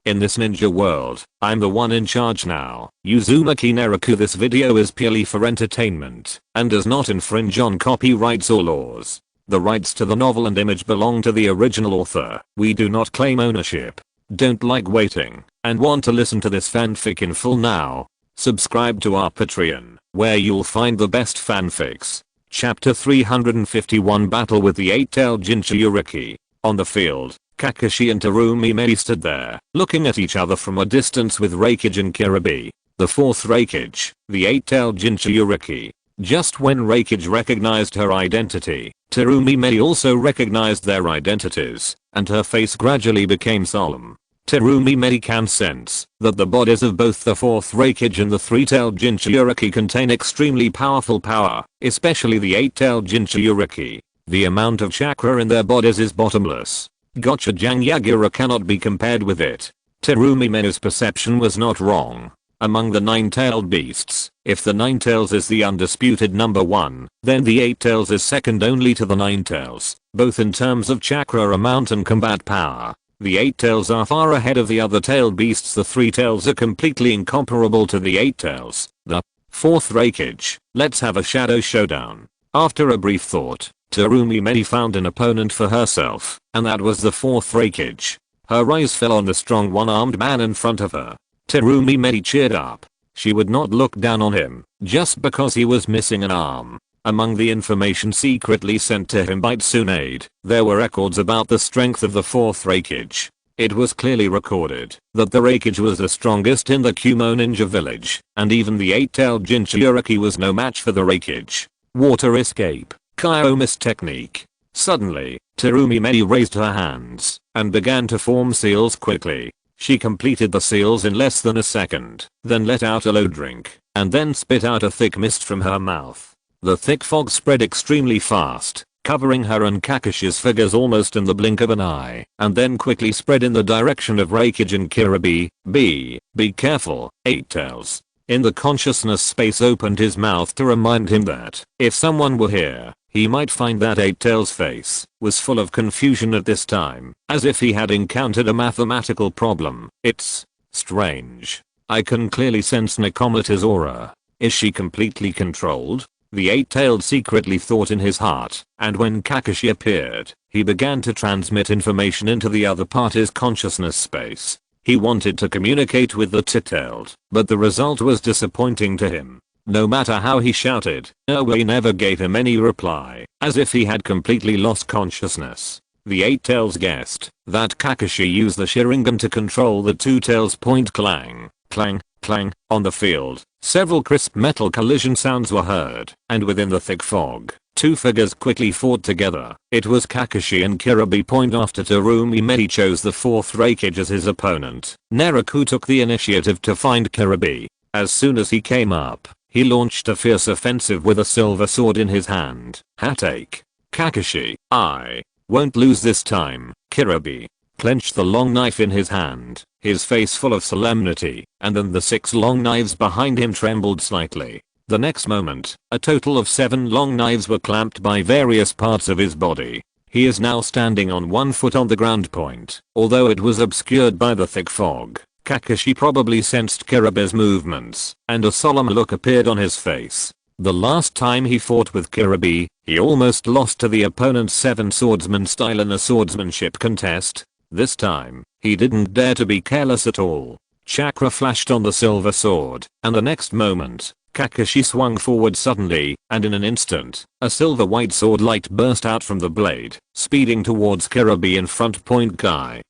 In this ninja world, I'm the one in charge now. Uzumaki Naraku. This video is purely for entertainment and does not infringe on copyrights or laws. The rights to the novel and image belong to the original author. We do not claim ownership. Don't like waiting and want to listen to this fanfic in full now? Subscribe to our Patreon, where you'll find the best fanfics. Chapter 351 Battle with the Eight-Tailed Jinchuriki. On the field, Kakashi and Terumi Mei stood there, looking at each other from a distance with Raikage and Kiribi. The fourth Raikage, the Eight-Tailed Jinchuriki. Just when Raikage recognized her identity, Terumi Mei also recognized their identities, and her face gradually became solemn. Terumi Mei can sense that the bodies of both the fourth Raikage and the three-tailed Jinchuriki contain extremely powerful power, especially the eight-tailed Jinchuriki. The amount of chakra in their bodies is bottomless. Gochujang Yagura cannot be compared with it. Terumi Mei's perception was not wrong. Among the nine-tailed beasts, if the nine-tails is the undisputed number one, then the eight-tails is second only to the nine-tails, both in terms of chakra amount and combat power. The eight-tails are far ahead of the other tailed beasts. The three-tails are completely incomparable to the eight-tails. The fourth Raikage. Let's have a shadow showdown. After a brief thought, Terumi Mei found an opponent for herself, and that was the fourth Raikage. Her eyes fell on the strong one-armed man in front of her. Terumi Mei cheered up. She would not look down on him, just because he was missing an arm. Among the information secretly sent to him by Tsunade, there were records about the strength of the fourth Raikage. It was clearly recorded that the Raikage was the strongest in the Kumo Ninja village, and even the eight-tailed Jinchuriki was no match for the Raikage. Water escape. Kyomi's technique. Suddenly, Terumi Mei raised her hands and began to form seals quickly. She completed the seals in less than a second, then let out a low drink, and then spit out a thick mist from her mouth. The thick fog spread extremely fast, covering her and Kakashi's figures almost in the blink of an eye, and then quickly spread in the direction of Raikage and Kiribi. Be careful, Eight-Tails. In the consciousness space opened his mouth to remind him that, if someone were here, he might find that Eight-Tails' face was full of confusion at this time, as if he had encountered a mathematical problem. It's strange. I can clearly sense Nakamata's aura. Is she completely controlled? The eight-tailed secretly thought in his heart, and when Kakashi appeared, he began to transmit information into the other party's consciousness space. He wanted to communicate with the two-tailed, but the result was disappointing to him. No matter how he shouted, Erwin never gave him any reply, as if he had completely lost consciousness. The eight-tails guessed that Kakashi used the Sharingan to control the two-tails. Point clang, clang, clang. On the field, several crisp metal collision sounds were heard, and within the thick fog, two figures quickly fought together. It was Kakashi and Kiribi. Point after Terumi Mei chose the fourth Raikage as his opponent, Naraku took the initiative to find Kiribi. As soon as he came up, he launched a fierce offensive with a silver sword in his hand. Hatake. Kakashi, I won't lose this time. Kiribi clenched the long knife in his hand, his face full of solemnity, and then the 6 long knives behind him trembled slightly. The next moment, a total of 7 long knives were clamped by various parts of his body. He is now standing on one foot on the ground. Point. Although it was obscured by the thick fog, Kakashi probably sensed Kiribi's movements, and a solemn look appeared on his face. The last time he fought with Kiribi, he almost lost to the opponent's 7 swordsman style in a swordsmanship contest. This time, he didn't dare to be careless at all. Chakra flashed on the silver sword, and the next moment, Kakashi swung forward suddenly, and in an instant, a silver-white sword light burst out from the blade, speeding towards Kiribi in front. Point Kai.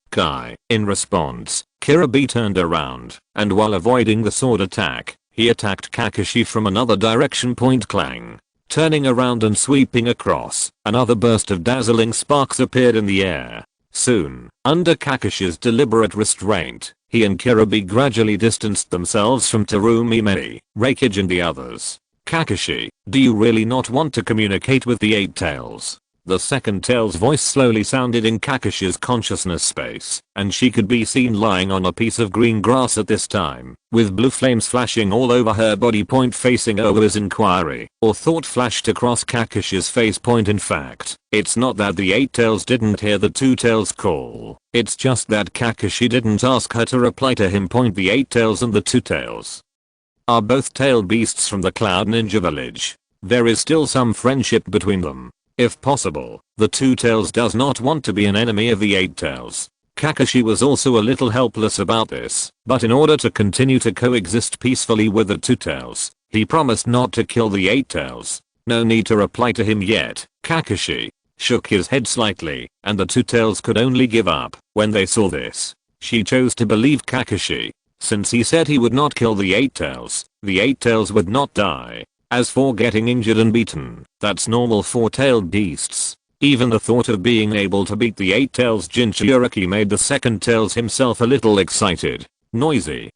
In response, Kiribi turned around, and while avoiding the sword attack, he attacked Kakashi from another direction. Point clang. Turning around and sweeping across, another burst of dazzling sparks appeared in the air. Soon, under Kakashi's deliberate restraint, he and Kiribi gradually distanced themselves from Terumi Mei, Raikage and the others. Kakashi, do you really not want to communicate with the eight-tails? The second tail's voice slowly sounded in Kakishi's consciousness space, and she could be seen lying on a piece of green grass at this time, with blue flames flashing all over her body. Facing Owa's inquiry or thought flashed across Kakishi's face. In fact, it's not that the eight tails didn't hear the two tails call, it's just that Kakishi didn't ask her to reply to him. The eight tails and the two tails are both tail beasts from the Cloud Ninja village. There is still some friendship between them. If possible, the two tails does not want to be an enemy of the eight tails. Kakashi was also a little helpless about this, but in order to continue to coexist peacefully with the two tails, he promised not to kill the eight tails. No need to reply to him yet. Kakashi shook his head slightly, and the two tails could only give up. When they saw this, she chose to believe Kakashi. Since he said he would not kill the eight tails would not die. As for getting injured and beaten, that's normal for tailed beasts. Even the thought of being able to beat the eight tails Jinchuriki made the second tails himself a little excited. Noisy,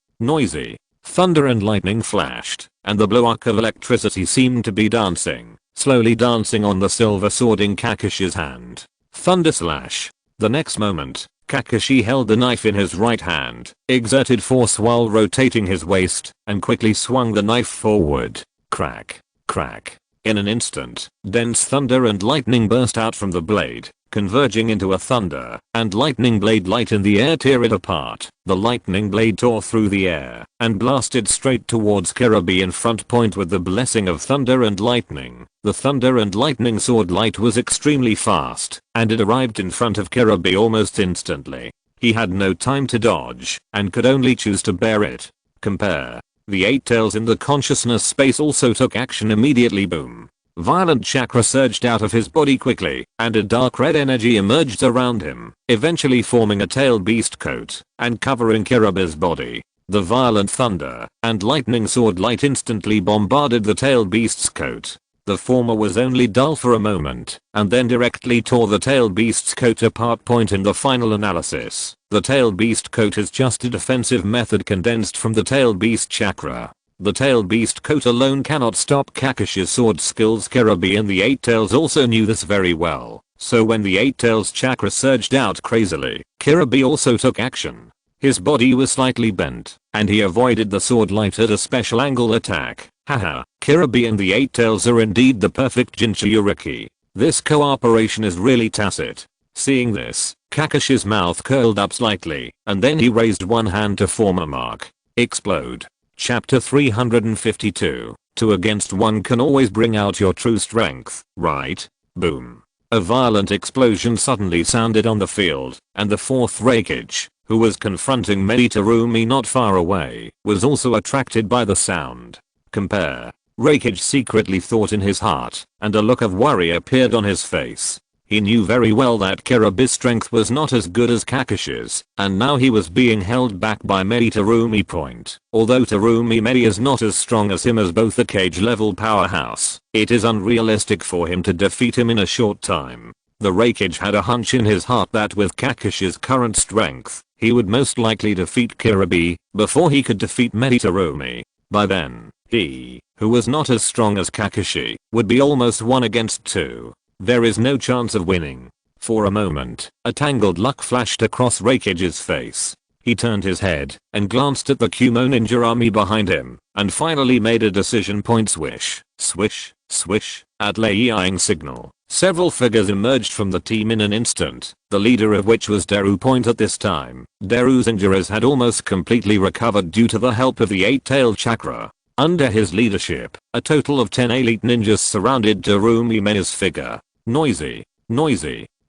thunder and lightning flashed, and the blue arc of electricity seemed to be dancing, slowly dancing on the silver sword in Kakishi's hand. Thunder slash. The next moment, Kakashi held the knife in his right hand, exerted force while rotating his waist, and quickly swung the knife forward. Crack, crack. In an instant, dense thunder and lightning burst out from the blade, converging into a thunder and lightning blade light in the air. Tear it apart. The lightning blade tore through the air and blasted straight towards Kirabe in front. With the blessing of thunder and lightning, the thunder and lightning sword light was extremely fast, and it arrived in front of Kirabe almost instantly. He had no time to dodge and could only choose to bear it. Compare. The eight tails in the consciousness space also took action immediately. Boom. Violent chakra surged out of his body quickly, and a dark red energy emerged around him, eventually forming a tailed beast coat and covering Kirabe's body. The violent thunder and lightning sword light instantly bombarded the tailed beast's coat. The former was only dull for a moment, and then directly tore the tailed beast's coat apart. In the final analysis, the tailed beast coat is just a defensive method condensed from the tailed beast chakra. The tailed beast coat alone cannot stop Kakishi's sword skills. Kirabe and the eight tails also knew this very well, so when the eight tails chakra surged out crazily, Kirabe also took action. His body was slightly bent, and he avoided the sword light at a special angle attack. Haha, Kirabe and the eight tails are indeed the perfect Jinchuriki. This cooperation is really tacit. Seeing this, Kakishi's mouth curled up slightly, and then he raised one hand to form a mark. Explode. Chapter 352. 2 against 1 can always bring out your true strength, right? Boom. A violent explosion suddenly sounded on the field, and the fourth Reikage, who was confronting Meditarumi not far away, was also attracted by the sound. Compare. Reikage secretly thought in his heart, and a look of worry appeared on his face. He knew very well that Kirabe's strength was not as good as Kakishi's, and now he was being held back by Meditarumi. Although Tarumi Medi is not as strong as him as both a cage level powerhouse, it is unrealistic for him to defeat him in a short time. The Reikage had a hunch in his heart that with Kakishi's current strength, he would most likely defeat Kirabe before he could defeat Meditarumi. By then, he, who was not as strong as Kakashi, would be almost 1 against 2. There is no chance of winning. For a moment, a tangled look flashed across Reikage's face. He turned his head and glanced at the Kumo ninja army behind him, and finally made a decision. Swish, swish, swish. At Lei signal, several figures emerged from the team in an instant, the leader of which was Deru. At this time, Deru's injuries had almost completely recovered due to the help of the eight-tailed chakra. Under his leadership, a total of 10 elite ninjas surrounded Tarumi Mena's figure. Noisy.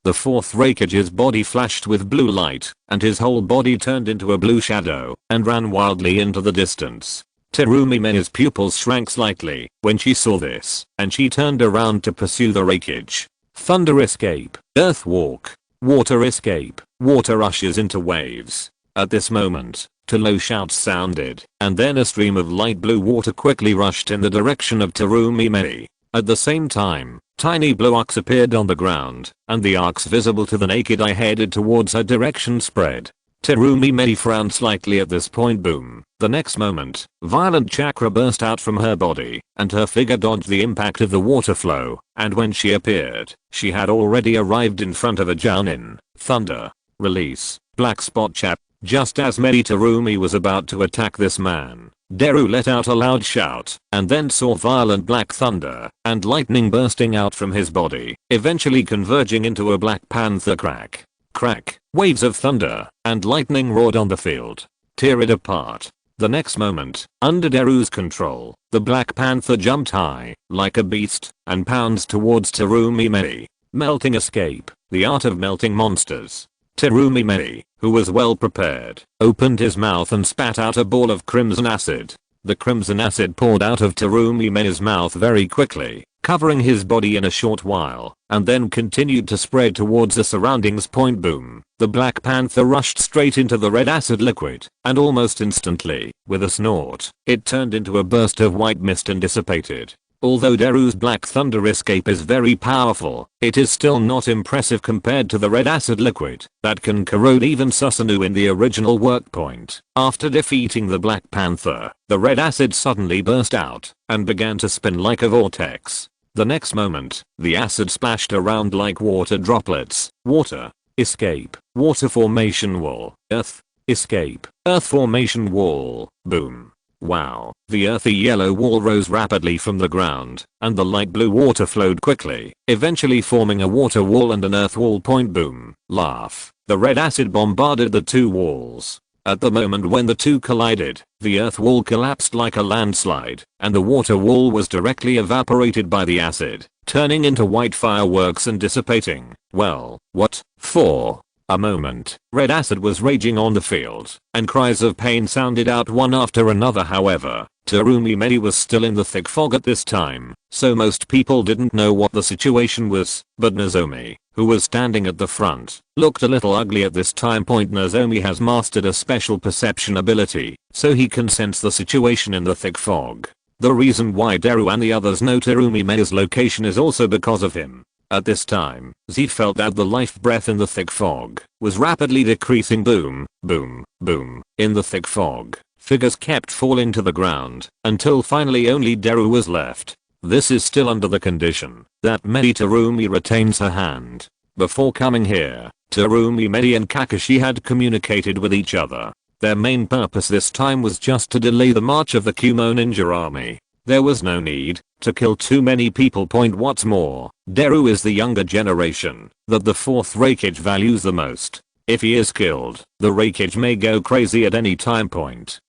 The fourth Reikage's body flashed with blue light, and his whole body turned into a blue shadow, and ran wildly into the distance. Tarumi Mena's pupils shrank slightly when she saw this, and she turned around to pursue the Reikage. Thunder escape, earth walk, water escape, water rushes into waves. At this moment, two low shouts sounded, and then a stream of light blue water quickly rushed in the direction of Tarumi Mei. At the same time, tiny blue arcs appeared on the ground, and the arcs visible to the naked eye headed towards her direction spread. Terumi Mei frowned slightly at this point. Boom. The next moment, violent chakra burst out from her body, and her figure dodged the impact of the water flow, and when she appeared, she had already arrived in front of a Jounin. Thunder. Release. Black spot chap. Just as Terumi was about to attack this man, Deru let out a loud shout, and then saw violent black thunder and lightning bursting out from his body, eventually converging into a Black Panther crack. Crack. Waves of thunder and lightning roared on the field, tear it apart. The next moment, under Deru's control, the Black Panther jumped high, like a beast, and pounds towards Terumi Mei. Melting escape. The art of melting monsters. Terumi Mei, who was well prepared, opened his mouth and spat out a ball of crimson acid. The crimson acid poured out of Terumi Mei's mouth very quickly, covering his body in a short while, and then continued to spread towards the surroundings. Boom. The Black Panther rushed straight into the red acid liquid, and almost instantly, with a snort, it turned into a burst of white mist and dissipated. Although Deru's Black Thunder escape is very powerful, it is still not impressive compared to the red acid liquid that can corrode even Susanoo in the original work point. After defeating the Black Panther, the red acid suddenly burst out and began to spin like a vortex. The next moment, the acid splashed around like water droplets. Water. Escape. Water formation wall. Earth. Escape. Earth formation wall. Boom. Wow. The earthy yellow wall rose rapidly from the ground, and the light blue water flowed quickly, eventually forming a water wall and an earth wall. Boom. Laugh. The red acid bombarded the two walls. At the moment when the two collided, the earth wall collapsed like a landslide, and the water wall was directly evaporated by the acid, turning into white fireworks and dissipating. Well, what for? A moment, red acid was raging on the field, and cries of pain sounded out one after another. However, Terumi Mei was still in the thick fog at this time, so most people didn't know what the situation was, but Nozomi, who was standing at the front, looked a little ugly at this time. Nozomi has mastered a special perception ability, so he can sense the situation in the thick fog. The reason why Deru and the others know Terumi Mei's location is also because of him. At this time, Z felt that the life breath in the thick fog was rapidly decreasing. Boom, boom, boom. In the thick fog, figures kept falling to the ground until finally only Deru was left. This is still under the condition that Terumi retains her hand. Before coming here, Terumi Mei and Kakashi had communicated with each other. Their main purpose this time was just to delay the march of the Kumo Ninja army. There was no need to kill too many people. What's more, Deru is the younger generation that the fourth Raikage values the most. If he is killed, the Raikage may go crazy at any time.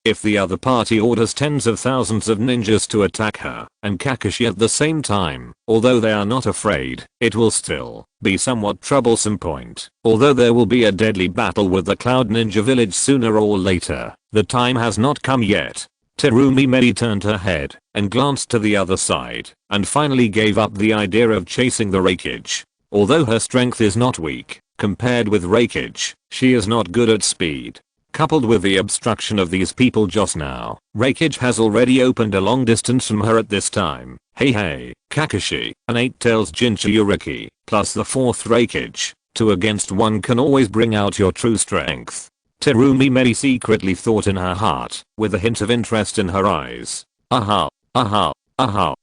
If the other party orders tens of thousands of ninjas to attack her and Kakashi at the same time, although they are not afraid, it will still be somewhat troublesome. Although there will be a deadly battle with the Cloud Ninja village sooner or later, the time has not come yet. Terumi Mei turned her head and glanced to the other side and finally gave up the idea of chasing the Raikage. Although her strength is not weak, compared with Raikage, she is not good at speed. Coupled with the obstruction of these people just now, Raikage has already opened a long distance from her at this time. Hey, Kakashi, an 8-tails Jinchuriki, plus the fourth Raikage, 2 against 1 can always bring out your true strength. Terumi Mei secretly thought in her heart, with a hint of interest in her eyes. Aha.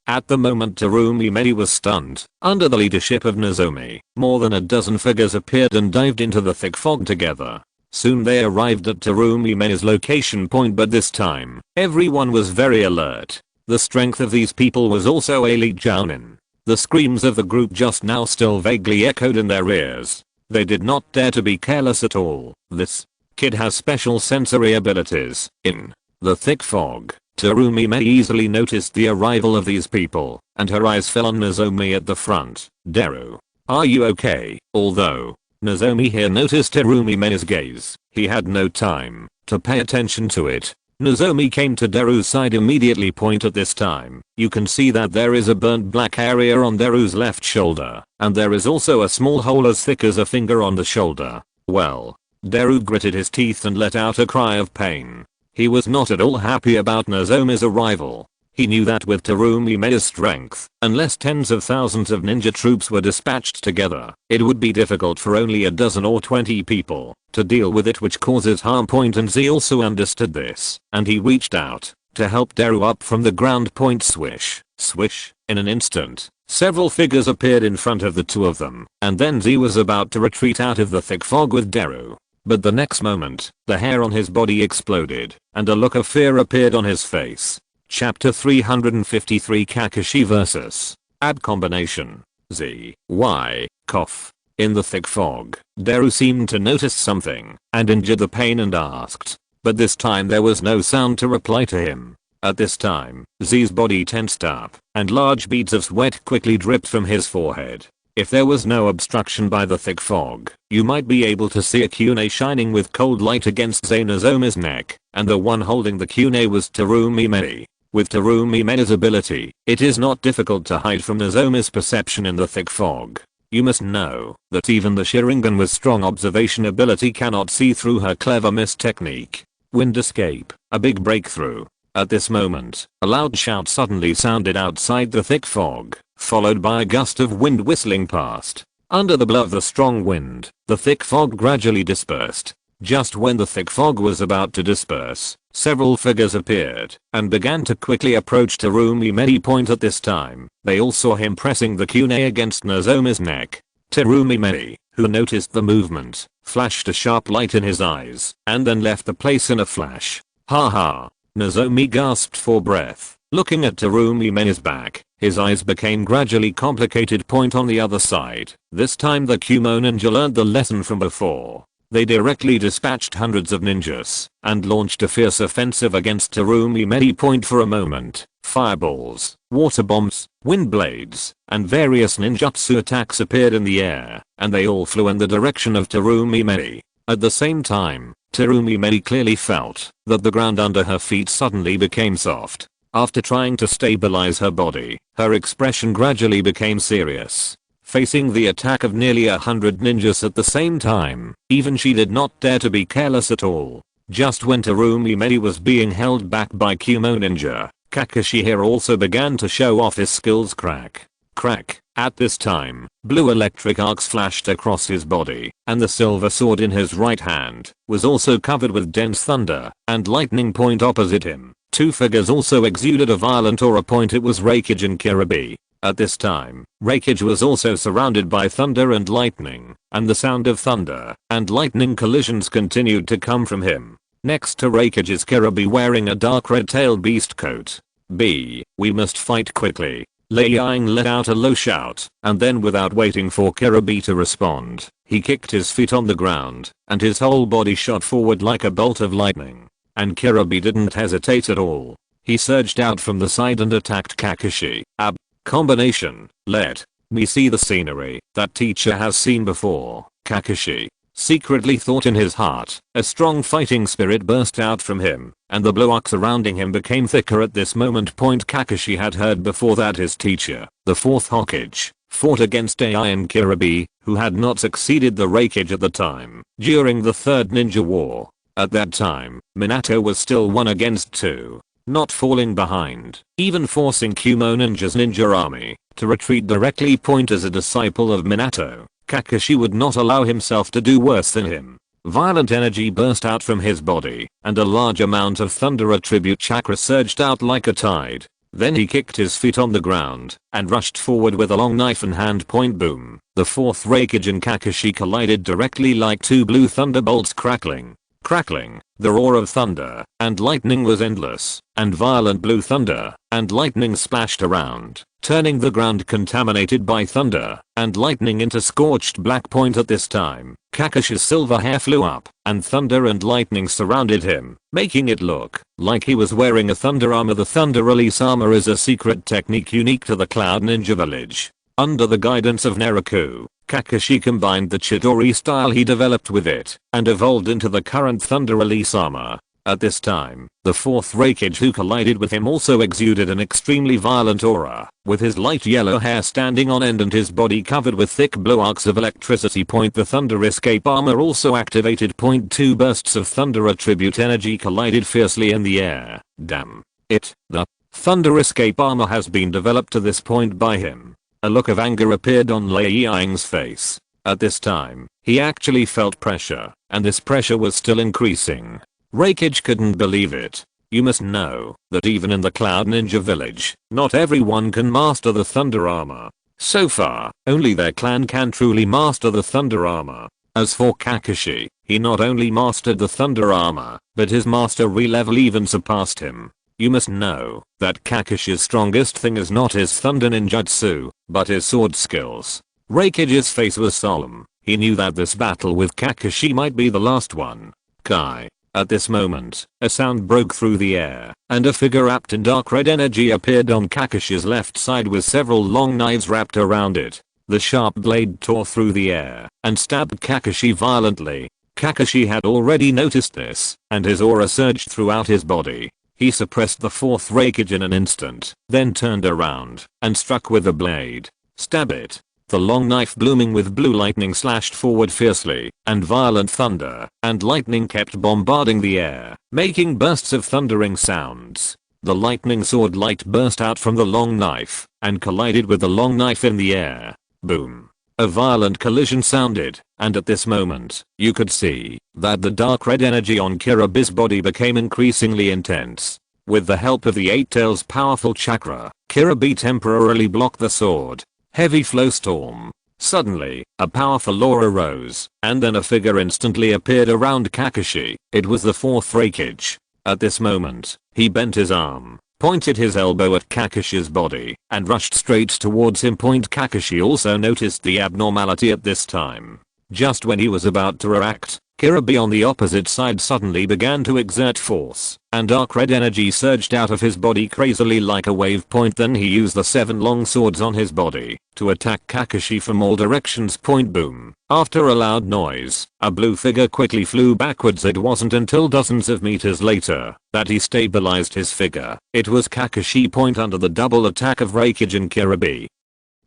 At the moment Terumi Mei was stunned. Under the leadership of Nozomi, more than a dozen figures appeared and dived into the thick fog together. Soon they arrived at Terumi Mei's location point, but this time, everyone was very alert. The strength of these people was also elite Jounin. The screams of the group just now still vaguely echoed in their ears. They did not dare to be careless at all. This kid has special sensory abilities. In the thick fog, Terumi Mei easily noticed the arrival of these people, and her eyes fell on Nozomi at the front. Deru, are you okay? Although Nozomi here noticed Terumi Mei's gaze, he had no time to pay attention to it. Nozomi came to Deru's side immediately. At this time, you can see that there is a burnt black area on Deru's left shoulder, and there is also a small hole as thick as a finger on the shoulder. Well, Deru gritted his teeth and let out a cry of pain. He was not at all happy about Nozomi's arrival. He knew that with Terumi Meda's strength, unless tens of thousands of ninja troops were dispatched together, it would be difficult for only a dozen or 20 people to deal with it, which causes harm. And Z also understood this, and he reached out to help Daru up from the ground. Swish, swish, in an instant, several figures appeared in front of the two of them, and then Z was about to retreat out of the thick fog with Daru. But the next moment, the hair on his body exploded, and a look of fear appeared on his face. Chapter 353 Kakashi vs. Ab combination. Z. Y. Cough. In the thick fog, Daru seemed to notice something, and injured the pain and asked. But this time there was no sound to reply to him. At this time, Z's body tensed up, and large beads of sweat quickly dripped from his forehead. If there was no obstruction by the thick fog, you might be able to see a kunai shining with cold light against Nozomi's neck, and the one holding the kunai was Terumi Meda. With Terumi Meda's ability, it is not difficult to hide from Nozomi's perception in the thick fog. You must know that even the Sharingan with strong observation ability cannot see through her clever mist technique. Wind escape, a big breakthrough. At this moment, a loud shout suddenly sounded outside the thick fog, followed by a gust of wind whistling past. Under the blow of the strong wind, the thick fog gradually dispersed. Just when the thick fog was about to disperse, several figures appeared and began to quickly approach Terumi Meda. At this time, they all saw him pressing the kunai against Nozomi's neck. Terumi Meda, who noticed the movement, flashed a sharp light in his eyes and then left the place in a flash. Ha ha. Nozomi gasped for breath. Looking at Terumi Meda's back, his eyes became gradually complicated. On the other side, this time the Kumo ninja learned the lesson from before. They directly dispatched hundreds of ninjas and launched a fierce offensive against Terumi Meda. For a moment, fireballs, water bombs, wind blades, and various ninjutsu attacks appeared in the air, and they all flew in the direction of Terumi Meda. At the same time, Terumi Meda clearly felt that the ground under her feet suddenly became soft. After trying to stabilize her body, her expression gradually became serious. Facing the attack of nearly 100 ninjas at the same time, even she did not dare to be careless at all. Just when Terumi Meda was being held back by Kumo ninja, Kakashi here also began to show off his skills. Crack. Crack. At this time, blue electric arcs flashed across his body, and the silver sword in his right hand was also covered with dense thunder and lightning. Opposite him, two figures also exuded a violent aura. It was Raikage and Kiribi. At this time, Raikage was also surrounded by thunder and lightning, and the sound of thunder and lightning collisions continued to come from him. Next to Raikage is Kiribi wearing a dark red-tailed beast coat. B. We must fight quickly. Lei Yang let out a low shout, and then without waiting for Kiribi to respond, he kicked his feet on the ground, and his whole body shot forward like a bolt of lightning. And Kiribi didn't hesitate at all. He surged out from the side and attacked Kakashi. Ab. Combination. Let me see the scenery that teacher has seen before. Kakashi secretly thought in his heart. A strong fighting spirit burst out from him, and the blow-arc surrounding him became thicker at this moment. Kakashi had heard before that his teacher, the fourth Hokage, fought against AI and Kiribi, who had not succeeded the Raikage at the time, during the Third Ninja War. At that time, Minato was still 1 against 2. Not falling behind, even forcing Kumo Ninja's ninja army to retreat directly. As a disciple of Minato, Kakashi would not allow himself to do worse than him. Violent energy burst out from his body, and a large amount of thunder attribute chakra surged out like a tide. Then he kicked his feet on the ground and rushed forward with a long knife in hand. Boom. The fourth Raikage and Kakashi collided directly like two blue thunderbolts. Crackling. Crackling, the roar of thunder and lightning was endless, and violent blue thunder and lightning splashed around, turning the ground contaminated by thunder and lightning into scorched black. At this time, Kakashi's silver hair flew up, and thunder and lightning surrounded him, making it look like he was wearing a thunder armor. The thunder release armor is a secret technique unique to the Cloud Ninja Village. Under the guidance of Naraku, Kakashi combined the Chidori style he developed with it, and evolved into the current Thunder Release armor. At this time, the fourth Raikage who collided with him also exuded an extremely violent aura, with his light yellow hair standing on end and his body covered with thick blow arcs of electricity. The Thunder Escape armor also activated. 2 bursts of thunder attribute energy collided fiercely in the air. Damn it, the Thunder escape armor has been developed to this point by him. A look of anger appeared on Lei Ying's face. At this time, he actually felt pressure, and this pressure was still increasing. Reikage couldn't believe it. You must know that even in the Cloud Ninja village, not everyone can master the thunder armor. So far, only their clan can truly master the thunder armor. As for Kakashi, he not only mastered the thunder armor, but his mastery level even surpassed him. You must know that Kakashi's strongest thing is not his thunder ninjutsu, but his sword skills. Reikage's face was solemn. He knew that this battle with Kakashi might be the last one. Kai. At this moment, a sound broke through the air, and a figure wrapped in dark red energy appeared on Kakashi's left side with several long knives wrapped around it. The sharp blade tore through the air and stabbed Kakashi violently. Kakashi had already noticed this, and his aura surged throughout his body. He suppressed the fourth Reikage in an instant, then turned around and struck with the blade. Stab it. The long knife blooming with blue lightning slashed forward fiercely, and violent thunder and lightning kept bombarding the air, making bursts of thundering sounds. The lightning sword light burst out from the long knife and collided with the long knife in the air. Boom. A violent collision sounded, and at this moment, you could see that the dark red energy on Kirabi's body became increasingly intense. With the help of the Eight Tails' powerful chakra, Kirabi temporarily blocked the sword. Heavy flow storm. Suddenly, a powerful aura rose, and then a figure instantly appeared around Kakashi. It was the fourth Reikage. At this moment, he bent his arm, pointed his elbow at Kakashi's body, and rushed straight towards him. Kakashi also noticed the abnormality at this time. Just when he was about to react, Kirabi on the opposite side suddenly began to exert force, and dark red energy surged out of his body crazily like a wave. Then he used the 7 long swords on his body to attack Kakashi from all directions. Boom. After a loud noise, a blue figure quickly flew backwards. It wasn't until dozens of meters later that he stabilized his figure. It was Kakashi. Under the double attack of Reikage and Kirabi,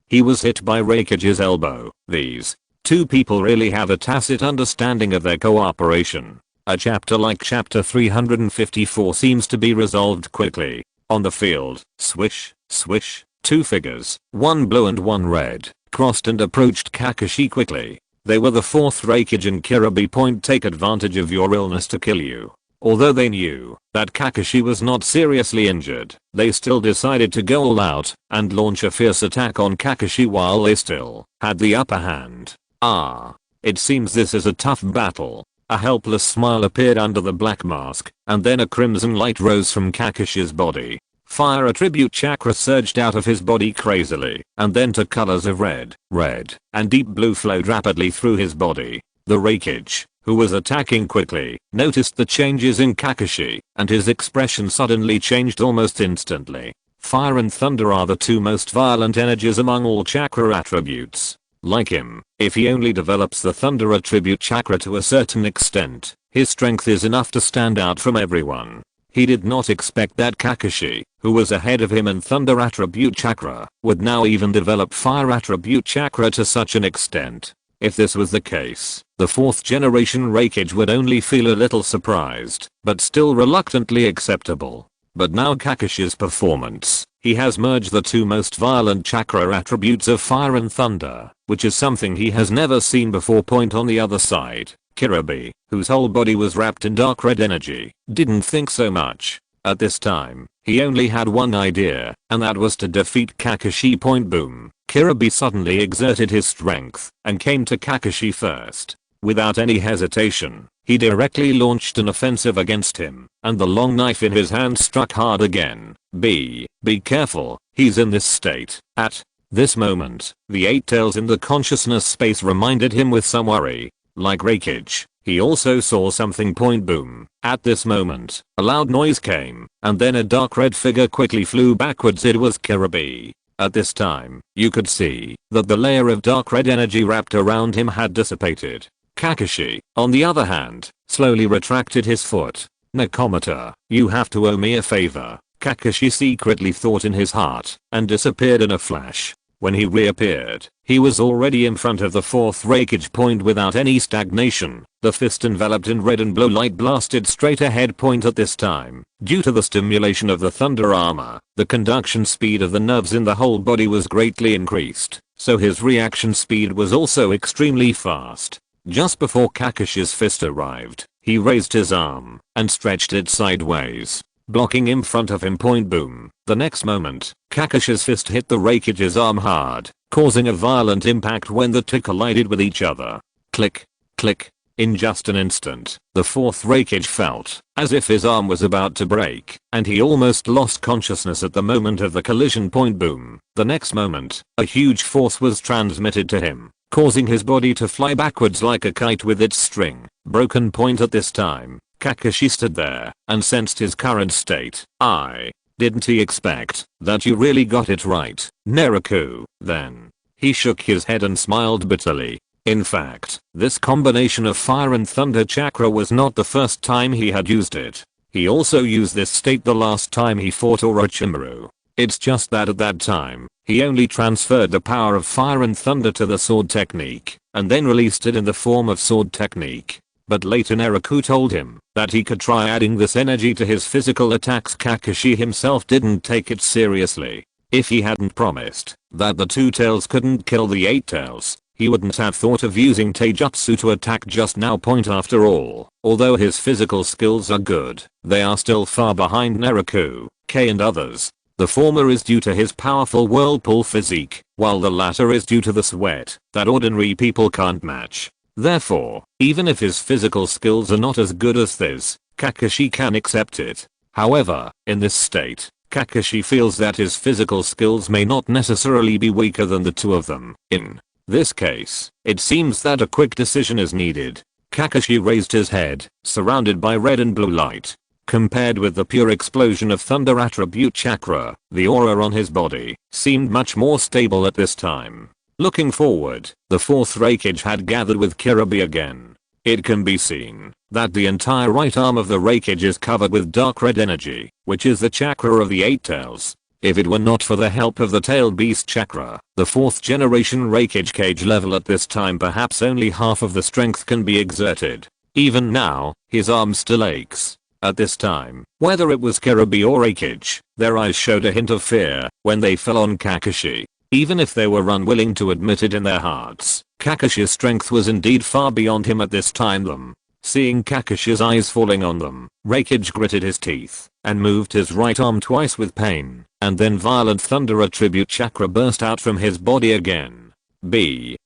he was hit by Reikage's elbow. These two people really have a tacit understanding of their cooperation. A chapter like chapter 354 seems to be resolved quickly. On the field, swish, swish, two figures, one blue and one red, crossed and approached Kakashi quickly. They were the fourth Reikage and Kirabi. Take advantage of your illness to kill you. Although they knew that Kakashi was not seriously injured, they still decided to go all out and launch a fierce attack on Kakashi while they still had the upper hand. It seems this is a tough battle. A helpless smile appeared under the black mask, and then a crimson light rose from Kakashi's body. Fire attribute chakra surged out of his body crazily, and then two colors of red, and deep blue flowed rapidly through his body. The Reikage, who was attacking quickly, noticed the changes in Kakashi, and his expression suddenly changed almost instantly. Fire and thunder are the two most violent energies among all chakra attributes. Like him, if he only develops the thunder attribute chakra to a certain extent, his strength is enough to stand out from everyone. He did not expect that Kakashi, who was ahead of him in thunder attribute chakra, would now even develop fire attribute chakra to such an extent. If this was the case, the 4th generation Reikage would only feel a little surprised, but still reluctantly acceptable. But now Kakashi's performance, he has merged the two most violent chakra attributes of fire and thunder, which is something he has never seen before. On the other side, Kirabi, whose whole body was wrapped in dark red energy, didn't think so much. At this time, he only had one idea, and that was to defeat Kakashi. Boom. Kirabi suddenly exerted his strength and came to Kakashi first. Without any hesitation, he directly launched an offensive against him, and the long knife in his hand struck hard again. Be careful, he's in this state. At this moment, the 8 tails in the consciousness space reminded him with some worry. Like Reikage, he also saw something. Boom. At this moment, a loud noise came, and then a dark red figure quickly flew backwards. It was Kirabi. At this time, you could see that the layer of dark red energy wrapped around him had dissipated. Kakashi, on the other hand, slowly retracted his foot. Nakamata, you have to owe me a favor, Kakashi secretly thought in his heart, and disappeared in a flash. When he reappeared, he was already in front of the 4th Reikage. Without any stagnation, The fist enveloped in red and blue light blasted straight ahead point at this time. Due to the stimulation of the thunder armor, the conduction speed of the nerves in the whole body was greatly increased, so his reaction speed was also extremely fast. Just before Kakashi's fist arrived, he raised his arm and stretched it sideways, blocking in front of him. Point boom. The next moment, Kakashi's fist hit the Raikage's arm hard, causing a violent impact when the two collided with each other. Click, click. In just an instant, the fourth Raikage felt as if his arm was about to break, and he almost lost consciousness at the moment of the collision. Point boom. The next moment, a huge force was transmitted to him, causing his body to fly backwards like a kite with its string broken. Point at this time, Kakashi stood there and sensed his current state. Didn't he expect that you really got it right, Naraku? Then he shook his head and smiled bitterly. In fact, this combination of fire and thunder chakra was not the first time he had used it. He also used this state the last time he fought Orochimaru. It's just that at that time, he only transferred the power of fire and thunder to the sword technique, and then released it in the form of sword technique. But later Naraku told him that he could try adding this energy to his physical attacks. Kakashi himself didn't take it seriously. If he hadn't promised that the two tails couldn't kill the eight tails, he wouldn't have thought of using taijutsu to attack just now. Point after all, although his physical skills are good, they are still far behind Naraku, K and others. The former is due to his powerful whirlpool physique, while the latter is due to the sweat that ordinary people can't match. Therefore, even if his physical skills are not as good as this, Kakashi can accept it. However, in this state, Kakashi feels that his physical skills may not necessarily be weaker than the two of them. In this case, it seems that a quick decision is needed. Kakashi raised his head, surrounded by red and blue light. Compared with the pure explosion of thunder attribute chakra, the aura on his body seemed much more stable at this time. Looking forward, the fourth Raikage had gathered with Kirby again. It can be seen that the entire right arm of the Raikage is covered with dark red energy, which is the chakra of the eight tails. If it were not for the help of the tailed beast chakra, the fourth generation Raikage cage level at this time, perhaps only half of the strength can be exerted. Even now, his arm still aches. At this time, whether it was Kirby or Raikage, their eyes showed a hint of fear when they fell on Kakashi. Even if they were unwilling to admit it in their hearts, Kakashi's strength was indeed far beyond him at this time. Seeing Kakashi's eyes falling on them, Raikage gritted his teeth and moved his right arm twice with pain, and then violent thunder attribute chakra burst out from his body again.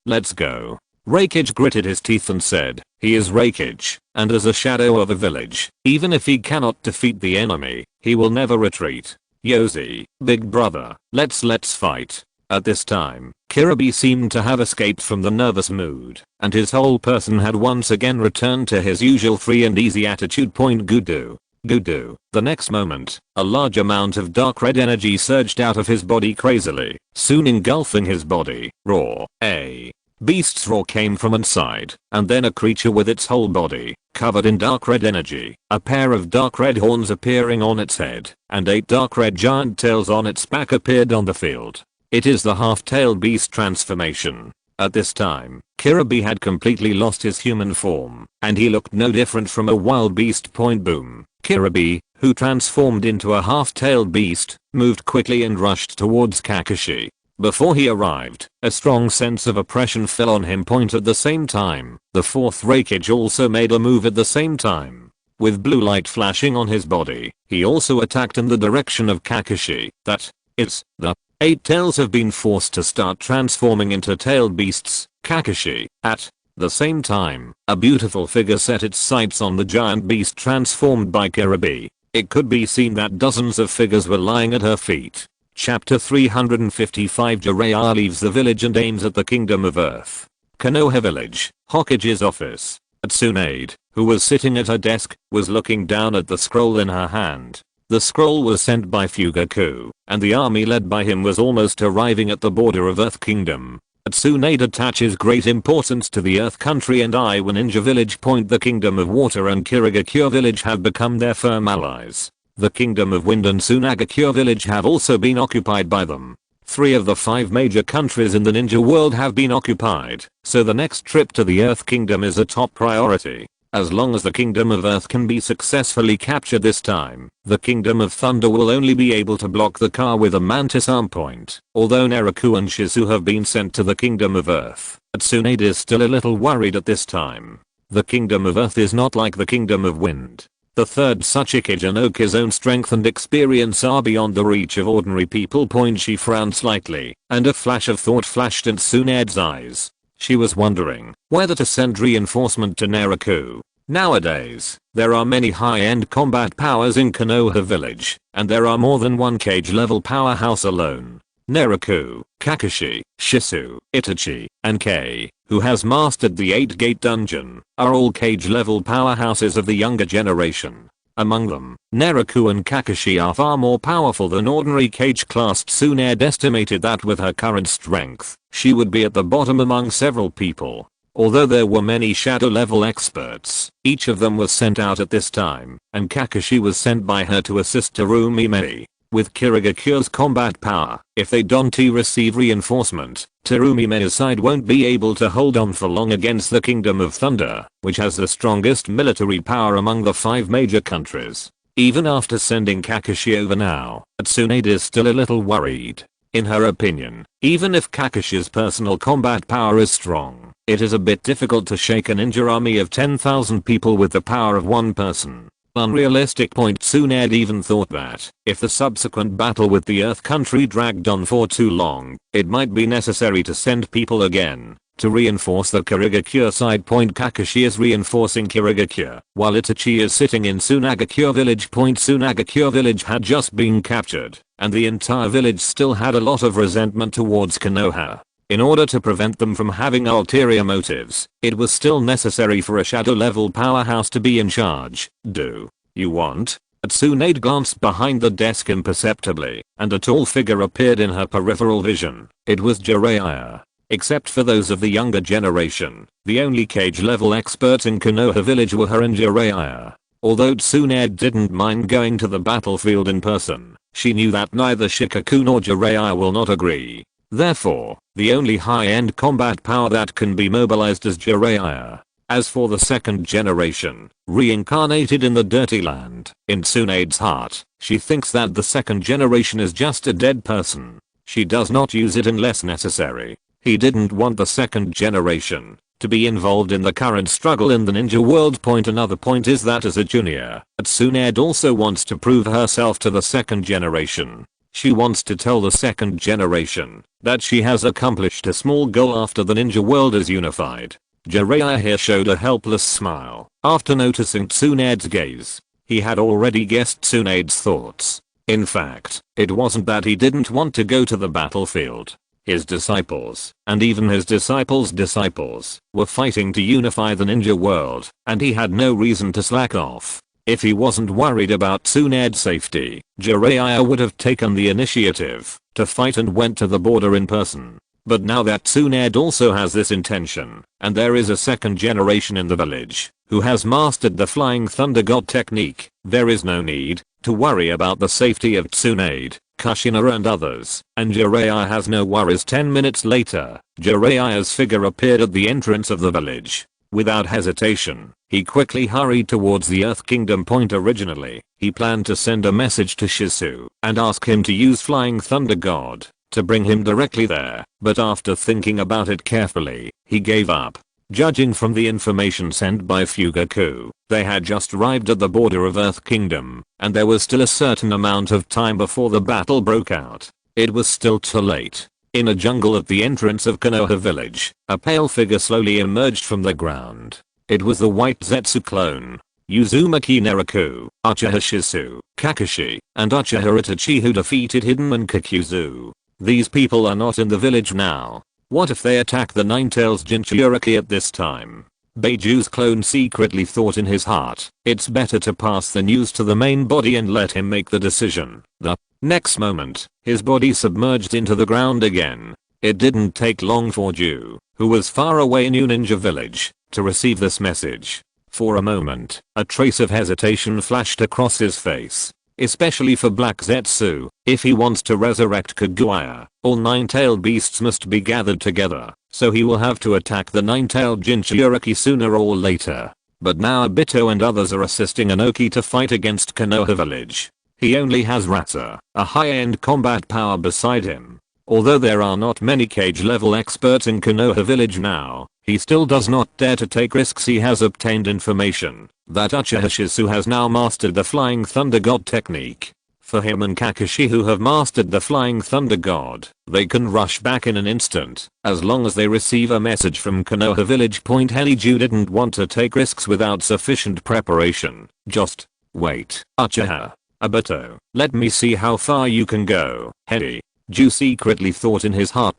Let's go. Raikage gritted his teeth and said, he is Raikage, and as a shadow of a village, even if he cannot defeat the enemy, he will never retreat. Yoshi, big brother, let's fight. At this time, Kirby seemed to have escaped from the nervous mood, and his whole person had once again returned to his usual free and easy attitude. Gudu. The next moment, a large amount of dark red energy surged out of his body crazily, soon engulfing his body. Roar. A beast's roar came from inside, and then a creature with its whole body covered in dark red energy, a pair of dark red horns appearing on its head, and 8 dark red giant tails on its back appeared on the field. It is the half-tailed beast transformation. At this time, Kirby had completely lost his human form, and he looked no different from a wild beast. Boom. Kirby, who transformed into a half-tailed beast, moved quickly and rushed towards Kakashi. Before he arrived, a strong sense of oppression fell on him. At the same time, the fourth Raikage also made a move at the same time. With blue light flashing on his body, he also attacked in the direction of Kakashi. That is, the 8 tails have been forced to start transforming into tailed beasts. Kakashi, at the same time, a beautiful figure set its sights on the giant beast transformed by Kirby. It could be seen that dozens of figures were lying at her feet. Chapter 355. Jiraiya leaves the village and aims at the Kingdom of Earth. Konoha Village, Hokage's office. Tsunade, who was sitting at her desk, was looking down at the scroll in her hand. The scroll was sent by Fugaku, and the army led by him was almost arriving at the border of Earth Kingdom. Tsunade attaches great importance to the Earth Country and Iwa Ninja Village. The Kingdom of Water and Kirigakure Village have become their firm allies. The Kingdom of Wind and Sunagakure Village have also been occupied by them. 3 of the 5 major countries in the ninja world have been occupied, so the next trip to the Earth Kingdom is a top priority. As long as the Kingdom of Earth can be successfully captured this time, the Kingdom of Thunder will only be able to block the car with a Mantis arm point. Although Naraku and Shizu have been sent to the Kingdom of Earth, Tsunade is still a little worried at this time. The Kingdom of Earth is not like the Kingdom of Wind. The third Tsuchikage Oki's own strength and experience are beyond the reach of ordinary people. She frowned slightly, and a flash of thought flashed in Tsunade's eyes. She was wondering whether to send reinforcement to Naraku. Nowadays, there are many high-end combat powers in Konoha village, and there are more than one cage-level powerhouse alone. Naraku, Kakashi, Shizu, Itachi, and Kei, who has mastered the 8-gate dungeon, are all cage-level powerhouses of the younger generation. Among them, Naraku and Kakashi are far more powerful than ordinary cage-class. Tsunade estimated that with her current strength, she would be at the bottom among several people. Although there were many shadow-level experts, each of them was sent out at this time, and Kakashi was sent by her to assist Terumi. With Kirigaku's combat power, if they don't receive reinforcement, Terumi's side won't be able to hold on for long against the Kingdom of Thunder, which has the strongest military power among the 5 major countries. Even after sending Kakashi over now, Tsunade is still a little worried. In her opinion, even if Kakashi's personal combat power is strong, it is a bit difficult to shake a ninja army of 10,000 people with the power of one person. Unrealistic. Tsunade even thought that, if the subsequent battle with the Earth country dragged on for too long, it might be necessary to send people again, to reinforce the Kirigaku side. Kakashi is reinforcing Kirigaku, while Itachi is sitting in Tsunagaku village. Tsunagaku village had just been captured, and the entire village still had a lot of resentment towards Konoha. In order to prevent them from having ulterior motives, it was still necessary for a shadow-level powerhouse to be in charge. Do you want? Tsunade glanced behind the desk imperceptibly, and a tall figure appeared in her peripheral vision. It was Jiraiya. Except for those of the younger generation, the only cage-level experts in Konoha village were her and Jiraiya. Although Tsunade didn't mind going to the battlefield in person, she knew that neither Shikaku nor Jiraiya will not agree. Therefore, the only high-end combat power that can be mobilized is Jiraiya. As for the second generation, reincarnated in the dirty land, in Tsunade's heart, she thinks that the second generation is just a dead person. She does not use it unless necessary. He didn't want the second generation to be involved in the current struggle in the ninja world. Another point is that as a junior, Tsunade also wants to prove herself to the second generation. She wants to tell the second generation that she has accomplished a small goal after the ninja world is unified. Jiraiya here showed a helpless smile after noticing Tsunade's gaze. He had already guessed Tsunade's thoughts. In fact, it wasn't that he didn't want to go to the battlefield. His disciples, and even his disciples' disciples, were fighting to unify the ninja world, and he had no reason to slack off. If he wasn't worried about Tsunade's safety, Jiraiya would have taken the initiative to fight and went to the border in person. But now that Tsunade also has this intention, and there is a second generation in the village who has mastered the Flying Thunder God technique, there is no need to worry about the safety of Tsunade, Kushina and others, and Jiraiya has no worries. 10 minutes later, Jiraiya's figure appeared at the entrance of the village. Without hesitation, he quickly hurried towards the Earth Kingdom. Originally, he planned to send a message to Shizu and ask him to use Flying Thunder God to bring him directly there, but after thinking about it carefully, he gave up. Judging from the information sent by Fugaku, they had just arrived at the border of Earth Kingdom, and there was still a certain amount of time before the battle broke out. It was still too late. In a jungle at the entrance of Konoha village, a pale figure slowly emerged from the ground. It was the white Zetsu clone, Uzumaki Naraku, Uchiha Shizu, Kakashi, and Uchiha Itachi, who defeated Hidenman Kakuzu. These people are not in the village now. What if they attack the Ninetales Jinchuriki at this time? Beiju's clone secretly thought in his heart, it's better to pass the news to the main body and let him make the decision. The next moment, his body submerged into the ground again. It didn't take long for Ju, who was far away in Ninja village, to receive this message. For a moment, a trace of hesitation flashed across his face. especially for Black Zetsu. If he wants to resurrect Kaguya, all 9-tailed beasts must be gathered together, so he will have to attack the 9-tailed Jinchuriki sooner or later. But now Obito and others are assisting Inoki to fight against Konoha village. He only has Rata, a high-end combat power beside him. Although there are not many cage level experts in Konoha village now, he still does not dare to take risks. He has obtained information that Uchiha Shizu has now mastered the Flying Thunder God technique. For him and Kakashi, who have mastered the Flying Thunder God, they can rush back in an instant, as long as they receive a message from Konoha village. Heliju didn't want to take risks without sufficient preparation. Just wait. Uchiha. Obito, let me see how far you can go. Heliju secretly thought in his heart.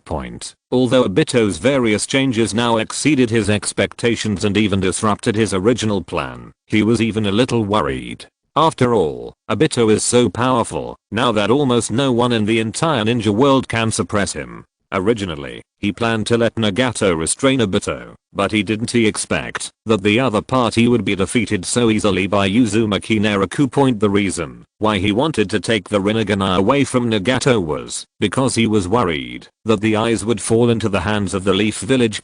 Although Obito's various changes now exceeded his expectations and even disrupted his original plan, he was even a little worried. After all, Obito is so powerful now that almost no one in the entire ninja world can suppress him. Originally, he planned to let Nagato restrain Obito, but he didn't expect that the other party would be defeated so easily by Uzumaki Naraku. The reason why he wanted to take the Rinnegan away from Nagato was because he was worried that the eyes would fall into the hands of the Leaf Village.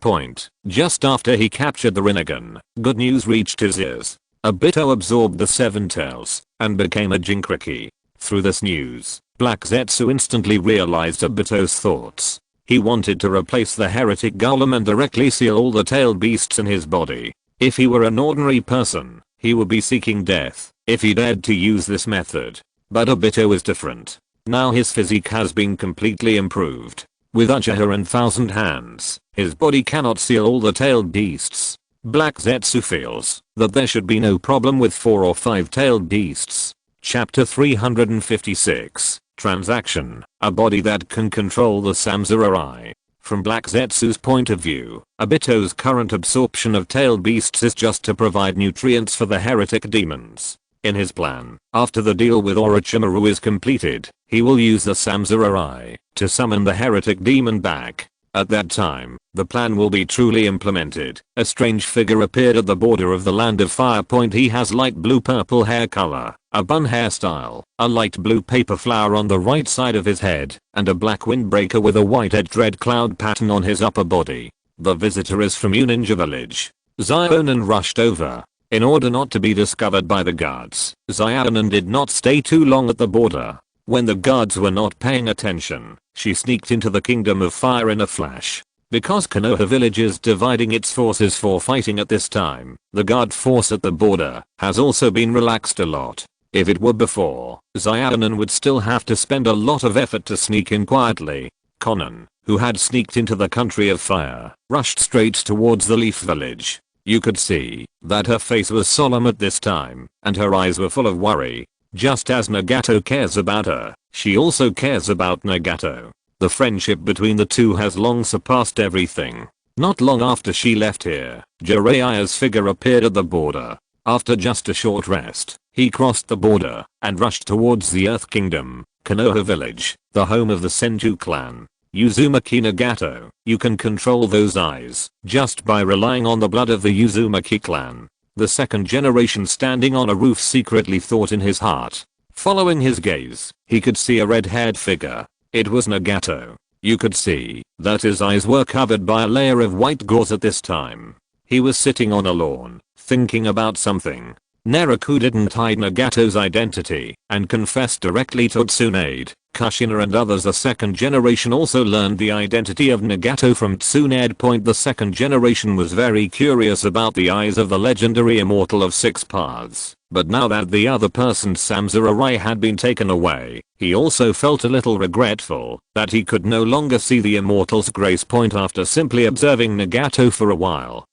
Just after he captured the Rinnegan, good news reached his ears. Obito absorbed the 7 tails and became a Jinchuriki. Through this news, Black Zetsu instantly realized Obito's thoughts. He wanted to replace the heretic golem and directly seal all the tailed beasts in his body. If he were an ordinary person, he would be seeking death if he dared to use this method. But Obito is different. Now his physique has been completely improved. With Uchiha and Thousand Hands, his body cannot seal all the tailed beasts. Black Zetsu feels that there should be no problem with 4 or 5 tailed beasts. Chapter 356. Transaction. A body that can control the Samurai. From Black Zetsu's point of view, Obito's current absorption of tailed beasts is just to provide nutrients for the heretic demons. In his plan, after the deal with Orochimaru is completed, he will use the Samurai to summon the heretic demon back. At that time, the plan will be truly implemented. A strange figure appeared at the border of the land of fire. He has light blue-purple hair color, a bun hairstyle, a light blue paper flower on the right side of his head, and a black windbreaker with a white-edged red cloud pattern on his upper body. The visitor is from Ninja Village. Zionin rushed over. In order not to be discovered by the guards, Zionin did not stay too long at the border. When the guards were not paying attention, she sneaked into the Kingdom of Fire in a flash. Because Konoha village is dividing its forces for fighting at this time, the guard force at the border has also been relaxed a lot. If it were before, Zionin would still have to spend a lot of effort to sneak in quietly. Konan, who had sneaked into the Country of Fire, rushed straight towards the Leaf Village. You could see that her face was solemn at this time, and her eyes were full of worry. Just as Nagato cares about her, she also cares about Nagato. The friendship between the two has long surpassed everything. Not long after she left here, Jiraiya's figure appeared at the border. After just a short rest, he crossed the border and rushed towards the Earth Kingdom, Konoha village, the home of the Senju clan. Uzumaki Nagato, you can control those eyes just by relying on the blood of the Uzumaki clan. The second generation standing on a roof secretly thought in his heart. Following his gaze, he could see a red-haired figure. It was Nagato. You could see that his eyes were covered by a layer of white gauze at this time. He was sitting on a lawn, thinking about something. Naraku didn't hide Nagato's identity and confessed directly to Tsunade. Kushina and others. The second generation also learned the identity of Nagato from Tsunade. The second generation was very curious about the eyes of the legendary immortal of 6 paths, but now that the other person's Samurai had been taken away, he also felt a little regretful that he could no longer see the immortal's grace. After simply observing Nagato for a while,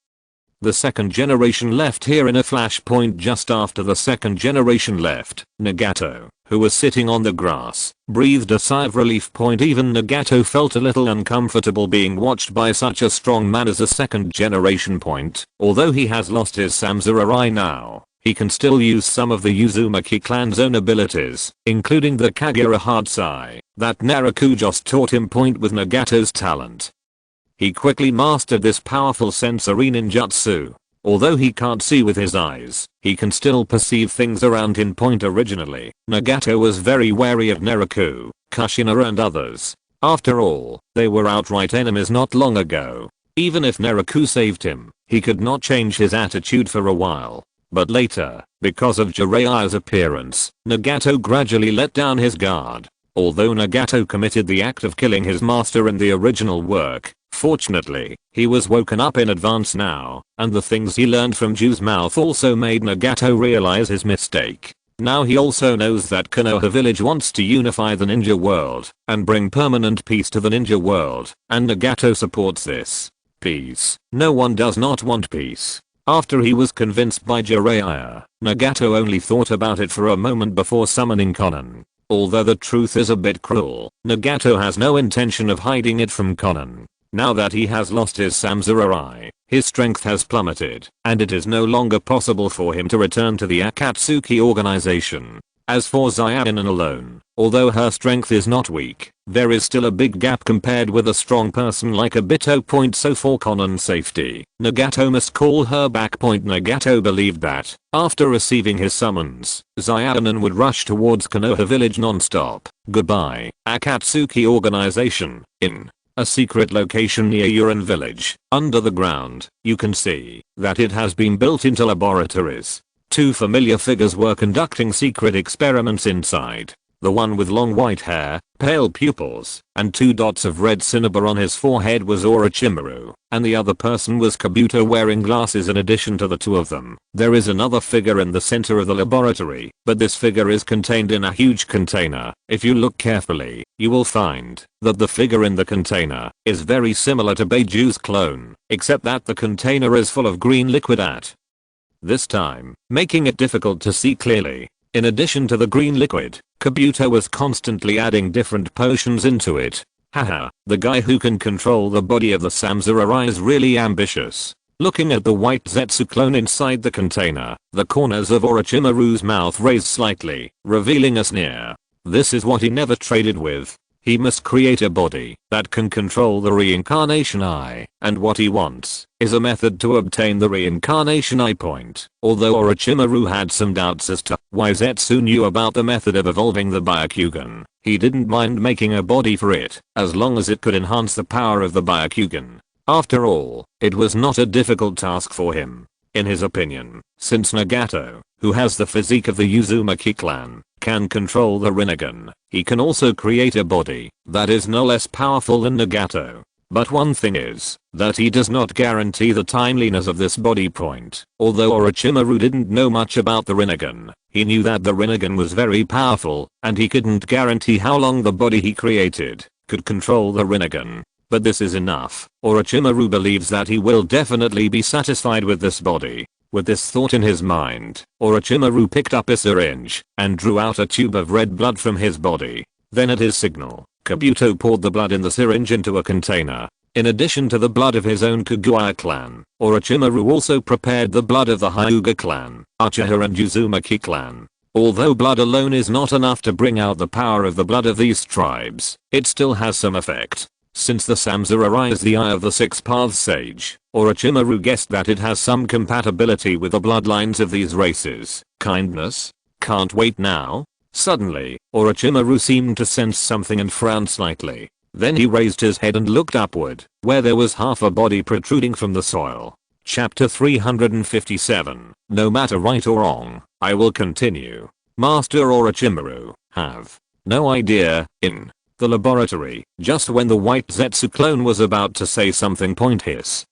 the second generation left here in a flashpoint. Just after the second generation left, Nagato, who was sitting on the grass, breathed a sigh of relief. Even Nagato felt a little uncomfortable being watched by such a strong man as a second generation. Although he has lost his Samurai now, he can still use some of the Uzumaki clan's own abilities, including the Kaguya hard sai that Naraku just taught him. With Nagato's talent, he quickly mastered this powerful sensory ninjutsu. Although he can't see with his eyes, he can still perceive things around him. Originally, Nagato was very wary of Naraku, Kushina and others. After all, they were outright enemies not long ago. Even if Naraku saved him, he could not change his attitude for a while. But later, because of Jiraiya's appearance, Nagato gradually let down his guard. Although Nagato committed the act of killing his master in the original work, fortunately, he was woken up in advance now, and the things he learned from Ju's mouth also made Nagato realize his mistake. Now he also knows that Konoha village wants to unify the ninja world and bring permanent peace to the ninja world, and Nagato supports this. Peace. No one does not want peace. After he was convinced by Jiraiya, Nagato only thought about it for a moment before summoning Konan. Although the truth is a bit cruel, Nagato has no intention of hiding it from Konan. Now that he has lost his samurai, his strength has plummeted, and it is no longer possible for him to return to the Akatsuki organization. As for Xiaonan alone, although her strength is not weak, there is still a big gap compared with a strong person like Obito. So for Konan's safety, Nagato must call her back. Nagato believed that, after receiving his summons, Xiaonan would rush towards Konoha village non-stop. Goodbye, Akatsuki organization. In a secret location near Urin village, under the ground, you can see that it has been built into laboratories. Two familiar figures were conducting secret experiments inside. The one with long white hair, pale pupils, and 2 dots of red cinnabar on his forehead was Orochimaru, and the other person was Kabuto wearing glasses. In addition to the two of them, there is another figure in the center of the laboratory, but this figure is contained in a huge container. If you look carefully, you will find that the figure in the container is very similar to Beiju's clone, except that the container is full of green liquid at this time, making it difficult to see clearly. In addition to the green liquid, Kabuto was constantly adding different potions into it. Haha, the guy who can control the body of the samurai is really ambitious. Looking at the white Zetsu clone inside the container, the corners of Orochimaru's mouth raised slightly, revealing a sneer. This is what he never traded with. He must create a body that can control the reincarnation eye, and what he wants is a method to obtain the reincarnation eye point. Although Orochimaru had some doubts as to why Zetsu knew about the method of evolving the Byakugan, he didn't mind making a body for it, as long as it could enhance the power of the Byakugan. After all, it was not a difficult task for him. In his opinion, since Nagato, who has the physique of the Uzumaki clan, can control the Rinnegan, he can also create a body that is no less powerful than Nagato. But one thing is that he does not guarantee the timeliness of this body point. Although Orochimaru didn't know much about the Rinnegan, he knew that the Rinnegan was very powerful, and he couldn't guarantee how long the body he created could control the Rinnegan. But this is enough. Orochimaru believes that he will definitely be satisfied with this body. With this thought in his mind, Orochimaru picked up a syringe and drew out a tube of red blood from his body. Then at his signal, Kabuto poured the blood in the syringe into a container. In addition to the blood of his own Kaguya clan, Orochimaru also prepared the blood of the Hyuga clan, Uchiha and Uzumaki clan. Although blood alone is not enough to bring out the power of the blood of these tribes, it still has some effect. Since the samurai is the eye of the Six Paths Sage, Orochimaru guessed that it has some compatibility with the bloodlines of these races. Kindness? Can't wait now? Suddenly, Orochimaru seemed to sense something and frowned slightly. Then he raised his head and looked upward, where there was half a body protruding from the soil. Chapter 357. No matter right or wrong, I will continue. Master Orochimaru, have no idea. In the laboratory, just when the white Zetsu clone was about to say something,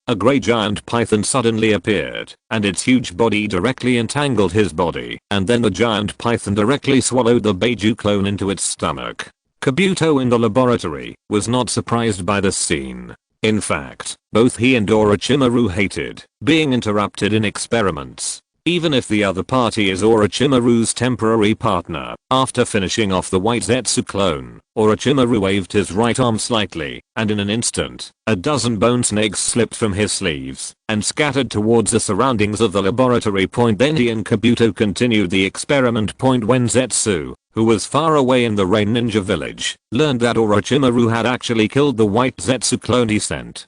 a grey giant python suddenly appeared, and its huge body directly entangled his body, and then the giant python directly swallowed the Beiju clone into its stomach. Kabuto in the laboratory was not surprised by this scene. In fact, both he and Orochimaru hated being interrupted in experiments. Even if the other party is Orochimaru's temporary partner. After finishing off the white Zetsu clone, Orochimaru waved his right arm slightly, and in an instant, a dozen bone snakes slipped from his sleeves and scattered towards the surroundings of the laboratory. Then he and Kabuto continued the experiment. When Zetsu, who was far away in the Rain Ninja village, learned that Orochimaru had actually killed the white Zetsu clone, he sent.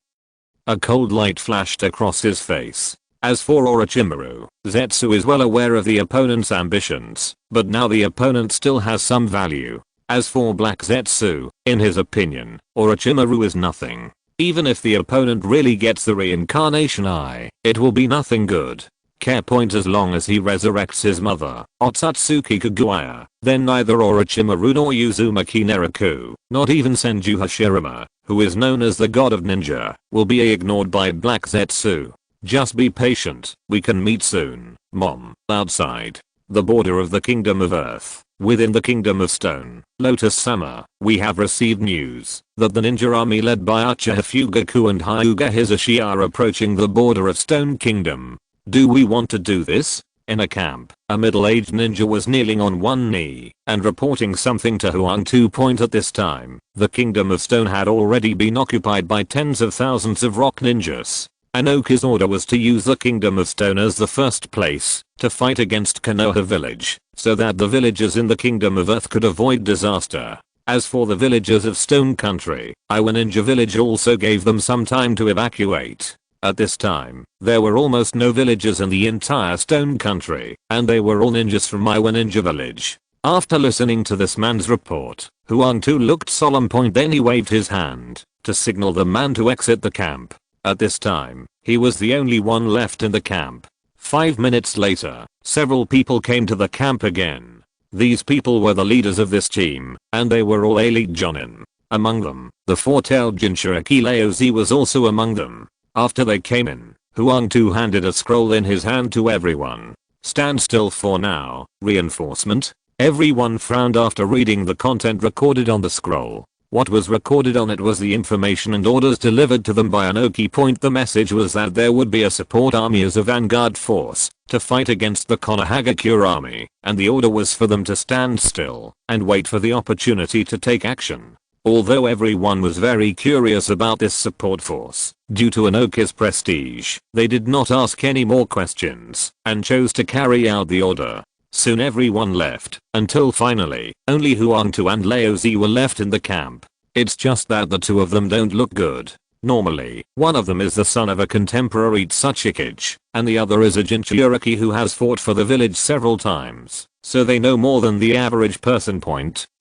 A cold light flashed across his face. As for Orochimaru, Zetsu is well aware of the opponent's ambitions, but now the opponent still has some value. As for Black Zetsu, in his opinion, Orochimaru is nothing. Even if the opponent really gets the reincarnation eye, it will be nothing good. Care point as long as he resurrects his mother, Otsutsuki Kaguya, then neither Orochimaru nor Uzumaki Naraku, not even Senju Hashirama, who is known as the god of ninja, will be ignored by Black Zetsu. Just be patient, we can meet soon, Mom. Outside the border of the Kingdom of Earth, within the Kingdom of Stone, Lotus-sama, we have received news that the ninja army led by Uchiha Fugaku and Hyuga Hisashi are approaching the border of Stone Kingdom. Do we want to do this? In a camp, a middle-aged ninja was kneeling on one knee and reporting something to Huang 2. At this time, the Kingdom of Stone had already been occupied by tens of thousands of rock ninjas. Anoka's order was to use the Kingdom of Stone as the first place to fight against Konoha village, so that the villagers in the Kingdom of Earth could avoid disaster. As for the villagers of Stone Country, Iwa Ninja Village also gave them some time to evacuate. At this time, there were almost no villagers in the entire Stone Country, and they were all ninjas from Iwa Ninja Village. After listening to this man's report, Huang 2 looked solemn. Then he waved his hand to signal the man to exit the camp. At this time, he was the only one left in the camp. 5 minutes later, several people came to the camp again. These people were the leaders of this team, and they were all elite jonin. Among them, the four-tailed Jinchuriki Laozi was also among them. After they came in, Huang 2 handed a scroll in his hand to everyone. Stand still for now, reinforcement. Everyone frowned after reading the content recorded on the scroll. What was recorded on it was the information and orders delivered to them by Anoki. The message was that there would be a support army as a vanguard force to fight against the Konohagakure army, and the order was for them to stand still and wait for the opportunity to take action. Although everyone was very curious about this support force, due to Anoki's prestige, they did not ask any more questions and chose to carry out the order. Soon everyone left, until finally, only Huang 2 and Laozi were left in the camp. It's just that the two of them don't look good. Normally, one of them is the son of a contemporary Tsuchikage, and the other is a Jinchuriki who has fought for the village several times, so they know more than the average person.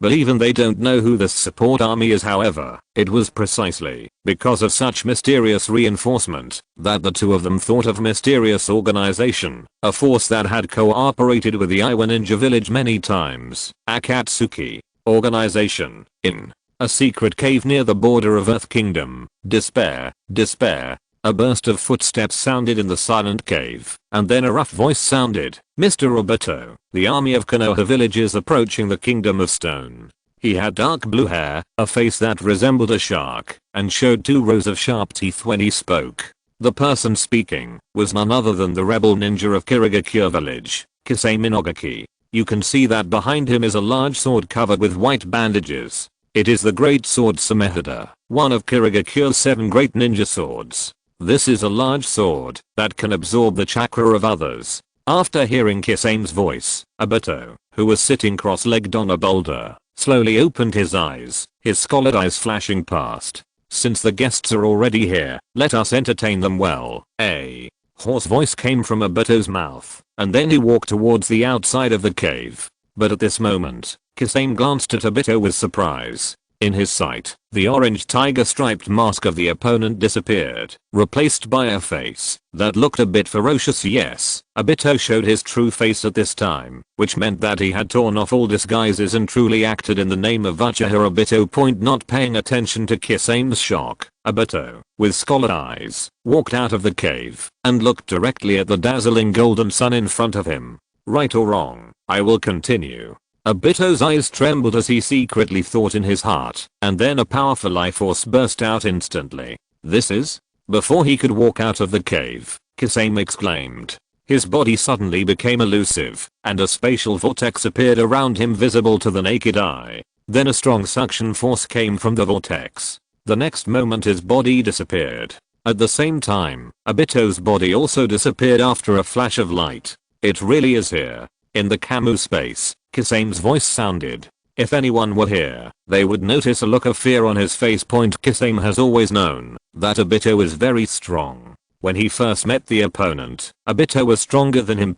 But even they don't know who this support army is. However, it was precisely because of such mysterious reinforcement that the two of them thought of mysterious organization, a force that had cooperated with the Iwa Ninja Village many times. Akatsuki organization in a secret cave near the border of Earth Kingdom. Despair. A burst of footsteps sounded in the silent cave, and then a rough voice sounded. Mr. Obito, the army of Konoha village is approaching the Kingdom of Stone. He had dark blue hair, a face that resembled a shark, and showed 2 rows of sharp teeth when he spoke. The person speaking was none other than the rebel ninja of Kirigakure village, Kisei Minogaki. You can see that behind him is a large sword covered with white bandages. It is the great sword Samehada, one of Kirigakure's 7 great ninja swords. This is a large sword that can absorb the chakra of others. After hearing Kisei's voice, Obito, who was sitting cross-legged on a boulder, slowly opened his eyes, his scarlet eyes flashing past. Since the guests are already here, let us entertain them well. A hoarse voice came from Obito's mouth, and then he walked towards the outside of the cave. But at this moment, Kisei glanced at Obito with surprise. In his sight, the orange tiger-striped mask of the opponent disappeared, replaced by a face that looked a bit ferocious. Yes, Obito showed his true face at this time, which meant that he had torn off all disguises and truly acted in the name of Uchiha. Obito. Not paying attention to Kisei's shock, Obito, with scarlet eyes, walked out of the cave and looked directly at the dazzling golden sun in front of him. Right or wrong, I will continue. Obito's eyes trembled as he secretly thought in his heart, and then a powerful life force burst out instantly. This is? Before he could walk out of the cave, Kisei exclaimed. His body suddenly became elusive, and a spatial vortex appeared around him visible to the naked eye. Then a strong suction force came from the vortex. The next moment his body disappeared. At the same time, Obito's body also disappeared after a flash of light. It really is here. In the Camus space, Kisei's voice sounded. If anyone were here, they would notice a look of fear on his face. Kisei has always known that Obito is very strong. When he first met the opponent, Obito was stronger than him.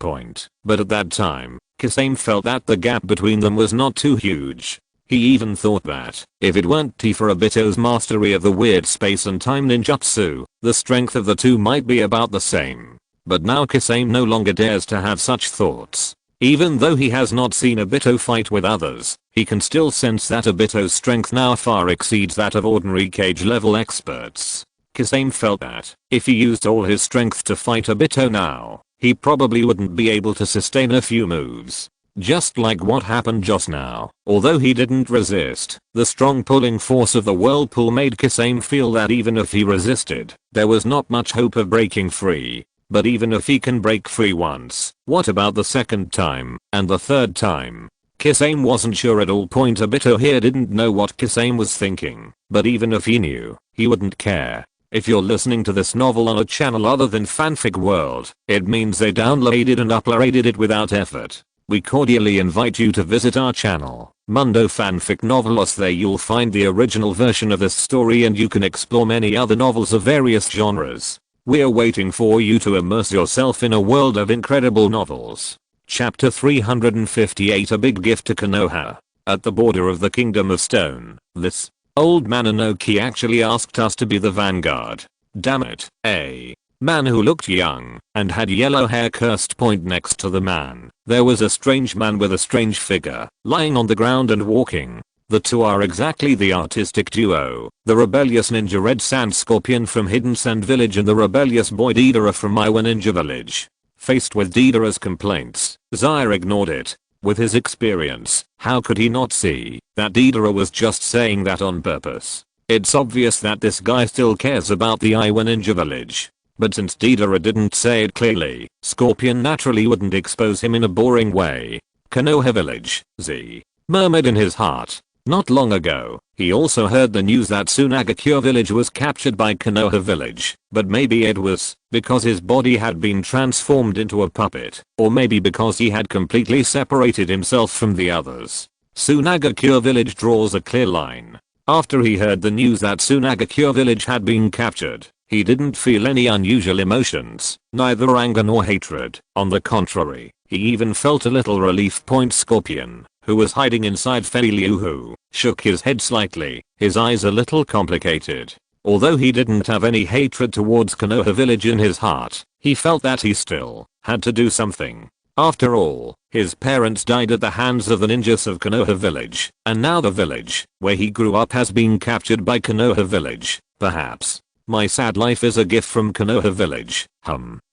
But at that time, Kisame felt that the gap between them was not too huge. He even thought that, if it weren't for Obito's mastery of the weird space and time ninjutsu, the strength of the two might be about the same. But now Kisame no longer dares to have such thoughts. Even though he has not seen Obito fight with others, he can still sense that Obito's strength now far exceeds that of ordinary cage level experts. Kisame felt that, if he used all his strength to fight Obito now, he probably wouldn't be able to sustain a few moves. Just like what happened just now. Although he didn't resist, the strong pulling force of the whirlpool made Kisame feel that even if he resisted, there was not much hope of breaking free. But even if he can break free once, what about the second time, and the third time? Kisame wasn't sure at all. Obito here didn't know what Kisame was thinking, but even if he knew, he wouldn't care. If you're listening to this novel on a channel other than Fanfic World, it means they downloaded and uploaded it without effort. We cordially invite you to visit our channel, Mundo Fanfic Novelos. There you'll find the original version of this story and you can explore many other novels of various genres. We're waiting for you to immerse yourself in a world of incredible novels. Chapter 358, A Big Gift to Konoha. At the border of the Kingdom of Stone, this old man Inoki actually asked us to be the vanguard. Damn it. A man who looked young and had yellow hair cursed. Next to the man, there was a strange man with a strange figure, lying on the ground and walking. The two are exactly the artistic duo, the rebellious ninja Red Sand Scorpion from Hidden Sand Village and the rebellious boy Deidara from Iwa Ninja Village. Faced with Deidara's complaints, Zaire ignored it. With his experience, how could he not see that Deidara was just saying that on purpose? It's obvious that this guy still cares about the Iwa Ninja Village. But since Deidara didn't say it clearly, Scorpion naturally wouldn't expose him in a boring way. Konoha Village, Z murmured in his heart. Not long ago, he also heard the news that Tsunagakure Village was captured by Konoha Village, but maybe it was because his body had been transformed into a puppet, or maybe because he had completely separated himself from the others. Tsunagakure Village draws a clear line. After he heard the news that Tsunagakure Village had been captured, he didn't feel any unusual emotions, neither anger nor hatred. On the contrary, he even felt a little relief. Scorpion, who was hiding inside Feliuhu, shook his head slightly, his eyes a little complicated. Although he didn't have any hatred towards Konoha Village in his heart, he felt that he still had to do something. After all, his parents died at the hands of the ninjas of Konoha Village, and now the village where he grew up has been captured by Konoha Village. Perhaps my sad life is a gift from Konoha Village.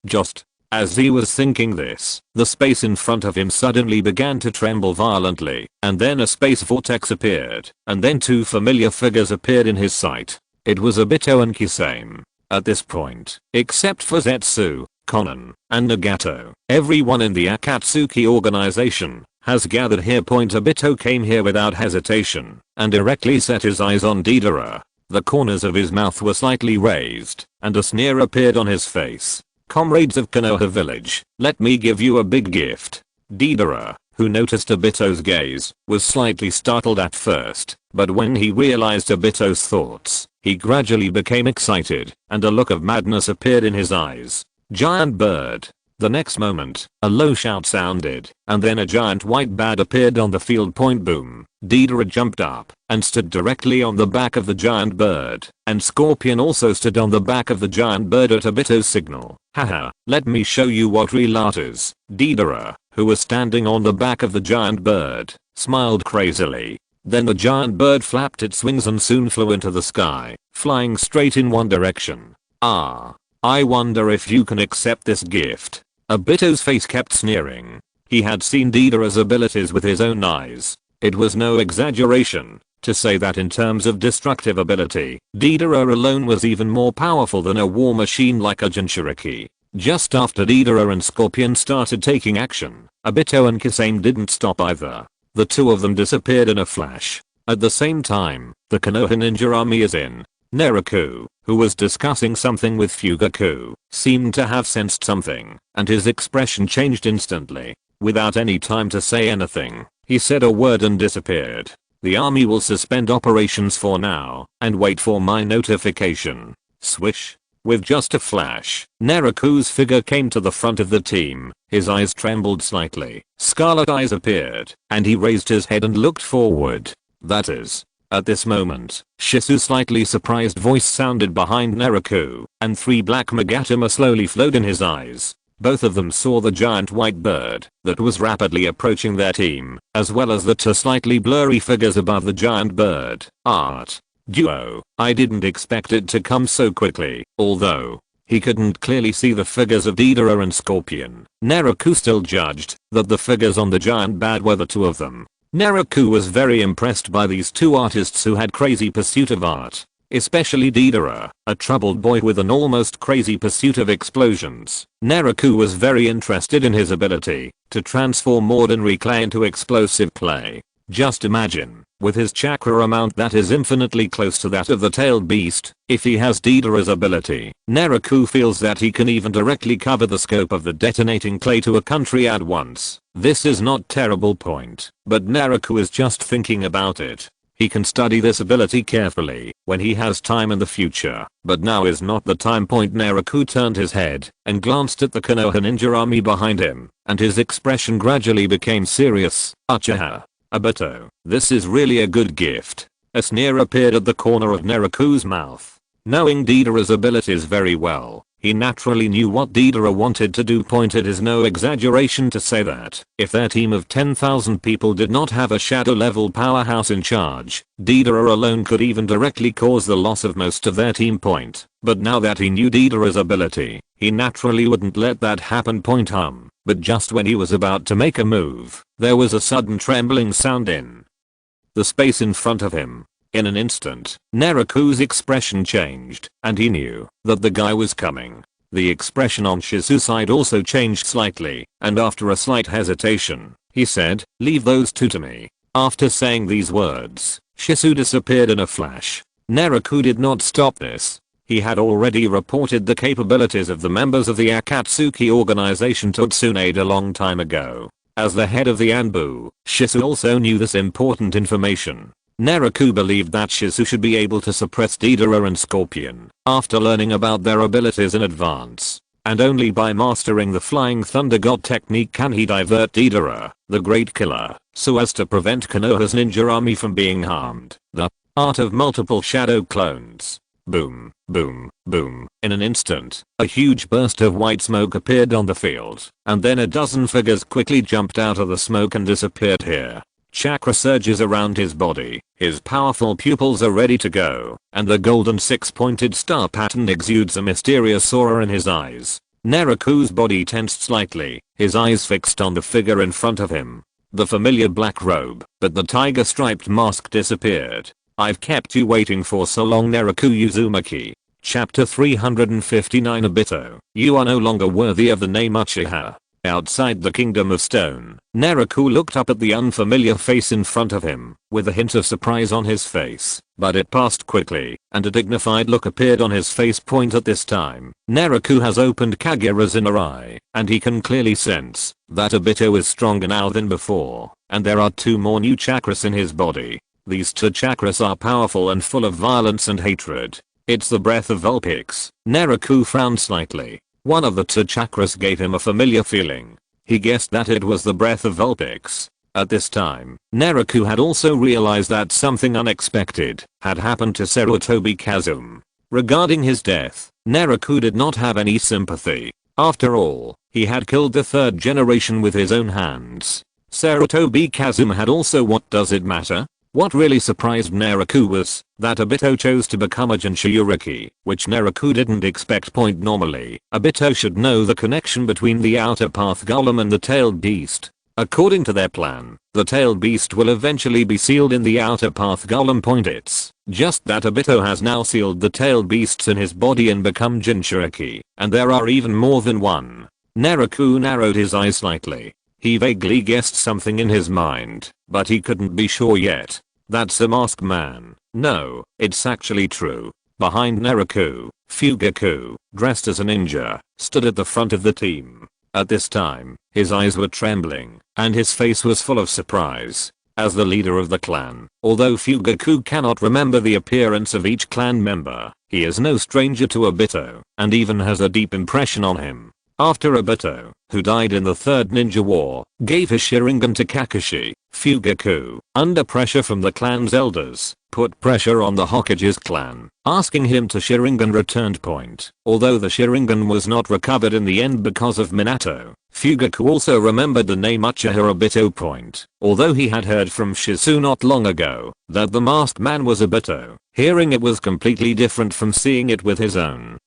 Just as he was thinking this, the space in front of him suddenly began to tremble violently, and then a space vortex appeared, and then two familiar figures appeared in his sight. It was Obito and Kisame. At this point, except for Zetsu, Konan, and Nagato, everyone in the Akatsuki organization has gathered here. Obito came here without hesitation, and directly set his eyes on Deidara. The corners of his mouth were slightly raised, and a sneer appeared on his face. Comrades of Konoha Village, let me give you a big gift. Deidara, who noticed Obito's gaze, was slightly startled at first, but when he realized Obito's thoughts, he gradually became excited, and a look of madness appeared in his eyes. Giant bird. The next moment, a low shout sounded, and then a giant white bat appeared on the field. Boom. Deidara jumped up and stood directly on the back of the giant bird, and Scorpion also stood on the back of the giant bird at Obito's signal. Haha, let me show you what real art is. Deidara, who was standing on the back of the giant bird, smiled crazily. Then the giant bird flapped its wings and soon flew into the sky, flying straight in one direction. Ah. I wonder if you can accept this gift. Obito's face kept sneering. He had seen Deidara's abilities with his own eyes. It was no exaggeration to say that in terms of destructive ability, Deidara alone was even more powerful than a war machine like a Jinchuriki. Just after Deidara and Scorpion started taking action, Obito and Kisame didn't stop either. The two of them disappeared in a flash. At the same time, the Konoha ninja army is in. Naraku, who was discussing something with Fugaku, seemed to have sensed something, and his expression changed instantly. Without any time to say anything, he said a word and disappeared. The army will suspend operations for now, and wait for my notification. Swish. With just a flash, Naraku's figure came to the front of the team. His eyes trembled slightly, scarlet eyes appeared, and he raised his head and looked forward. That is. At this moment, Shisu's slightly surprised voice sounded behind Naraku, and 3 black magatama slowly flowed in his eyes. Both of them saw the giant white bird that was rapidly approaching their team, as well as the 2 slightly blurry figures above the giant bird. Art. Duo. I didn't expect it to come so quickly, although he couldn't clearly see the figures of Deidara and Scorpion. Naraku still judged that the figures on the giant bird were the 2 of them. Naraku was very impressed by these 2 artists who had crazy pursuit of art. Especially Deidara, a troubled boy with an almost crazy pursuit of explosions. Naraku was very interested in his ability to transform ordinary clay into explosive clay. Just imagine, with his chakra amount that is infinitely close to that of the tailed beast, if he has Deidara's ability, Naraku feels that he can even directly cover the scope of the detonating clay to a country at once. This is not terrible point, but Naraku is just thinking about it. He can study this ability carefully when he has time in the future, but now is not the time point. Naraku turned his head and glanced at the Konoha ninja army behind him, and his expression gradually became serious. Uchiha. Obito, this is really a good gift. A sneer appeared at the corner of Naraku's mouth. Knowing Deidara's abilities very well, he naturally knew what Deidara wanted to do. It is no exaggeration to say that if their team of 10,000 people did not have a shadow level powerhouse in charge, Deidara alone could even directly cause the loss of most of their team. But now that he knew Deidara's ability, he naturally wouldn't let that happen. But just when he was about to make a move, there was a sudden trembling sound in the space in front of him. In an instant, Naraku's expression changed, and he knew that the guy was coming. The expression on Shisu's side also changed slightly, and after a slight hesitation, he said, "Leave those 2 to me." After saying these words, Shisu disappeared in a flash. Naraku did not stop this. He had already reported the capabilities of the members of the Akatsuki organization to Tsunade a long time ago. As the head of the Anbu, Shisu also knew this important information. Naraku believed that Shisu should be able to suppress Deidara and Scorpion after learning about their abilities in advance. And only by mastering the Flying Thunder God technique can he divert Deidara, the Great Killer, so as to prevent Konoha's ninja army from being harmed. The art of multiple shadow clones. Boom, boom, boom. In an instant, a huge burst of white smoke appeared on the field, and then a dozen figures quickly jumped out of the smoke and disappeared here. Chakra surges around his body, his powerful pupils are ready to go, and the golden 6-pointed star pattern exudes a mysterious aura in his eyes. Naraku's body tensed slightly, his eyes fixed on the figure in front of him. The familiar black robe, but the tiger-striped mask disappeared. I've kept you waiting for so long. Naraku Uzumaki. Chapter 359. Obito, you are no longer worthy of the name Uchiha. Outside the Kingdom of Stone, Naraku looked up at the unfamiliar face in front of him, with a hint of surprise on his face, but it passed quickly, and a dignified look appeared on his face. At this time, Naraku has opened Kaguya's inner eye, and he can clearly sense that Obito is stronger now than before, and there are 2 more new chakras in his body. These 2 chakras are powerful and full of violence and hatred. It's the breath of Vulpix. Naraku frowned slightly. One of the 2 chakras gave him a familiar feeling. He guessed that it was the breath of Vulpix. At this time, Naraku had also realized that something unexpected had happened to Sarutobi Kazuma. Regarding his death, Naraku did not have any sympathy. After all, he had killed the 3rd generation with his own hands. Sarutobi Kazuma had also. What does it matter? What really surprised Naraku was that Obito chose to become a Jinchuriki, which Naraku didn't expect. Normally, Obito should know the connection between the outer path golem and the tailed beast. According to their plan, the tailed beast will eventually be sealed in the outer path golem. It's just that Obito has now sealed the tailed beasts in his body and become Jinchuriki, and there are even more than one. Naraku narrowed his eyes slightly. He vaguely guessed something in his mind, but he couldn't be sure yet. That's a masked man. No, it's actually true. Behind Naraku, Fugaku, dressed as a ninja, stood at the front of the team. At this time, his eyes were trembling, and his face was full of surprise. as the leader of the clan. Although Fugaku cannot remember the appearance of each clan member, he is no stranger to Obito, and even has a deep impression on him. After Obito, who died in the Third Ninja War, gave his Sharingan to Kakashi, Fugaku, under pressure from the clan's elders, put pressure on the Hokage's clan, asking him to Sharingan returned point. Although the Sharingan was not recovered in the end because of Minato, Fugaku also remembered the name Uchiha Obito point. Although he had heard from Shizu not long ago that the masked man was Obito, hearing it was completely different from seeing it with his own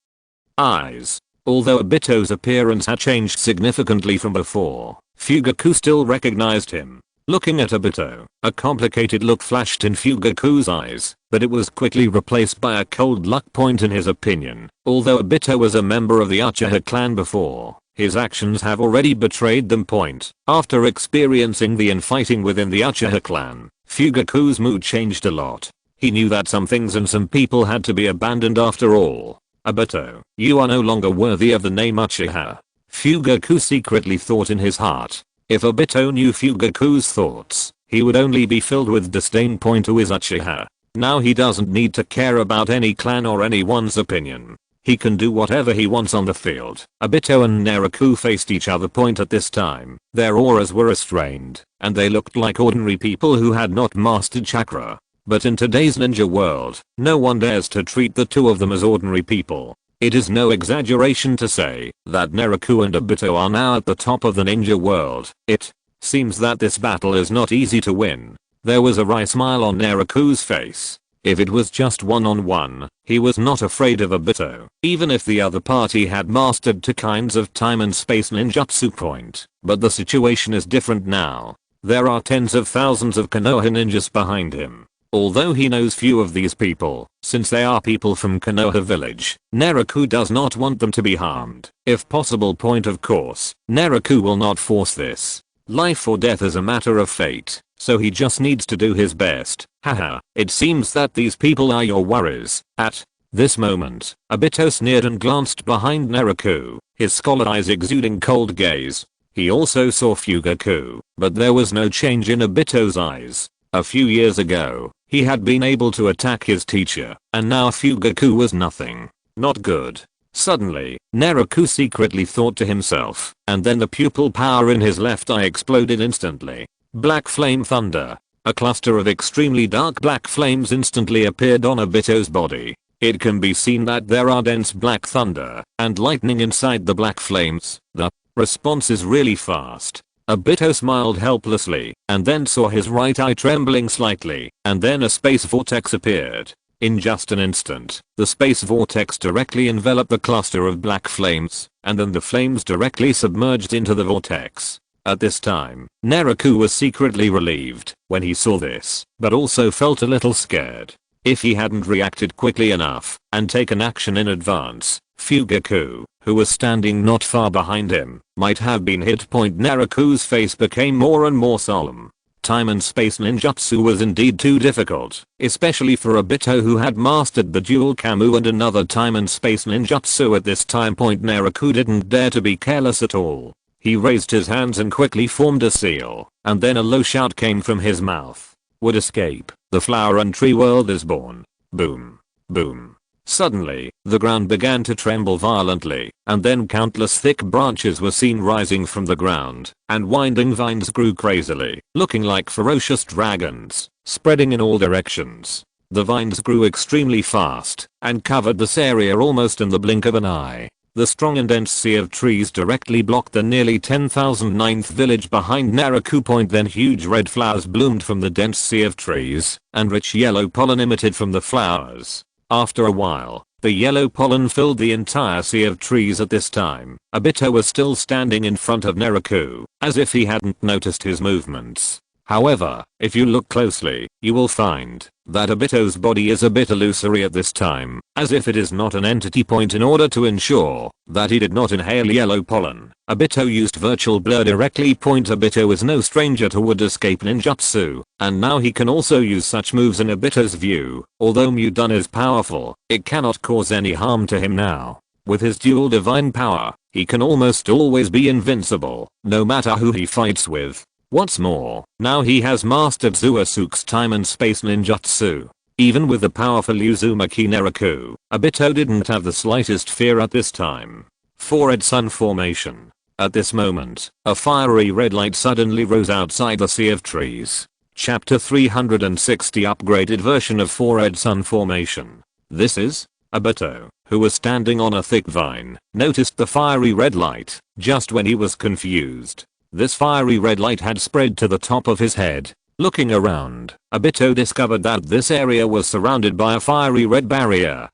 eyes. Although Obito's appearance had changed significantly from before, Fugaku still recognized him. Looking at Obito, a complicated look flashed in Fugaku's eyes, but it was quickly replaced by a cold luck point in his opinion. Although Obito was a member of the Uchiha clan before, his actions have already betrayed them point. After experiencing the infighting within the Uchiha clan, Fugaku's mood changed a lot. He knew that some things and some people had to be abandoned after all. Obito, you are no longer worthy of the name Uchiha. Fugaku secretly thought in his heart. If Obito knew Fugaku's thoughts, he would only be filled with disdain. Who is Uchiha? Now he doesn't need to care about any clan or anyone's opinion. He can do whatever he wants on the field. Obito and Naraku faced each other. At this time, their auras were restrained, and they looked like ordinary people who had not mastered chakra. But in today's ninja world, no one dares to treat the two of them as ordinary people. It is no exaggeration to say that Naraku and Obito are now at the top of the ninja world. It seems that this battle is not easy to win. There was a wry smile on Naraku's face. If it was just one-on-one, he was not afraid of Obito, even if the other party had mastered two kinds of time and space ninjutsu point. But the situation is different now. There are tens of thousands of Konoha ninjas behind him. Although he knows few of these people, since they are people from Konoha village, Naraku does not want them to be harmed. If possible. Of course, Naraku will not force this. Life or death is a matter of fate, so he just needs to do his best. Haha, it seems that these people are your worries. At this moment, Obito sneered and glanced behind Naraku, his scarlet eyes exuding cold gaze. He also saw Fugaku, but there was no change in Obito's eyes. A few years ago, he had been able to attack his teacher, and now Fugaku was nothing. Not good. Suddenly, Naraku secretly thought to himself, and then the pupil power in his left eye exploded instantly. Black flame thunder. A cluster of extremely dark black flames instantly appeared on Obito's body. It can be seen that there are dense black thunder and lightning inside the black flames. The response is really fast. Obito smiled helplessly, and then saw his right eye trembling slightly, and then a space vortex appeared. In just an instant, the space vortex directly enveloped the cluster of black flames, and then the flames directly submerged into the vortex. At this time, Naraku was secretly relieved when he saw this, but also felt a little scared. If he hadn't reacted quickly enough and taken action in advance, Fugaku, who was standing not far behind him, might have been hit. Naraku's face became more and more solemn. Time and space ninjutsu was indeed too difficult, especially for Obito who had mastered the dual Kamu and another time and space ninjutsu at this time. Naraku didn't dare to be careless at all. He raised his hands and quickly formed a seal, and then a low shout came from his mouth. Would escape, the flower and tree world is born. Boom. Boom. Suddenly, the ground began to tremble violently, and then countless thick branches were seen rising from the ground, and winding vines grew crazily, looking like ferocious dragons, spreading in all directions. The vines grew extremely fast, and covered this area almost in the blink of an eye. The strong and dense sea of trees directly blocked the nearly 10,009th village behind Naraku. Then huge red flowers bloomed from the dense sea of trees, and rich yellow pollen emitted from the flowers. After a while, the yellow pollen filled the entire sea of trees. At this time, Obito was still standing in front of Naraku, as if he hadn't noticed his movements. However, if you look closely, you will find that Obito's body is a bit illusory at this time, as if it is not an entity. In order to ensure that he did not inhale yellow pollen, Obito used virtual blur directly. Obito is no stranger to would escape ninjutsu, and now he can also use such moves in Obito's view. Although Mudun is powerful, it cannot cause any harm to him now. With his dual divine power, he can almost always be invincible, no matter who he fights with. What's more, now he has mastered Zuosuke's time and space ninjutsu. Even with the powerful Uzumaki Naraku, Obito didn't have the slightest fear at this time. Four-Red Sun formation. At this moment, a fiery red light suddenly rose outside the sea of trees. Chapter 360 Upgraded version of Four-Red Sun formation. This is Obito, who was standing on a thick vine, noticed the fiery red light just when he was confused. This fiery red light had spread to the top of his head. Looking around, Obito discovered that this area was surrounded by a fiery red barrier.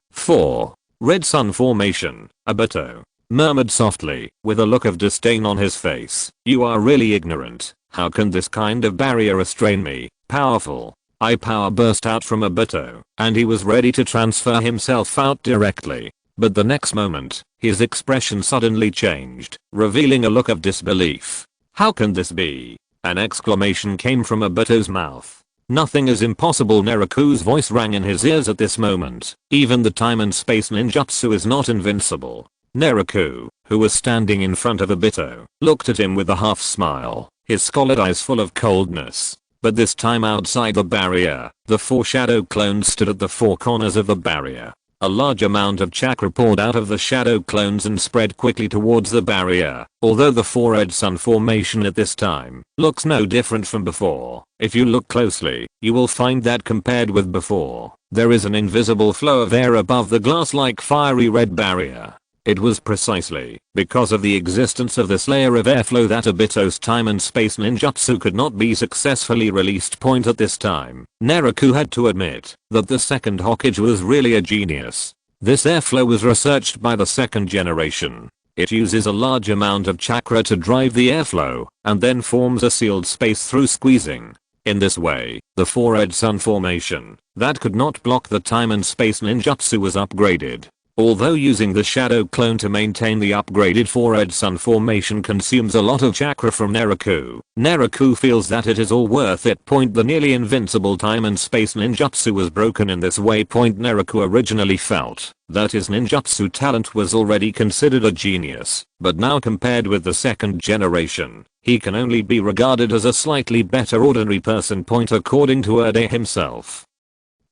Red Sun formation. Obito murmured softly, with a look of disdain on his face. You are really ignorant. How can this kind of barrier restrain me? Powerful. Power burst out from Obito, and he was ready to transfer himself out directly. But the next moment, his expression suddenly changed, revealing a look of disbelief. How can this be? An exclamation came from Obito's mouth. Nothing is impossible. Naraku's voice rang in his ears at this moment. Even the time and space ninjutsu is not invincible. Naraku, who was standing in front of Obito, looked at him with a half smile, his scarlet eyes full of coldness. But this time outside the barrier, the four shadow clones stood at the four corners of the barrier. A large amount of chakra poured out of the shadow clones and spread quickly towards the barrier. Although the Four-Red Sun formation at this time looks no different from before, if you look closely, you will find that compared with before, there is an invisible flow of air above the glass-like fiery red barrier. It was precisely because of the existence of this layer of airflow that Obito's time and space ninjutsu could not be successfully released. At this time, Naraku had to admit that the second Hokage was really a genius. This airflow was researched by the second generation. It uses a large amount of chakra to drive the airflow, and then forms a sealed space through squeezing. In this way, the Four-Red Sun formation that could not block the time and space ninjutsu was upgraded. Although using the shadow clone to maintain the upgraded Four-Red Sun formation consumes a lot of chakra from Naraku, Naraku feels that it is all worth it. The nearly invincible time and space ninjutsu was broken in this way. Naraku originally felt that his ninjutsu talent was already considered a genius, but now compared with the second generation, he can only be regarded as a slightly better ordinary person. According to Erde himself,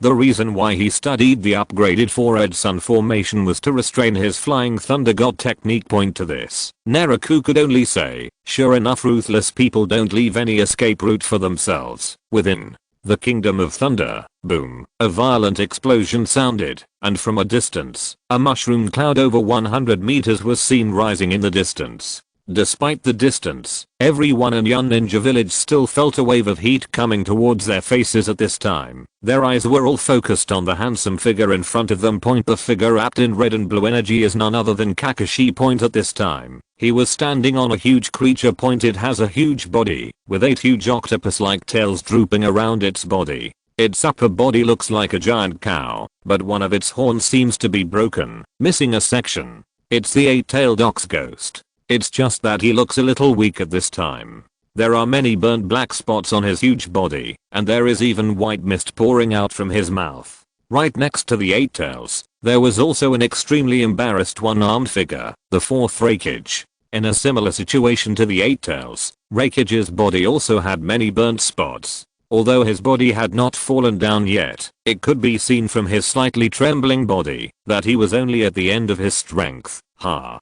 the reason why he studied the upgraded Four-Red Sun formation was to restrain his flying thunder god technique. To this, Naraku could only say, sure enough, ruthless people don't leave any escape route for themselves. Within the Kingdom of Thunder, boom, a violent explosion sounded, and from a distance, a mushroom cloud over 100 meters was seen rising in the distance. Despite the distance, everyone in Yun Ninja Village still felt a wave of heat coming towards their faces at this time. Their eyes were all focused on the handsome figure in front of them. The figure wrapped in red and blue energy is none other than Kakashi. At this time, he was standing on a huge creature. It has a huge body, with 8 huge octopus-like tails drooping around its body. Its upper body looks like a giant cow, but one of its horns seems to be broken, missing a section. It's the 8-tailed ox ghost. It's just that he looks a little weak at this time. There are many burnt black spots on his huge body, and there is even white mist pouring out from his mouth. Right next to the 8 tails, there was also an extremely embarrassed one-armed figure, the 4th Raikage. In a similar situation to the 8 tails, Raikage's body also had many burnt spots. Although his body had not fallen down yet, it could be seen from his slightly trembling body that he was only at the end of his strength. Ha.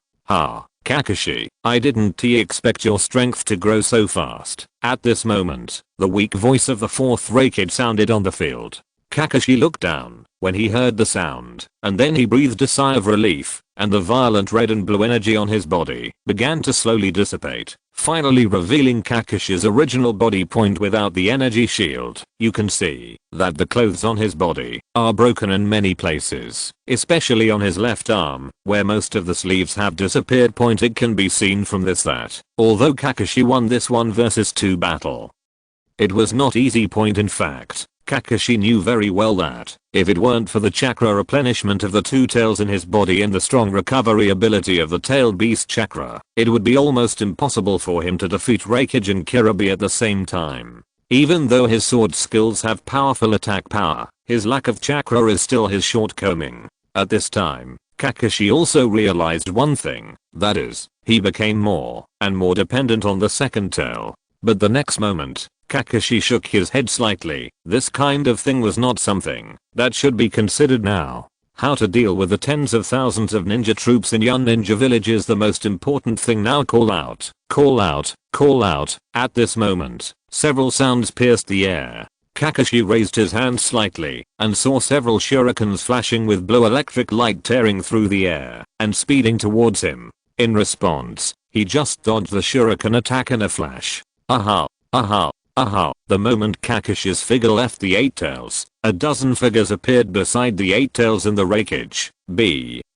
Kakashi, I didn't expect your strength to grow so fast. At this moment, the weak voice of the 4th Raikage sounded on the field. Kakashi looked down when he heard the sound, and then he breathed a sigh of relief, and the violent red and blue energy on his body began to slowly dissipate, finally revealing Kakashi's original body. Without the energy shield, you can see that the clothes on his body are broken in many places, especially on his left arm, where most of the sleeves have disappeared. It can be seen from this that, although Kakashi won this 1 versus 2 battle, it was not easy. In fact, Kakashi knew very well that, if it weren't for the chakra replenishment of the 2 tails in his body and the strong recovery ability of the tailed beast chakra, it would be almost impossible for him to defeat Raikage and Kirabi at the same time. Even though his sword skills have powerful attack power, his lack of chakra is still his shortcoming. At this time, Kakashi also realized one thing, that is, he became more and more dependent on the second tail. But the next moment, Kakashi shook his head slightly. This kind of thing was not something that should be considered now. How to deal with the tens of thousands of ninja troops in Yun Ninja Village is the most important thing now. Call out, call out, call out. At this moment, several sounds pierced the air. Kakashi raised his hand slightly and saw several shurikens flashing with blue electric light tearing through the air and speeding towards him. In response, he just dodged the shuriken attack in a flash. Aha, aha, aha. The moment Kakashi's figure left the Eight Tails, a dozen figures appeared beside the Eight Tails in the wreckage.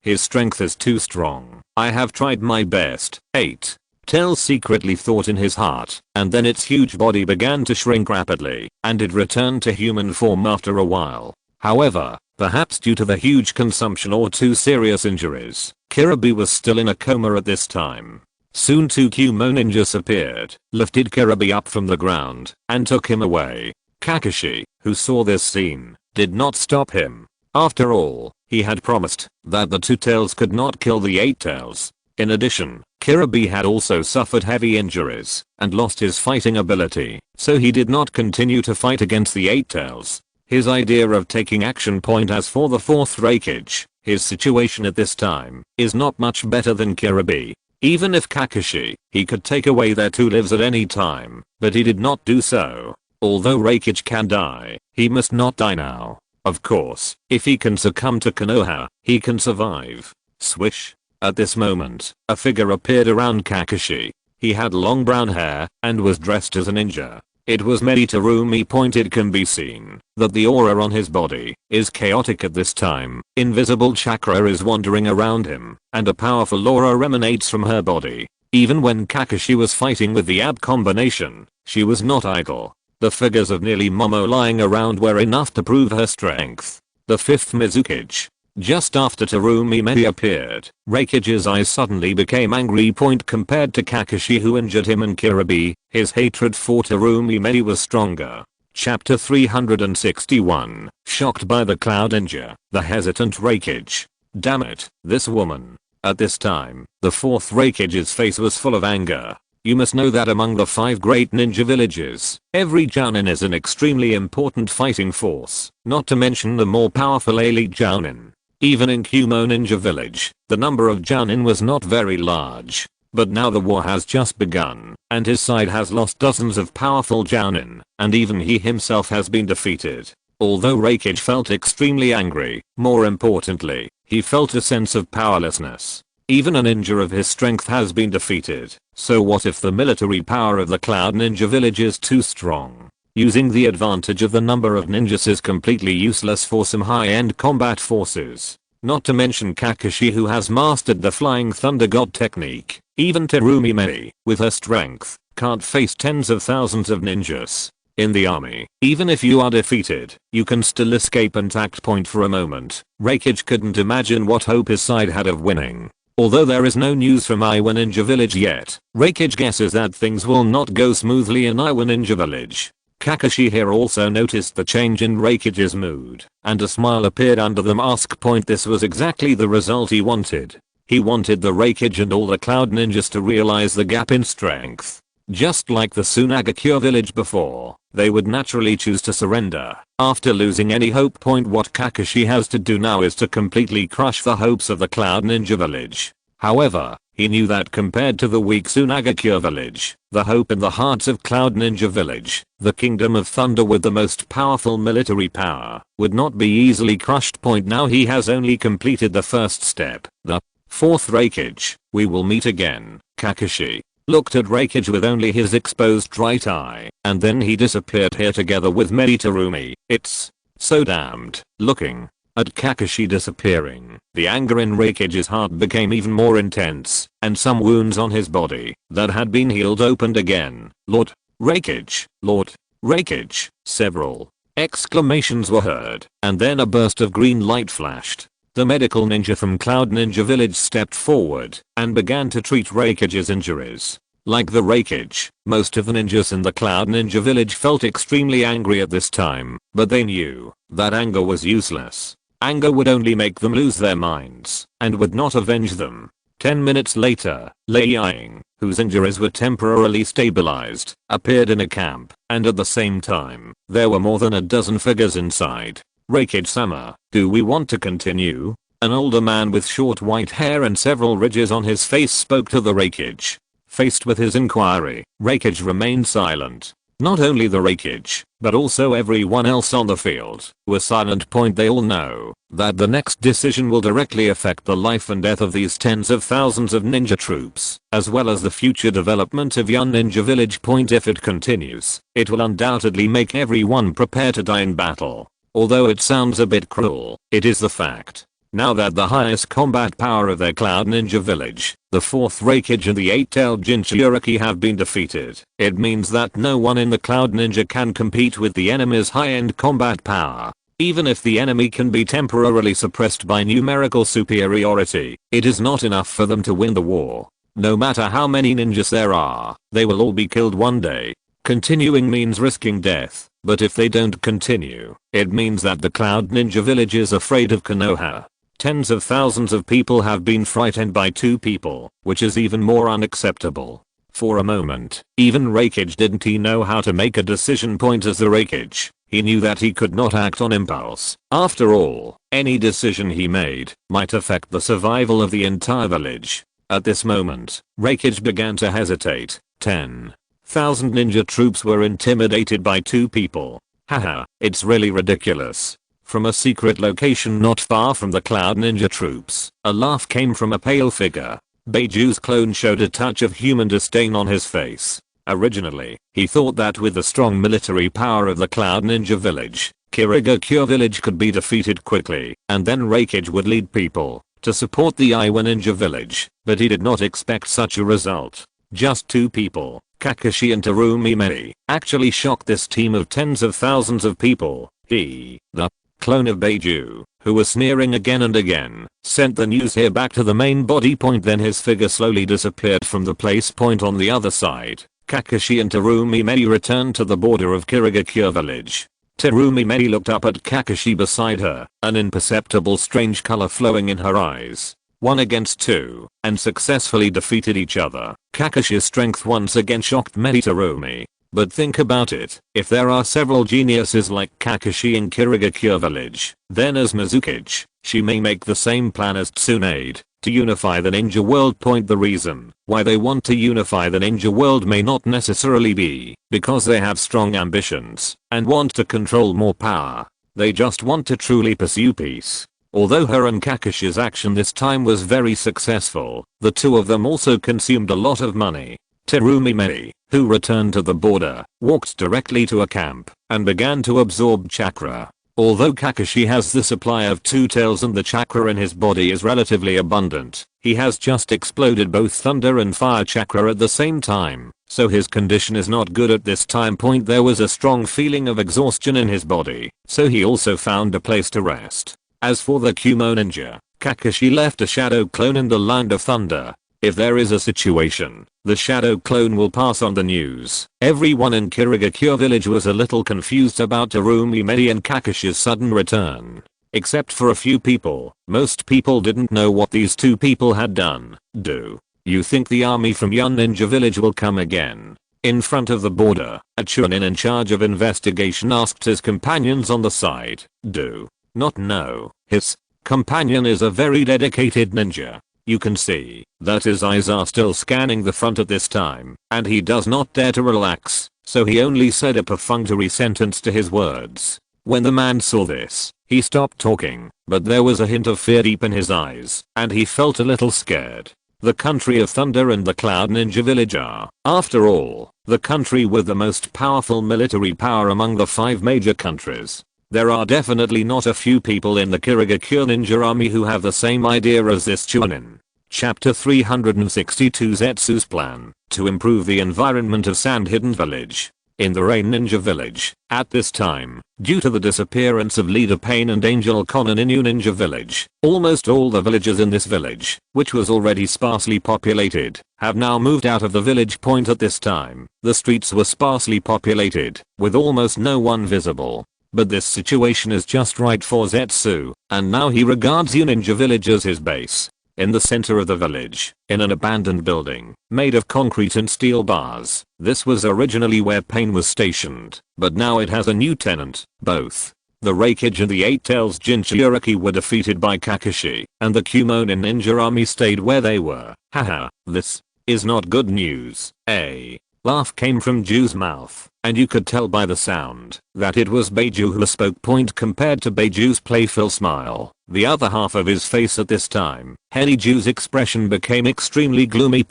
His strength is too strong. I have tried my best. Eight Tails secretly thought in his heart, and then its huge body began to shrink rapidly, and it returned to human form after a while. However, perhaps due to the huge consumption or two serious injuries, Kiribi was still in a coma at this time. Soon two Kumo ninjas appeared, lifted Kiribi up from the ground, and took him away. Kakashi, who saw this scene, did not stop him. After all, he had promised that the two tails could not kill the Eight Tails. In addition, Kiribi had also suffered heavy injuries and lost his fighting ability, so he did not continue to fight against the Eight Tails. His idea of taking action point as for the fourth wreckage, his situation at this time, is not much better than Kiribi. Even if Kakashi, he could take away their two lives at any time, but he did not do so. Although Reikage can die, he must not die now. Of course, if he can succumb to Konoha, he can survive. Swish. At this moment, a figure appeared around Kakashi. He had long brown hair and was dressed as a ninja. It was Meditarumi. It can be seen that the aura on his body is chaotic at this time. Invisible chakra is wandering around him, and a powerful aura emanates from her body. Even when Kakashi was fighting with the ab combination, she was not idle. The figures of nearly Momo lying around were enough to prove her strength. The fifth Mizukage. Just after Terumi appeared, Reikage's eyes suddenly became angry. Compared to Kakashi, who injured him, and Kiribi, his hatred for Terumi was stronger. Chapter 361. Shocked by the Cloud Ninja, the hesitant Reikage. Damn it, this woman. At this time, the fourth Reikage's face was full of anger. You must know that among the 5 great ninja villages, every Jounin is an extremely important fighting force, not to mention the more powerful elite Jounin. Even in Kumo Ninja Village, the number of Jounin was not very large. But now the war has just begun, and his side has lost dozens of powerful Jounin, and even he himself has been defeated. Although Reikage felt extremely angry, more importantly, he felt a sense of powerlessness. Even a ninja of his strength has been defeated, so what if the military power of the Cloud Ninja Village is too strong? Using the advantage of the number of ninjas is completely useless for some high-end combat forces. Not to mention Kakashi, who has mastered the Flying Thunder God technique. Even Terumi, with her strength, can't face tens of thousands of ninjas. In the army, even if you are defeated, you can still escape intact. For a moment, Reikage couldn't imagine what hope his side had of winning. Although there is no news from Iwa Ninja Village yet, Reikage guesses that things will not go smoothly in Iwa Ninja Village. Kakashi here also noticed the change in Reikage's mood, and a smile appeared under the mask. This was exactly the result he wanted. He wanted the Reikage and all the Cloud Ninjas to realize the gap in strength. Just like the Sunagakure village before, they would naturally choose to surrender after losing any hope. What Kakashi has to do now is to completely crush the hopes of the Cloud Ninja Village. However, he knew that compared to the weak Sunagakure village, the hope in the hearts of Cloud Ninja Village, the Kingdom of Thunder with the most powerful military power, would not be easily crushed. Now he has only completed the first step, the fourth Reikage. We will meet again. Kakashi looked at Reikage with only his exposed right eye, and then he disappeared here together with Meditarumi. It's so damned. Looking at Kakashi disappearing, the anger in Reikage's heart became even more intense, and some wounds on his body that had been healed opened again. Lord Reikage, Lord Reikage. Several exclamations were heard, and then a burst of green light flashed. The medical ninja from Cloud Ninja Village stepped forward and began to treat Reikage's injuries. Like the Reikage, most of the ninjas in the Cloud Ninja Village felt extremely angry at this time, but they knew that anger was useless. Anger would only make them lose their minds, and would not avenge them. 10 minutes later, Lei Ying, whose injuries were temporarily stabilized, appeared in a camp, and at the same time, there were more than a dozen figures inside. Reikage-sama, do we want to continue? An older man with short white hair and several ridges on his face spoke to the Reikage. Faced with his inquiry, Reikage remained silent. Not only the Reikage, but also everyone else on the field, was silent. They all know that the next decision will directly affect the life and death of these tens of thousands of ninja troops, as well as the future development of Young Ninja Village. If it continues, it will undoubtedly make everyone prepare to die in battle. Although it sounds a bit cruel, it is the fact. Now that the highest combat power of their Cloud Ninja Village, the 4th Reikage and the 8-tailed Jinchuriki have been defeated, it means that no one in the Cloud Ninja can compete with the enemy's high-end combat power. Even if the enemy can be temporarily suppressed by numerical superiority, it is not enough for them to win the war. No matter how many ninjas there are, they will all be killed one day. Continuing means risking death, but if they don't continue, it means that the Cloud Ninja Village is afraid of Konoha. Tens of thousands of people have been frightened by 2 people, which is even more unacceptable. For a moment, even Reikage didn't he know how to make a decision. As the Reikage, he knew that he could not act on impulse. After all, any decision he made might affect the survival of the entire village. At this moment, Reikage began to hesitate. 10,000 ninja troops were intimidated by 2 people. Haha, it's really ridiculous. From a secret location not far from the Cloud Ninja troops, a laugh came from a pale figure. Beiju's clone showed a touch of human disdain on his face. Originally, he thought that with the strong military power of the Cloud Ninja Village, Kirigakure Village could be defeated quickly, and then Reikage would lead people to support the Iwa Ninja Village, but he did not expect such a result. Just 2 people, Kakashi and Terumi Mei, actually shocked this team of tens of thousands of people. He, the clone of Beiju, who was sneering again and again, sent the news here back to the main body. Then his figure slowly disappeared from the place on the other side. Kakashi and Terumi Mei returned to the border of Kirigakure Village. Terumi Mei looked up at Kakashi beside her, an imperceptible strange color flowing in her eyes. 1 against 2, and successfully defeated each other. Kakashi's strength once again shocked Terumi. But think about it, if there are several geniuses like Kakashi in Kirigakure Village, then as Mizukage, she may make the same plan as Tsunade, to unify the ninja world. The reason why they want to unify the ninja world may not necessarily be because they have strong ambitions and want to control more power. They just want to truly pursue peace. Although her and Kakashi's action this time was very successful, the 2 of them also consumed a lot of money. Terumi Mei, who returned to the border, walked directly to a camp and began to absorb chakra. Although Kakashi has the supply of 2 tails and the chakra in his body is relatively abundant, he has just exploded both thunder and fire chakra at the same time, so his condition is not good at this time. There was a strong feeling of exhaustion in his body, so he also found a place to rest. As for the Kumo ninja, Kakashi left a shadow clone in the land of thunder. If there is a situation, the shadow clone will pass on the news. Everyone in Kirigakure Village was a little confused about Terumi Mei and Kakashi's sudden return. Except for a few people, most people didn't know what these 2 people had done. Do you think the army from Young Ninja Village will come again? In front of the border, a chunin in charge of investigation asked his companions on the side. Do not know. His companion is a very dedicated ninja. You can see that his eyes are still scanning the front at this time, and he does not dare to relax, so he only said a perfunctory sentence to his words. When the man saw this, he stopped talking, but there was a hint of fear deep in his eyes, and he felt a little scared. The country of Thunder and the Cloud Ninja Village are, after all, the country with the most powerful military power among the 5 major countries. There are definitely not a few people in the Kirigakure Ninja army who have the same idea as this chunin. Chapter 362 Zetsu's plan to improve the environment of Sand Hidden Village. In the Rain Ninja Village, at this time, due to the disappearance of Leader Pain and Angel Conan in Ninja Village, almost all the villagers in this village, which was already sparsely populated, have now moved out of the village. At this time, the streets were sparsely populated, with almost no one visible. But this situation is just right for Zetsu, and now he regards Ninja Village as his base. in the center of the village, in an abandoned building, made of concrete and steel bars. This was originally where Pain was stationed, but now it has a new tenant. Both the Raikage and the Eight Tails Jinchuriki were defeated by Kakashi, and the Kumonin ninja army stayed where they were. Haha, this is not good news. A laugh came from Ju's mouth, and you could tell by the sound that it was Beiju who spoke. Compared to Beiju's playful smile, the other half of his face at this time, Henny Ju's expression became extremely gloomy.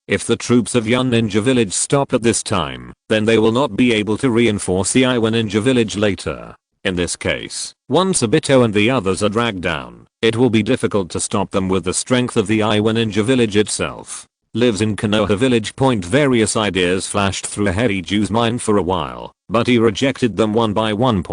If the troops of Yun Ninja Village stop at this time, then they will not be able to reinforce the Iwa Ninja Village later. In this case, once Obito and the others are dragged down, it will be difficult to stop them with the strength of the Iwa Ninja Village itself. Lives in Konoha Village. Various ideas flashed through Henny Ju's mind for a while, but he rejected them one by one.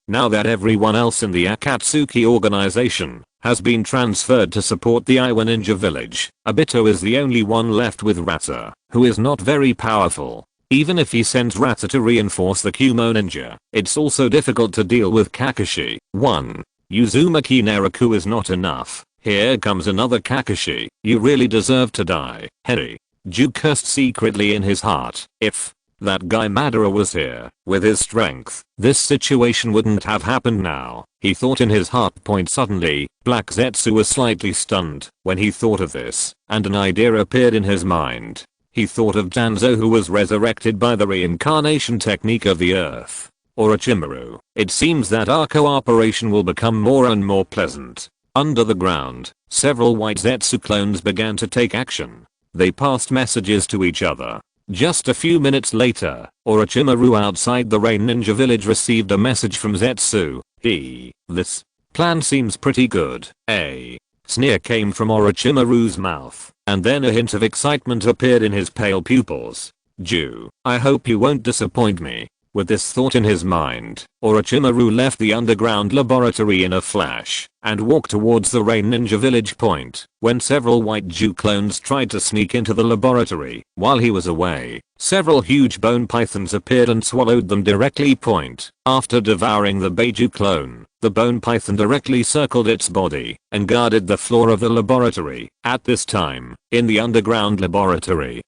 Now that everyone else in the Akatsuki organization has been transferred to support the Iwa Ninja Village, Obito is the only one left with Rata, who is not very powerful. Even if he sends Rata to reinforce the Kumo Ninja, it's also difficult to deal with Kakashi. 1. Uzumaki Naraku is not enough. Here comes another Kakashi. You really deserve to die. Henry Ju cursed secretly in his heart. If that guy Madara was here, with his strength, this situation wouldn't have happened now, he thought in his heart. Suddenly, Black Zetsu was slightly stunned when he thought of this, and an idea appeared in his mind. He thought of Danzo, who was resurrected by the reincarnation technique of the earth. Orochimaru. It seems that our cooperation will become more and more pleasant. Under the ground, several white Zetsu clones began to take action. They passed messages to each other. Just a few minutes later, Orochimaru outside the Rain Ninja Village received a message from Zetsu. This plan seems pretty good. A sneer came from Orochimaru's mouth, and then a hint of excitement appeared in his pale pupils. Ju, I hope you won't disappoint me. With this thought in his mind, Orochimaru left the underground laboratory in a flash, and walked towards the Rain Ninja Village. When several white Ju clones tried to sneak into the laboratory, while he was away, several huge bone pythons appeared and swallowed them directly. After devouring the Beiju clone, the bone python directly circled its body, and guarded the floor of the laboratory. At this time, in the underground laboratory,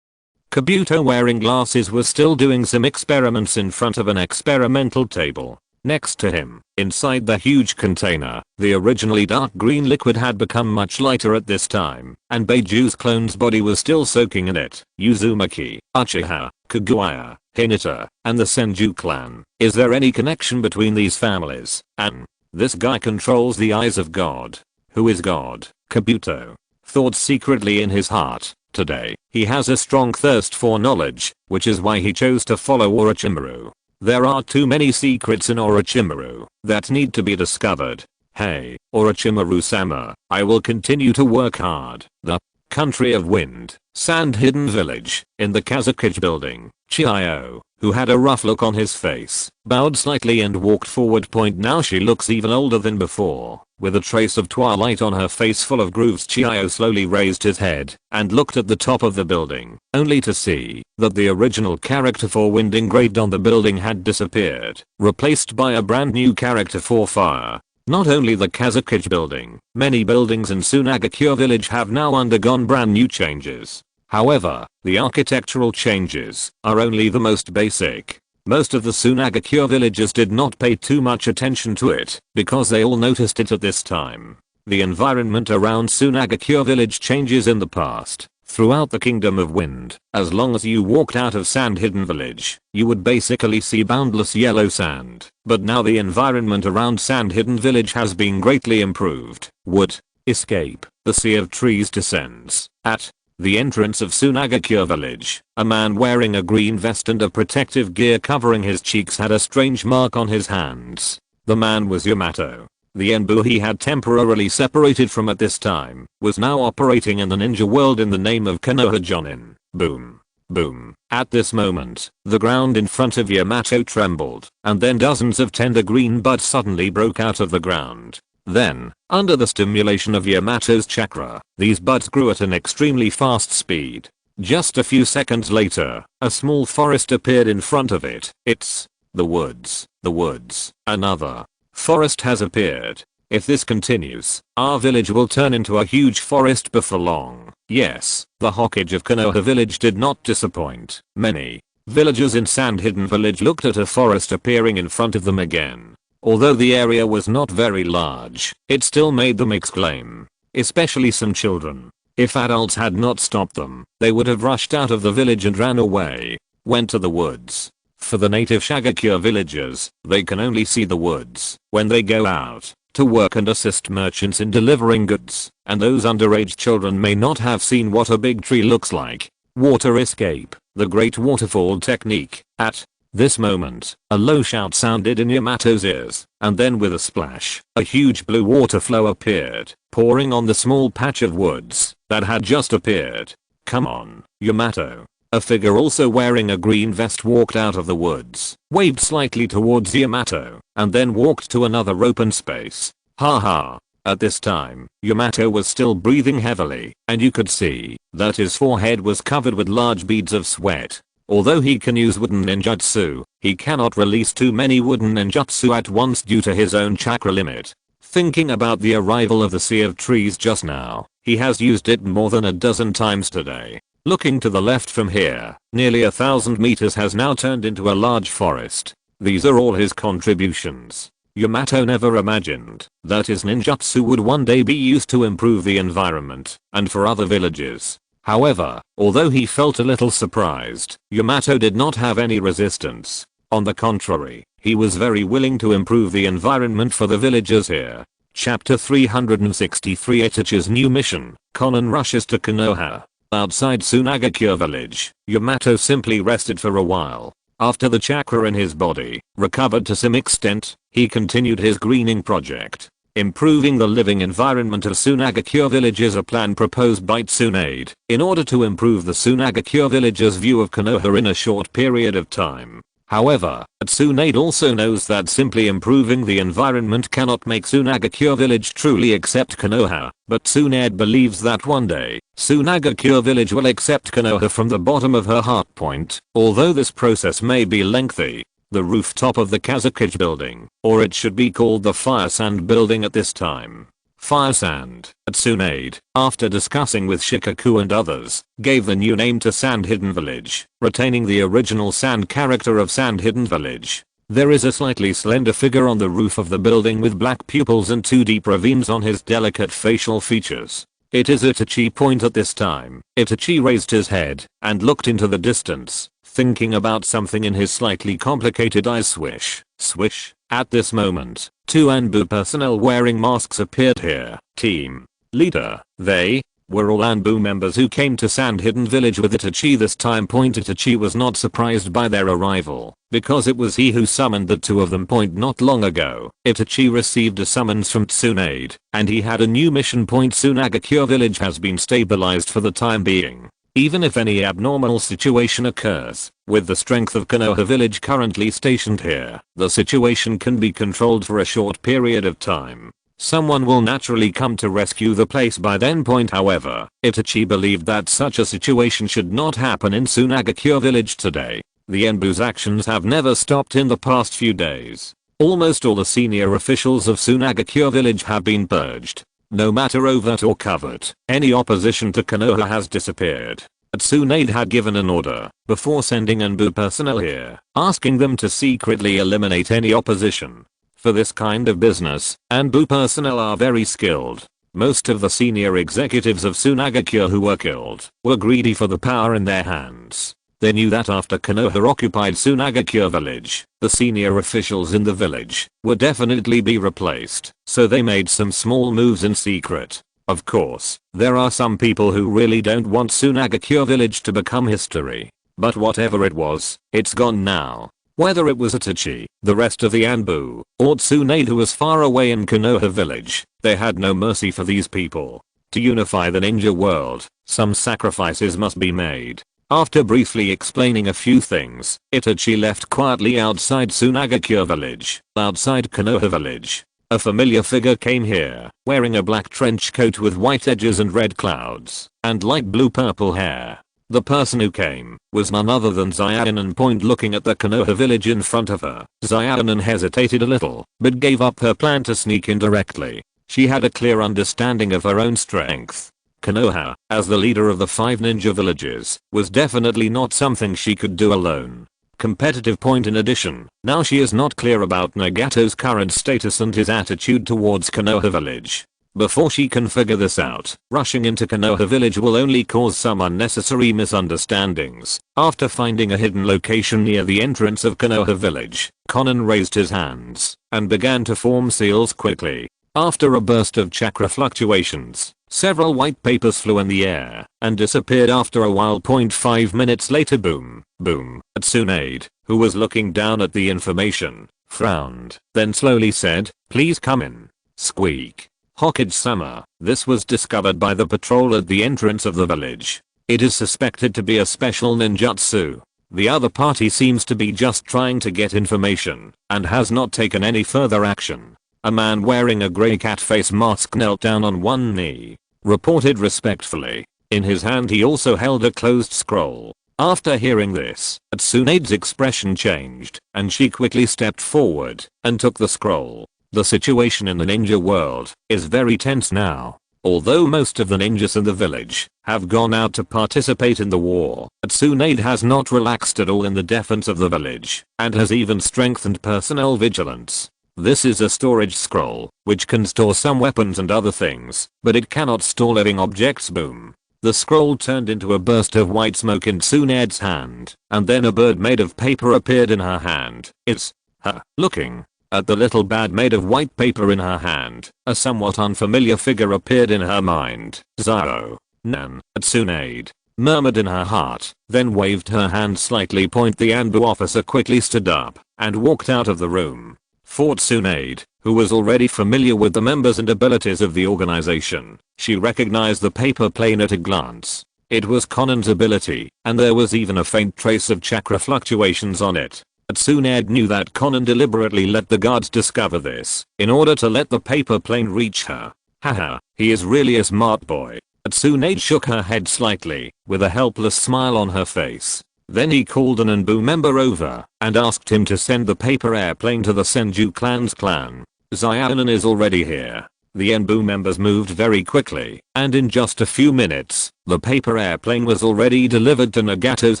Kabuto, wearing glasses, was still doing some experiments in front of an experimental table. Next to him, inside the huge container, the originally dark green liquid had become much lighter at this time, and Beiju's clone's body was still soaking in it. Uzumaki, Uchiha, Kaguya, Hinata, and the Senju clan. Is there any connection between these families? And this guy controls the eyes of God. Who is God? Kabuto thought secretly in his heart. Today, he has a strong thirst for knowledge, which is why he chose to follow Orochimaru. There are too many secrets in Orochimaru that need to be discovered. Hey, Orochimaru-sama, I will continue to work hard. The country of wind, sand hidden village, in the Kazakage building, Chiyo, who had a rough look on his face, bowed slightly and walked forward. Now she looks even older than before. With a trace of twilight on her face full of grooves, Chiyo slowly raised his head and looked at the top of the building, only to see that the original character for wind engraved on the building had disappeared, replaced by a brand new character for fire. Not only the Kazakage building, many buildings in Sunagakure village have now undergone brand new changes. However, the architectural changes are only the most basic. Most of the Sunagakure villagers did not pay too much attention to it, because they all noticed it at this time. The environment around Sunagakure village changes in the past. Throughout the Kingdom of Wind, as long as you walked out of Sand Hidden Village, you would basically see boundless yellow sand. But now the environment around Sand Hidden Village has been greatly improved. Wood escape. The sea of trees descends. At the entrance of Sunagakure village, a man wearing a green vest and a protective gear covering his cheeks had a strange mark on his hands. The man was Yamato. The Enbu he had temporarily separated from at this time was now operating in the ninja world in the name of Konoha Jonin. Boom. Boom. At this moment, the ground in front of Yamato trembled, and then dozens of tender green buds suddenly broke out of the ground. Then, under the stimulation of Yamato's chakra, these buds grew at an extremely fast speed. Just a few seconds later, a small forest appeared in front of it. It's the woods. The woods. Another forest has appeared. If this continues, our village will turn into a huge forest before long. Yes, the Hokage of Konoha village did not disappoint. Many villagers in Sand Hidden Village looked at a forest appearing in front of them again. Although the area was not very large, it still made them exclaim. Especially some children. If adults had not stopped them, they would have rushed out of the village and ran away. Went to the woods. For the native Shigakure villagers, they can only see the woods when they go out to work and assist merchants in delivering goods, and those underage children may not have seen what a big tree looks like. Water escape, the great waterfall technique. At this moment, a low shout sounded in Yamato's ears, and then with a splash, a huge blue water flow appeared, pouring on the small patch of woods that had just appeared. Come on, Yamato. A figure also wearing a green vest walked out of the woods, waved slightly towards Yamato, and then walked to another open space. Haha. At this time, Yamato was still breathing heavily, and you could see that his forehead was covered with large beads of sweat. Although he can use wooden ninjutsu, he cannot release too many wooden ninjutsu at once due to his own chakra limit. Thinking about the arrival of the Sea of Trees just now, he has used it more than a dozen times today. Looking to the left from here, nearly 1,000 meters has now turned into a large forest. These are all his contributions. Yamato never imagined that his ninjutsu would one day be used to improve the environment and for other villages. However, although he felt a little surprised, Yamato did not have any resistance. On the contrary, he was very willing to improve the environment for the villagers here. Chapter 363 Itachi's new mission. Konan rushes to Konoha. Outside Tsunagakure village, Yamato simply rested for a while. After the chakra in his body recovered to some extent, he continued his greening project. Improving the living environment of Tsunagakure village is a plan proposed by Tsunade in order to improve the Tsunagakure villagers' view of Konoha in a short period of time. However, Tsunade also knows that simply improving the environment cannot make Tsunagakure village truly accept Konoha, but Tsunade believes that one day, Tsunagakure village will accept Konoha from the bottom of her heart point. Although this process may be lengthy, the rooftop of the Kazakage building, or it should be called the Fire Sand building at this time. Fire Sand, Tsunade, after discussing with Shikaku and others, gave the new name to Sand Hidden Village, retaining the original sand character of Sand Hidden Village. There is a slightly slender figure on the roof of the building with black pupils and two deep ravines on his delicate facial features. It is Itachi point at this time. Itachi raised his head and looked into the distance, thinking about something in his slightly complicated eyes. Swish, swish. At this moment, two Anbu personnel wearing masks appeared here. Team leader, they were all Anbu members who came to Sand Hidden Village with Itachi this time. Itachi was not surprised by their arrival, because it was he who summoned the two of them. Not long ago, Itachi received a summons from Tsunade, and he had a new mission. Tsunagakure village has been stabilized for the time being. Even if any abnormal situation occurs, with the strength of Konoha village currently stationed here, the situation can be controlled for a short period of time. Someone will naturally come to rescue the place by then. However, Itachi believed that such a situation should not happen in Tsunagakure village today. The Enbu's actions have never stopped in the past few days. Almost all the senior officials of Tsunagakure village have been purged. No matter overt or covert, any opposition to Konoha has disappeared. Tsunade had given an order, before sending Anbu personnel here, asking them to secretly eliminate any opposition. For this kind of business, Anbu personnel are very skilled. Most of the senior executives of Tsunagakure who were killed were greedy for the power in their hands. They knew that after Konoha occupied Tsunagakure village, the senior officials in the village would definitely be replaced, so they made some small moves in secret. Of course, there are some people who really don't want Tsunagakure village to become history. But whatever it was, it's gone now. Whether it was Itachi, the rest of the Anbu, or Tsunade who was far away in Konoha village, they had no mercy for these people. To unify the ninja world, some sacrifices must be made. After briefly explaining a few things, Itachi left quietly outside Tsunagakure village. Outside Konoha village, a familiar figure came here, wearing a black trench coat with white edges and red clouds, and light blue-purple hair. The person who came was none other than Xiaonan. Looking at the Konoha village in front of her, Xiaonan hesitated a little, but gave up her plan to sneak in directly. She had a clear understanding of her own strength. Konoha, as the leader of the 5 ninja villages, was definitely not something she could do alone. Competitive point in addition, now she is not clear about Nagato's current status and his attitude towards Konoha village. Before she can figure this out, rushing into Konoha village will only cause some unnecessary misunderstandings. After finding a hidden location near the entrance of Konoha village, Conan raised his hands and began to form seals quickly. After a burst of chakra fluctuations, several white papers flew in the air and disappeared after a while. 5 minutes later, boom, boom. Tsunade, who was looking down at the information, frowned, then slowly said, "Please come in." Squeak. Hokage-sama, this was discovered by the patrol at the entrance of the village. It is suspected to be a special ninjutsu. The other party seems to be just trying to get information and has not taken any further action. A man wearing a grey cat face mask knelt down on one knee, reported respectfully. In his hand he also held a closed scroll. After hearing this, Tsunade's expression changed, and she quickly stepped forward and took the scroll. The situation in the ninja world is very tense now. Although most of the ninjas in the village have gone out to participate in the war, Tsunade has not relaxed at all in the defense of the village, and has even strengthened personnel vigilance. This is a storage scroll, which can store some weapons and other things, but it cannot store living objects. Boom. The scroll turned into a burst of white smoke in Tsunade's hand, and then a bird made of paper appeared in her hand. It's her. Looking at the little bird made of white paper in her hand, a somewhat unfamiliar figure appeared in her mind. Zao. Nan. Tsunade murmured in her heart, then waved her hand slightly. The Anbu officer quickly stood up and walked out of the room. For Tsunade, who was already familiar with the members and abilities of the organization, she recognized the paper plane at a glance. It was Conan's ability, and there was even a faint trace of chakra fluctuations on it. Tsunade knew that Conan deliberately let the guards discover this in order to let the paper plane reach her. Haha, he is really a smart boy. Tsunade shook her head slightly, with a helpless smile on her face. Then he called an Anbu member over and asked him to send the paper airplane to the Senju clan's clan. Xiaonan is already here. The Anbu members moved very quickly, and in just a few minutes, the paper airplane was already delivered to Nagato's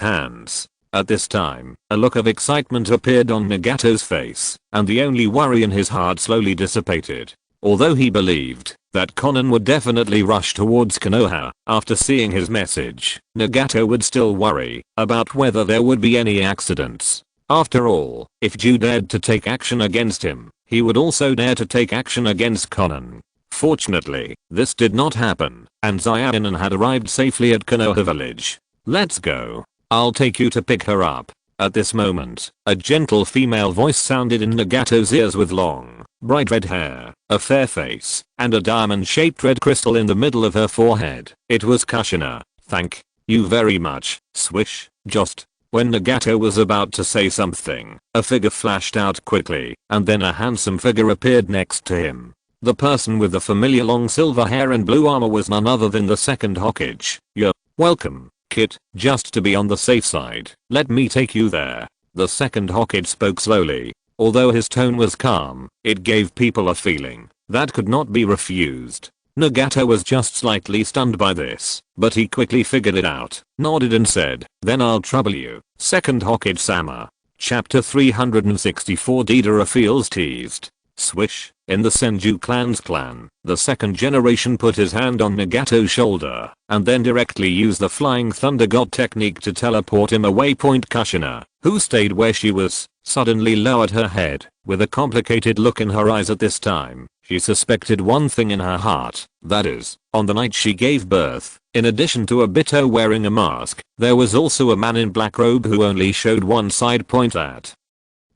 hands. At this time, a look of excitement appeared on Nagato's face, and the only worry in his heart slowly dissipated. Although he believed that Conan would definitely rush towards Konoha after seeing his message, Nagato would still worry about whether there would be any accidents. After all, if Ju dared to take action against him, he would also dare to take action against Conan. Fortunately, this did not happen, and Xiaonan had arrived safely at Konoha village. "Let's go. I'll take you to pick her up." At this moment, a gentle female voice sounded in Nagato's ears with long, bright red hair, a fair face, and a diamond-shaped red crystal in the middle of her forehead. It was Kushina. "Thank you very much." Swish. Just when Nagato was about to say something, a figure flashed out quickly, and then a handsome figure appeared next to him. The person with the familiar long silver hair and blue armor was none other than the second Hokage. "You're welcome, kid. Just to be on the safe side, let me take you there." The second Hokage spoke slowly. Although his tone was calm, it gave people a feeling that could not be refused. Nagato was just slightly stunned by this, but he quickly figured it out, nodded and said, "Then I'll trouble you, second Hokage-sama." Chapter 364. Deidara feels teased. Swish. In the Senju clan's clan, the second generation put his hand on Nagato's shoulder, and then directly used the flying thunder god technique to teleport him away. Kushina, who stayed where she was, suddenly lowered her head, with a complicated look in her eyes at this time. She suspected one thing in her heart, that is, on the night she gave birth, in addition to Obito wearing a mask, there was also a man in black robe who only showed one side. At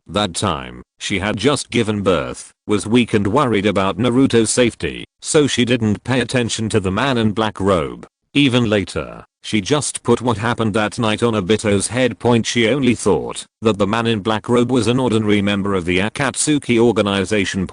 that time, she had just given birth, was weak and worried about Naruto's safety, so she didn't pay attention to the man in black robe. Even later, she just put what happened that night on Obito's head. She only thought that the man in black robe was an ordinary member of the Akatsuki organization.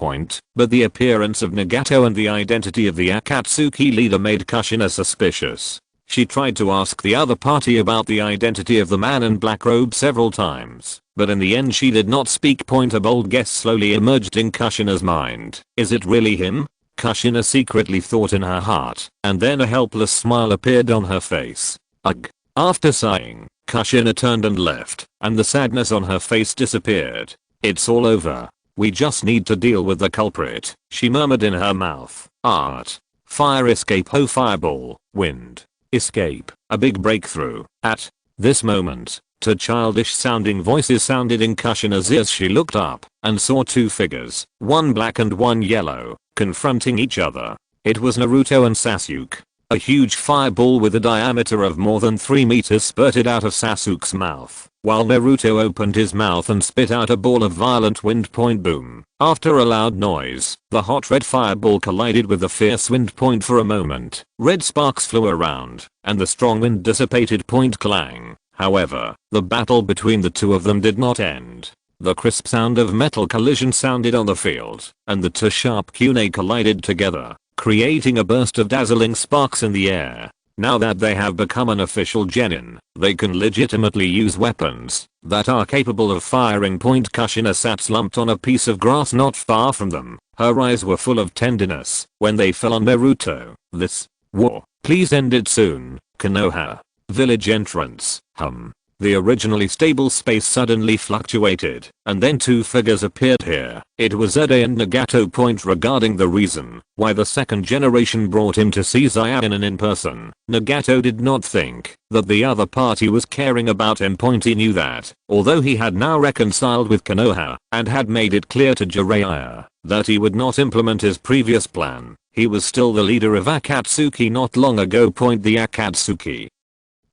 But the appearance of Nagato and the identity of the Akatsuki leader made Kushina suspicious. She tried to ask the other party about the identity of the man in black robe several times, but in the end she did not speak. A bold guess slowly emerged in Kushina's mind. Is it really him? Kushina secretly thought in her heart, and then a helpless smile appeared on her face. Ugh. After sighing, Kushina turned and left, and the sadness on her face disappeared. It's all over. We just need to deal with the culprit, she murmured in her mouth. Art. Fire escape. Oh, fireball. Wind. Escape. A big breakthrough. At this moment, two childish sounding voices sounded in Kushina's ears. She looked up and saw two figures, one black and one yellow, confronting each other. It was Naruto and Sasuke. A huge fireball with a diameter of more than 3 meters spurted out of Sasuke's mouth, while Naruto opened his mouth and spit out a ball of violent wind. Boom. After a loud noise, the hot red fireball collided with the fierce wind. For a moment, red sparks flew around, and the strong wind dissipated. Clang. However, the battle between the two of them did not end. The crisp sound of metal collision sounded on the field, and the two sharp kunai collided together, creating a burst of dazzling sparks in the air. Now that they have become an official genin, they can legitimately use weapons that are capable of firing. Kushina sat slumped on a piece of grass not far from them. Her eyes were full of tenderness when they fell on Naruto. This war, please end it soon. Konoha. Village entrance. The originally stable space suddenly fluctuated, and then two figures appeared here. It was Ede and Nagato. Regarding the reason why the second generation brought him to see Zayanin in person, Nagato did not think that the other party was caring about him. He knew that, although he had now reconciled with Konoha, and had made it clear to Jiraiya that he would not implement his previous plan, he was still the leader of Akatsuki not long ago. The Akatsuki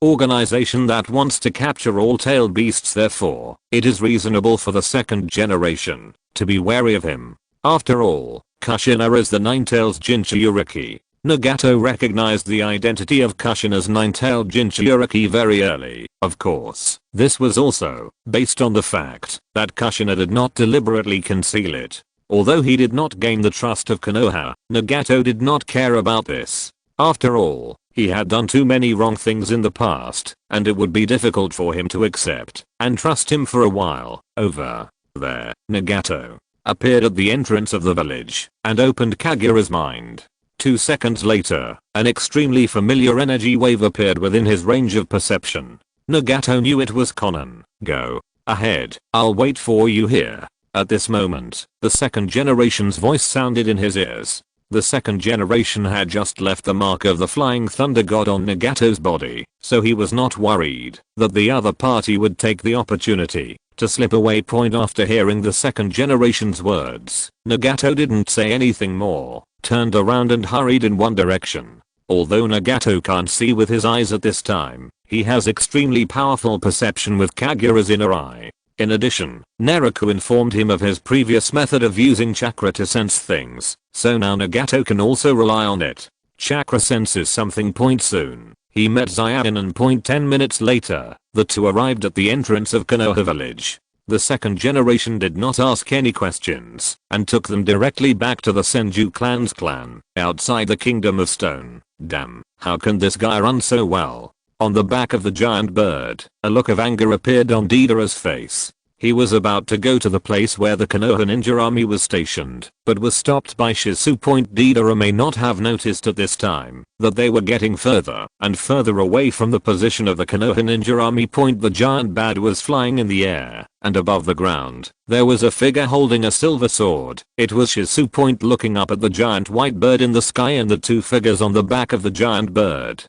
organization that wants to capture all tailed beasts. Therefore, it is reasonable for the second generation to be wary of him. After all, Kushina is the nine-tailed Jinchuriki. Nagato recognized the identity of Kushina's nine-tailed Jinchuriki very early. Of course, this was also based on the fact that Kushina did not deliberately conceal it. Although he did not gain the trust of Konoha, Nagato did not care about this. After all, he had done too many wrong things in the past, and it would be difficult for him to accept and trust him for a while. Over there, Nagato appeared at the entrance of the village and opened Kaguya's mind. 2 seconds later, an extremely familiar energy wave appeared within his range of perception. Nagato knew it was Konan. Go ahead, I'll wait for you here. At this moment, the second generation's voice sounded in his ears. The second generation had just left the mark of the flying thunder god on Nagato's body, so he was not worried that the other party would take the opportunity to slip away. After hearing the second generation's words, Nagato didn't say anything more, turned around and hurried in one direction. Although Nagato can't see with his eyes at this time, he has extremely powerful perception with Kaguya's inner eye. In addition, Naraku informed him of his previous method of using chakra to sense things, so now Nagato can also rely on it. Chakra senses something. Soon, he met Zayanin. 10 minutes later, the two arrived at the entrance of Konoha village. The second generation did not ask any questions, and took them directly back to the Senju clan's clan, outside the Kingdom of Stone. Damn, how can this guy run so well? On the back of the giant bird, a look of anger appeared on Deidara's face. He was about to go to the place where the Konoha ninja army was stationed, but was stopped by Shizu. Deidara may not have noticed at this time that they were getting further and further away from the position of the Konoha ninja army. The giant bird was flying in the air, and above the ground, there was a figure holding a silver sword. It was Shizu. Looking up at the giant white bird in the sky and the two figures on the back of the giant bird.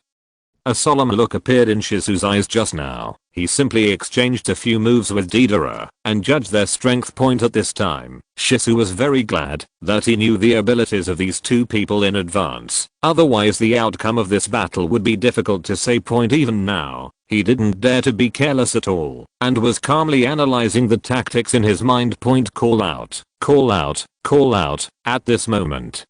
A solemn look appeared in Shizu's eyes just now. He simply exchanged a few moves with Deidara and judged their strength. At this time, Shizu was very glad that he knew the abilities of these two people in advance. Otherwise the outcome of this battle would be difficult to say. Even now, he didn't dare to be careless at all and was calmly analyzing the tactics in his mind. Call out, call out, call out. At this moment,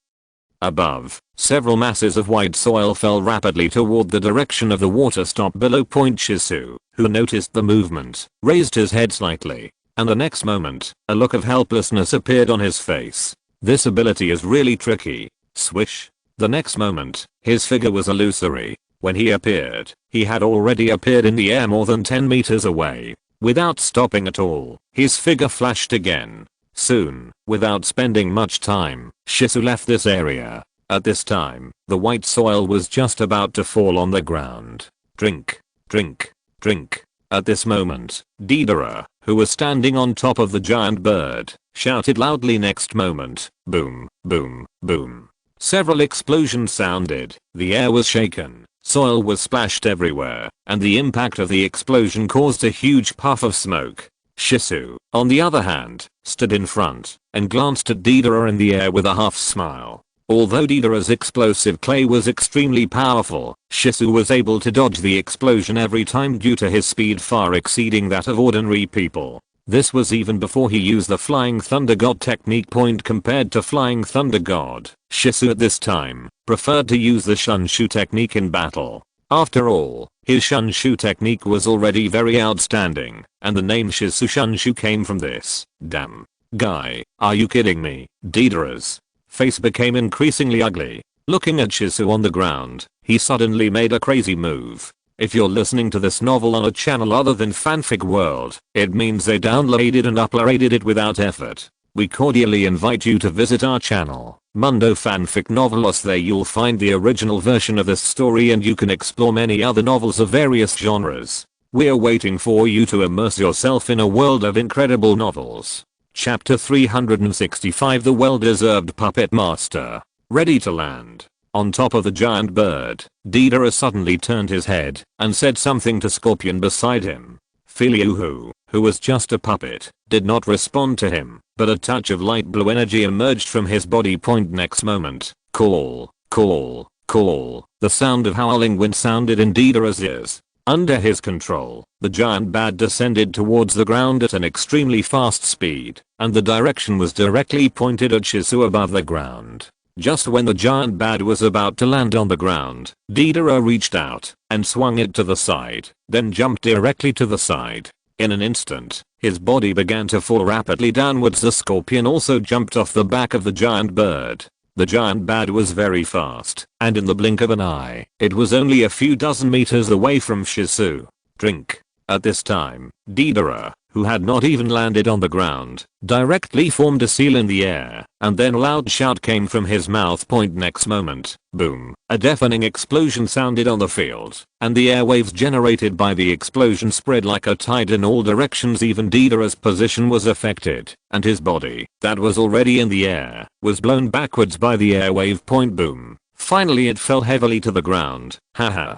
above, several masses of white soil fell rapidly toward the direction of the water stop below. Shizu, who noticed the movement, raised his head slightly, and the next moment, a look of helplessness appeared on his face. This ability is really tricky. Swish. The next moment, his figure was illusory. When he appeared, he had already appeared in the air more than 10 meters away. Without stopping at all, his figure flashed again. Soon, without spending much time, Shisu left this area. At this time, the white soil was just about to fall on the ground. Drink, drink, drink. At this moment, Deidara, who was standing on top of the giant bird, shouted loudly. Next moment, boom, boom, boom. Several explosions sounded, the air was shaken, soil was splashed everywhere, and the impact of the explosion caused a huge puff of smoke. Shisu, on the other hand, stood in front and glanced at Deidara in the air with a half smile. Although Deidara's explosive clay was extremely powerful, Shisu was able to dodge the explosion every time due to his speed far exceeding that of ordinary people. This was even before he used the Flying Thunder God technique. Compared to Flying Thunder God, Shisu at this time preferred to use the Shunshu technique in battle. After all, his Shunshu technique was already very outstanding, and the name Shisu Shunshu came from this. Damn. Guy, are you kidding me? Deidara's face became increasingly ugly. Looking at Shisu on the ground, he suddenly made a crazy move. If you're listening to this novel on a channel other than Fanfic World, it means they downloaded and uploaded it without effort. We cordially invite you to visit our channel, Mundo Fanfic Novelos. There you'll find the original version of this story and you can explore many other novels of various genres. We're waiting for you to immerse yourself in a world of incredible novels. Chapter 365, The Well-Deserved Puppet Master. Ready to land. On top of the giant bird, Deidara suddenly turned his head and said something to Scorpion beside him. Filiu, who was just a puppet, did not respond to him, but a touch of light blue energy emerged from his body. Next moment, call, call, call. The sound of howling wind sounded in Deidara's ears. Under his control, the giant bat descended towards the ground at an extremely fast speed, and the direction was directly pointed at Shisu above the ground. Just when the giant bat was about to land on the ground, Deidara reached out and swung it to the side, then jumped directly to the side. In an instant, his body began to fall rapidly downwards. The scorpion also jumped off the back of the giant bird. The giant bat was very fast, and in the blink of an eye, it was only a few dozen meters away from Shisu. Drink. At this time, Deidara, who had not even landed on the ground, directly formed a seal in the air, and then a loud shout came from his mouth. Next moment, boom, a deafening explosion sounded on the field, and the airwaves generated by the explosion spread like a tide in all directions. Even Deidara's position was affected, and his body, that was already in the air, was blown backwards by the airwave. Boom. Finally it fell heavily to the ground. Haha.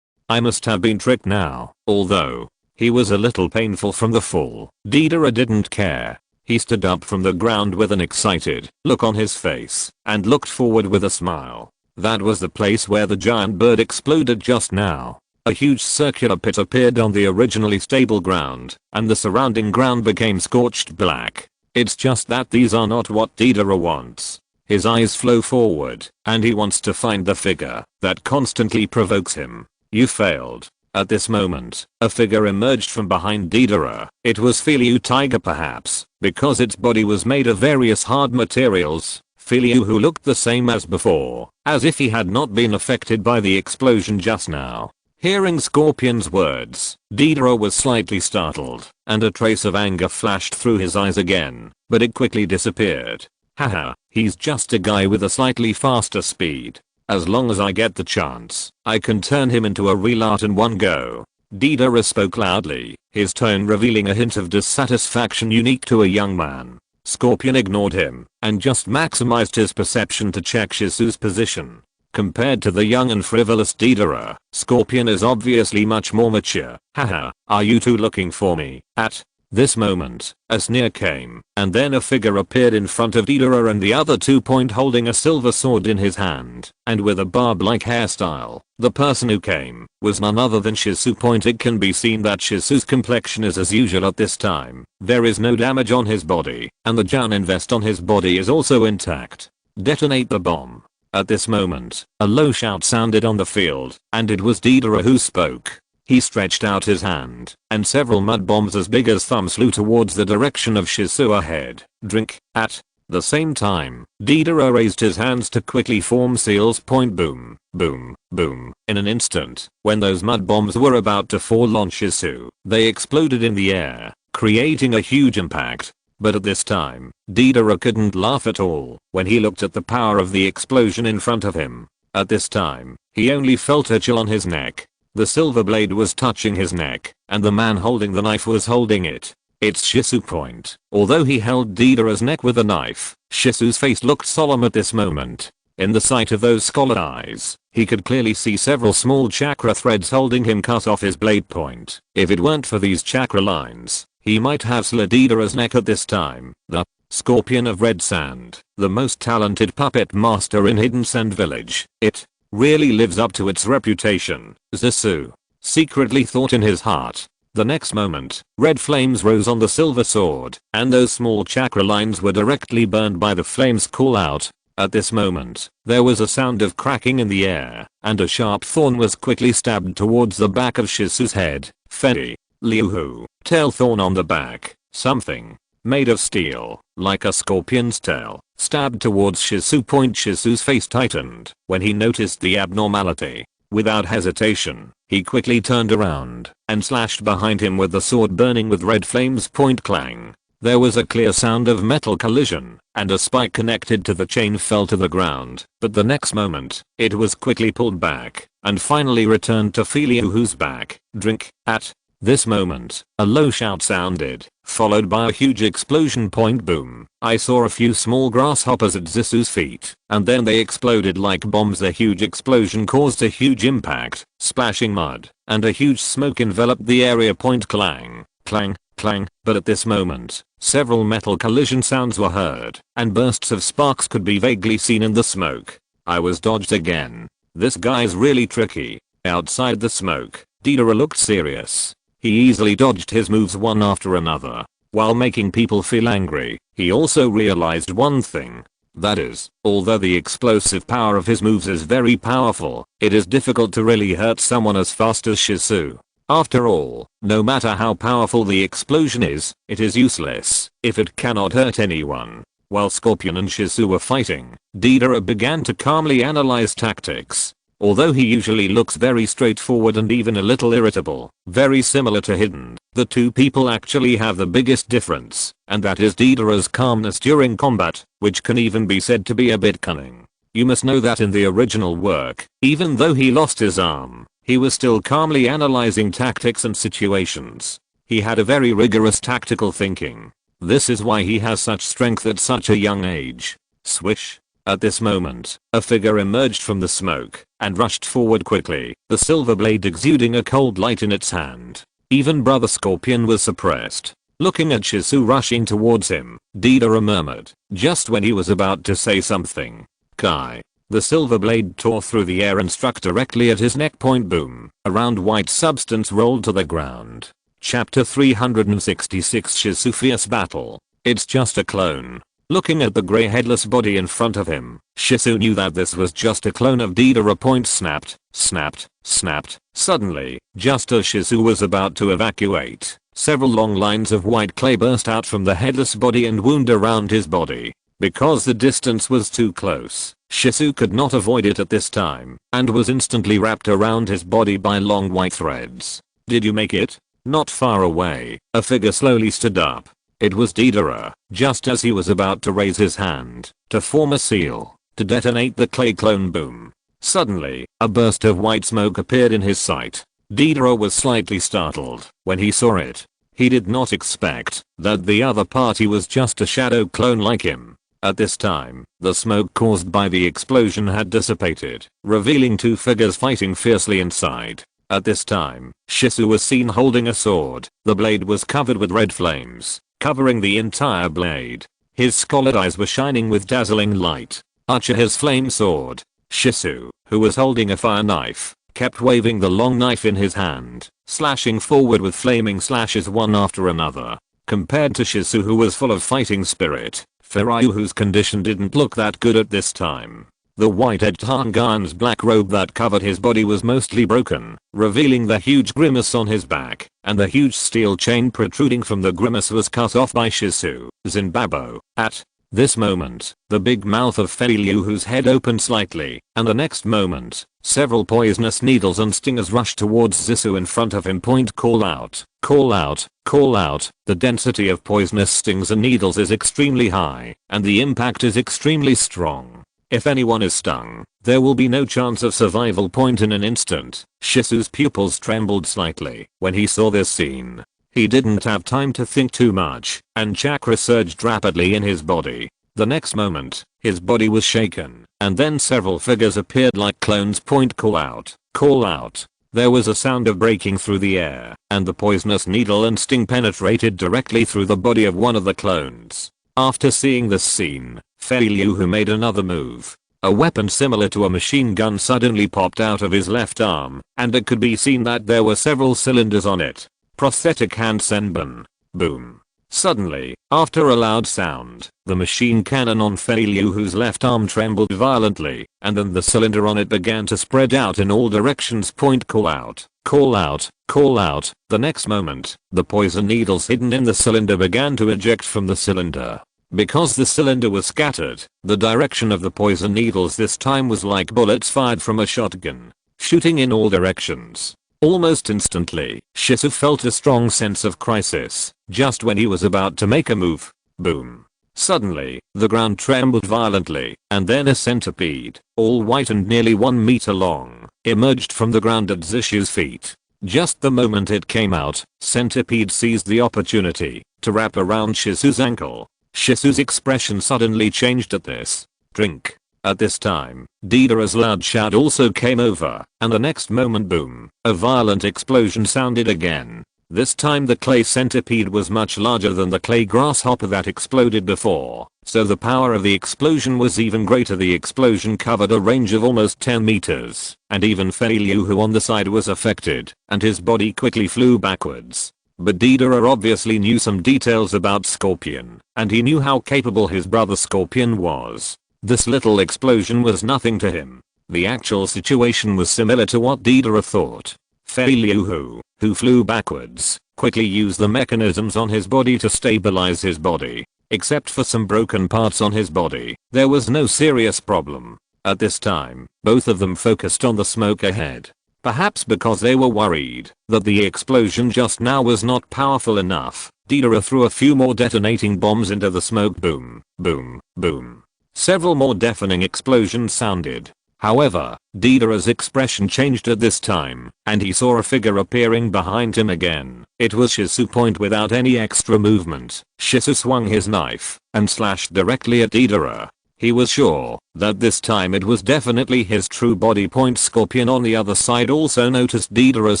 I must have been tricked now. Although he was a little painful from the fall, Deidara didn't care. He stood up from the ground with an excited look on his face and looked forward with a smile. That was the place where the giant bird exploded just now. A huge circular pit appeared on the originally stable ground, and the surrounding ground became scorched black. It's just that these are not what Deidara wants. His eyes flow forward, and he wants to find the figure that constantly provokes him. You failed. At this moment, a figure emerged from behind Deidara. It was Filiu Tiger, perhaps, because its body was made of various hard materials. Filiu, who looked the same as before, as if he had not been affected by the explosion just now. Hearing Scorpion's words, Deidara was slightly startled, and a trace of anger flashed through his eyes again, but it quickly disappeared. Haha, he's just a guy with a slightly faster speed. As long as I get the chance, I can turn him into a real art in one go. Deidara spoke loudly, his tone revealing a hint of dissatisfaction unique to a young man. Scorpion ignored him and just maximized his perception to check Shisu's position. Compared to the young and frivolous Deidara, Scorpion is obviously much more mature. Haha, are you two looking for me? At this moment, a sneer came, and then a figure appeared in front of Deidara and the other two, holding a silver sword in his hand, and with a barb-like hairstyle. The person who came was none other than Shisu. It can be seen that Shisu's complexion is as usual at this time. There is no damage on his body, and the Jounin vest on his body is also intact. Detonate the bomb. At this moment, a low shout sounded on the field, and it was Deidara who spoke. He stretched out his hand, and several mud bombs as big as thumbs flew towards the direction of Shisu ahead. Drink. At The same time, Deidara raised his hands to quickly form seals. Point boom, boom, boom. In an instant, when those mud bombs were about to fall on Shisu, they exploded in the air, creating a huge impact. But at this time, Deidara couldn't laugh at all when he looked at the power of the explosion in front of him. At this time, he only felt a chill on his neck. The silver blade was touching his neck, and the man holding the knife was holding it. It's Shisu. Point. Although he held Deidara's neck with a knife, Shisu's face looked solemn at this moment. In the sight of those scarlet eyes, he could clearly see several small chakra threads holding him cut off his blade. Point. If it weren't for these chakra lines, he might have slit Deidara's neck at this time. The Scorpion of Red Sand, the most talented puppet master in Hidden Sand Village. It really lives up to its reputation, Shisu secretly thought in his heart. The next moment, red flames rose on the silver sword, and those small chakra lines were directly burned by the flames call out. At this moment, there was a sound of cracking in the air, and a sharp thorn was quickly stabbed towards the back of Shisu's head. Fenny, Liuhu, tail thorn on the back, something made of steel, like a scorpion's tail, stabbed towards Shisu. Point. Shisu's face tightened when he noticed the abnormality. Without hesitation, he quickly turned around and slashed behind him with the sword burning with red flames. Point. Clang. There was a clear sound of metal collision, and a spike connected to the chain fell to the ground, but the next moment, it was quickly pulled back, and finally returned to Liuhu's back. Drink. At this moment, a low shout sounded, followed by a huge explosion. Point. Boom. I saw a few small grasshoppers at Shisu's feet, and then they exploded like bombs. The huge explosion caused a huge impact, splashing mud, and a huge smoke enveloped the area. Point. Clang, clang, clang. But at this moment, several metal collision sounds were heard, and bursts of sparks could be vaguely seen in the smoke. I was dodged again. This guy's really tricky. Outside the smoke, Deidara looked serious. He easily dodged his moves one after another, while making people feel angry. He also realized one thing. That is, although the explosive power of his moves is very powerful, it is difficult to really hurt someone as fast as Shisu. After all, no matter how powerful the explosion is, it is useless if it cannot hurt anyone. While Scorpion and Shisu were fighting, Deidara began to calmly analyze tactics. Although he usually looks very straightforward and even a little irritable, very similar to Hidden, the two people actually have the biggest difference, and that is Deidara's calmness during combat, which can even be said to be a bit cunning. You must know that in the original work, even though he lost his arm, he was still calmly analyzing tactics and situations. He had a very rigorous tactical thinking. This is why he has such strength at such a young age. Swish. At this moment, a figure emerged from the smoke and rushed forward quickly, the silver blade exuding a cold light in its hand. Even Brother Scorpion was suppressed. Looking at Shisu rushing towards him, Deidara murmured, just when he was about to say something. Kai. The silver blade tore through the air and struck directly at his neck. Point. Boom. A round white substance rolled to the ground. Chapter 366 Shisu Fierce Battle. It's just a clone. Looking at the grey headless body in front of him, Shisu knew that this was just a clone of Deidara. Point. Snapped, snapped, snapped. Suddenly, just as Shisu was about to evacuate, several long lines of white clay burst out from the headless body and wound around his body. Because the distance was too close, Shisu could not avoid it at this time, and was instantly wrapped around his body by long white threads. Did you make it? Not far away, a figure slowly stood up. It was Deidara, just as he was about to raise his hand to form a seal to detonate the clay clone. Boom. Suddenly, a burst of white smoke appeared in his sight. Deidara was slightly startled when he saw it. He did not expect that the other party was just a shadow clone like him. At this time, the smoke caused by the explosion had dissipated, revealing two figures fighting fiercely inside. At this time, Shisu was seen holding a sword. The blade was covered with red flames, covering the entire blade. His scarlet eyes were shining with dazzling light. Uchiha's flame sword. Shisu, who was holding a fire knife, kept waving the long knife in his hand, slashing forward with flaming slashes one after another. Compared to Shisu, who was full of fighting spirit, Furyu's condition didn't look that good at this time. The white-edged Hangan's black robe that covered his body was mostly broken, revealing the huge grimace on his back, and the huge steel chain protruding from the grimace was cut off by Shisu. Zinbabo. At This moment, the big mouth of Fei Liuhu's head opened slightly, and the next moment, several poisonous needles and stingers rushed towards Zissou in front of him. Call out, call out, call out. The density of poisonous stings and needles is extremely high, and the impact is extremely strong. If anyone is stung, there will be no chance of survival. In an instant, Shisu's pupils trembled slightly when he saw this scene. He didn't have time to think too much, and chakra surged rapidly in his body. The next moment, his body was shaken, and then several figures appeared like clones. Call out, call out. There was a sound of breaking through the air, and the poisonous needle and sting penetrated directly through the body of one of the clones. After seeing this scene, Fei Liuhu made another move. A weapon similar to a machine gun suddenly popped out of his left arm, and it could be seen that there were several cylinders on it. Prosthetic hand senbon. Boom. Suddenly, after a loud sound, the machine cannon on Fei Liuhu's left arm trembled violently, and then the cylinder on it began to spread out in all directions. Call out, call out, call out. The next moment, the poison needles hidden in the cylinder began to eject from the cylinder. Because the cylinder was scattered, the direction of the poison needles this time was like bullets fired from a shotgun, shooting in all directions. Almost instantly, Shisuo felt a strong sense of crisis, just when he was about to make a move. Boom. Suddenly, the ground trembled violently, and then a centipede, all white and nearly 1 meter long, emerged from the ground at Zishu's feet. Just the moment it came out, Centipede seized the opportunity to wrap around Shisu's ankle. Shisu's expression suddenly changed at this. Drink. At this time, Deidara's loud shout also came over, and the next moment, boom, a violent explosion sounded again. This time the clay centipede was much larger than the clay grasshopper that exploded before, so the power of the explosion was even greater. The explosion covered a range of almost 10 meters, and even Fei Liuhu on the side was affected, and his body quickly flew backwards. But Deidara obviously knew some details about Scorpion, and he knew how capable his brother Scorpion was. This little explosion was nothing to him. The actual situation was similar to what Deidara thought. Fei Liuhu, who flew backwards, quickly used the mechanisms on his body to stabilize his body. Except for some broken parts on his body, there was no serious problem. At this time, both of them focused on the smoke ahead. Perhaps because they were worried that the explosion just now was not powerful enough, Deidara threw a few more detonating bombs into the smoke. Boom, boom, boom. Several more deafening explosions sounded. However, Deidara's expression changed at this time, and he saw a figure appearing behind him again. It was Shisuo. Without any extra movement, Shisuo swung his knife and slashed directly at Deidara. He was sure that this time it was definitely his true body. Scorpion on the other side also noticed Deidara's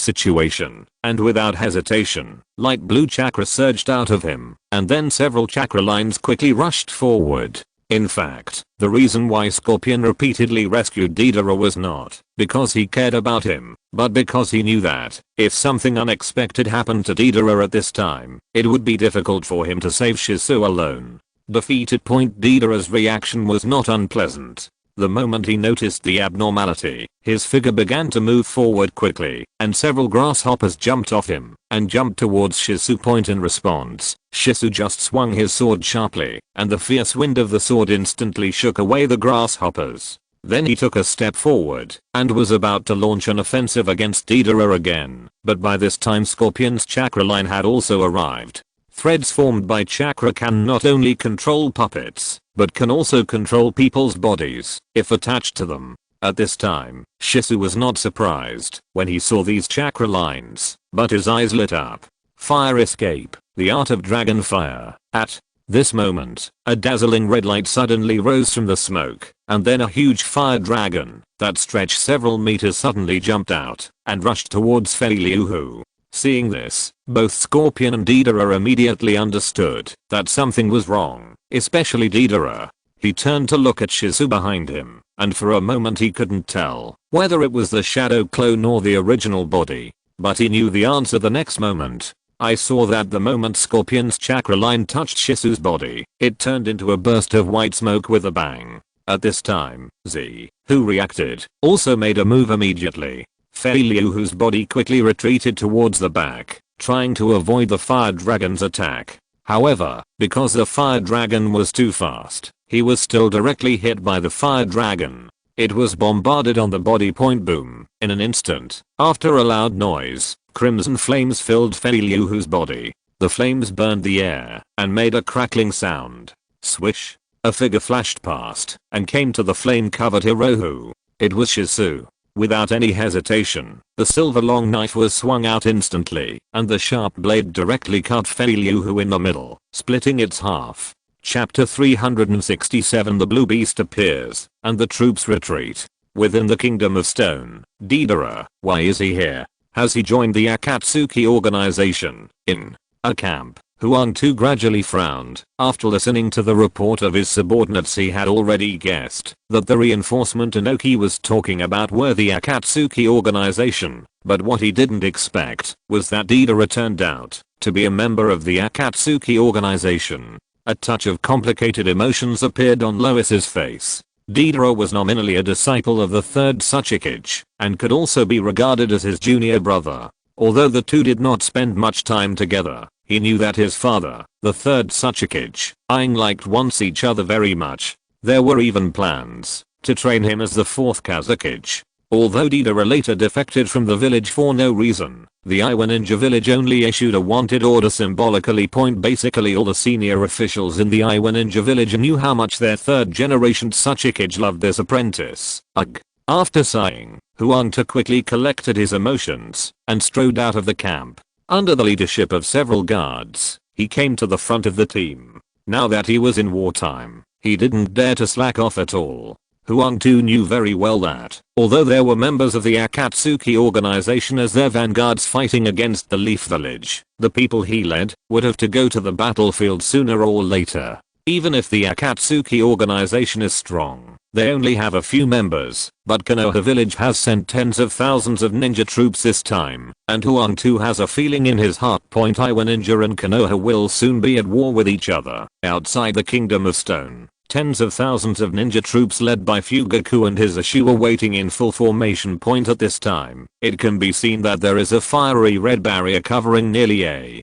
situation, and without hesitation, light blue chakra surged out of him, and then several chakra lines quickly rushed forward. In fact, the reason why Scorpion repeatedly rescued Deidara was not because he cared about him, but because he knew that if something unexpected happened to Deidara at this time, it would be difficult for him to save Shisuo alone. Defeated. Deidara's reaction was not unpleasant. The moment he noticed the abnormality, his figure began to move forward quickly, and several grasshoppers jumped off him and jumped towards Shisuo. In response, Shisuo just swung his sword sharply, and the fierce wind of the sword instantly shook away the grasshoppers. Then he took a step forward and was about to launch an offensive against Deidara again, but by this time Scorpion's chakra line had also arrived. Threads formed by chakra can not only control puppets, but can also control people's bodies if attached to them. At this time, Shisuo was not surprised when he saw these chakra lines, but his eyes lit up. Fire escape, the art of dragon fire. At this moment, a dazzling red light suddenly rose from the smoke, and then a huge fire dragon that stretched several meters suddenly jumped out and rushed towards Fei Liuhu. Seeing this, both Scorpion and Deidara immediately understood that something was wrong, especially Deidara. He turned to look at Shisuo behind him, and for a moment he couldn't tell whether it was the shadow clone or the original body, but he knew the answer the next moment. I saw that the moment Scorpion's chakra line touched Shisuo's body, it turned into a burst of white smoke with a bang. At this time, Z, who reacted, also made a move immediately. Fei Liuhu's body quickly retreated towards the back, trying to avoid the fire dragon's attack. However, because the fire dragon was too fast, he was still directly hit by the fire dragon. It was bombarded on the body point boom. In an instant, after a loud noise, crimson flames filled Feilyu's body. The flames burned the air and made a crackling sound. Swish. A figure flashed past and came to the flame-covered Hirohu. It was Shizu. Without any hesitation, the silver long knife was swung out instantly, and the sharp blade directly cut Feilyuhu in the middle, splitting its half. Chapter 367. The Blue Beast appears, and the troops retreat. Within the Kingdom of Stone, Deidara, why is he here? Has he joined the Akatsuki organization? In a camp, Huang Tu gradually frowned. After listening to the report of his subordinates, he had already guessed that the reinforcement Inoki was talking about were the Akatsuki organization, but what he didn't expect was that Deidara turned out to be a member of the Akatsuki organization. A touch of complicated emotions appeared on Lois's face. Deidara was nominally a disciple of the third Tsuchikage, and could also be regarded as his junior brother. Although the two did not spend much time together, he knew that his father, the third Tsuchikage, liked wants each other very much. There were even plans to train him as the fourth Kazekage. Although Deidara later defected from the village for no reason, the Iwa Ninja village only issued a wanted order symbolically. Basically all the senior officials in the Iwa Ninja village knew how much their third generation Tsuchikage loved this apprentice. Ugh. After sighing, Huang Tu quickly collected his emotions and strode out of the camp. Under the leadership of several guards, he came to the front of the team. Now that he was in wartime, he didn't dare to slack off at all. Huang Tu knew very well that, although there were members of the Akatsuki organization as their vanguards fighting against the Leaf Village, the people he led would have to go to the battlefield sooner or later. Even if the Akatsuki organization is strong, they only have a few members, but Konoha village has sent tens of thousands of ninja troops this time, and Huang Tu has a feeling in his heart. Iwa Ninja and Konoha will soon be at war with each other. Outside the Kingdom of Stone, tens of thousands of ninja troops led by Fugaku and his Ashu are waiting in full formation. At this time, it can be seen that there is a fiery red barrier covering nearly a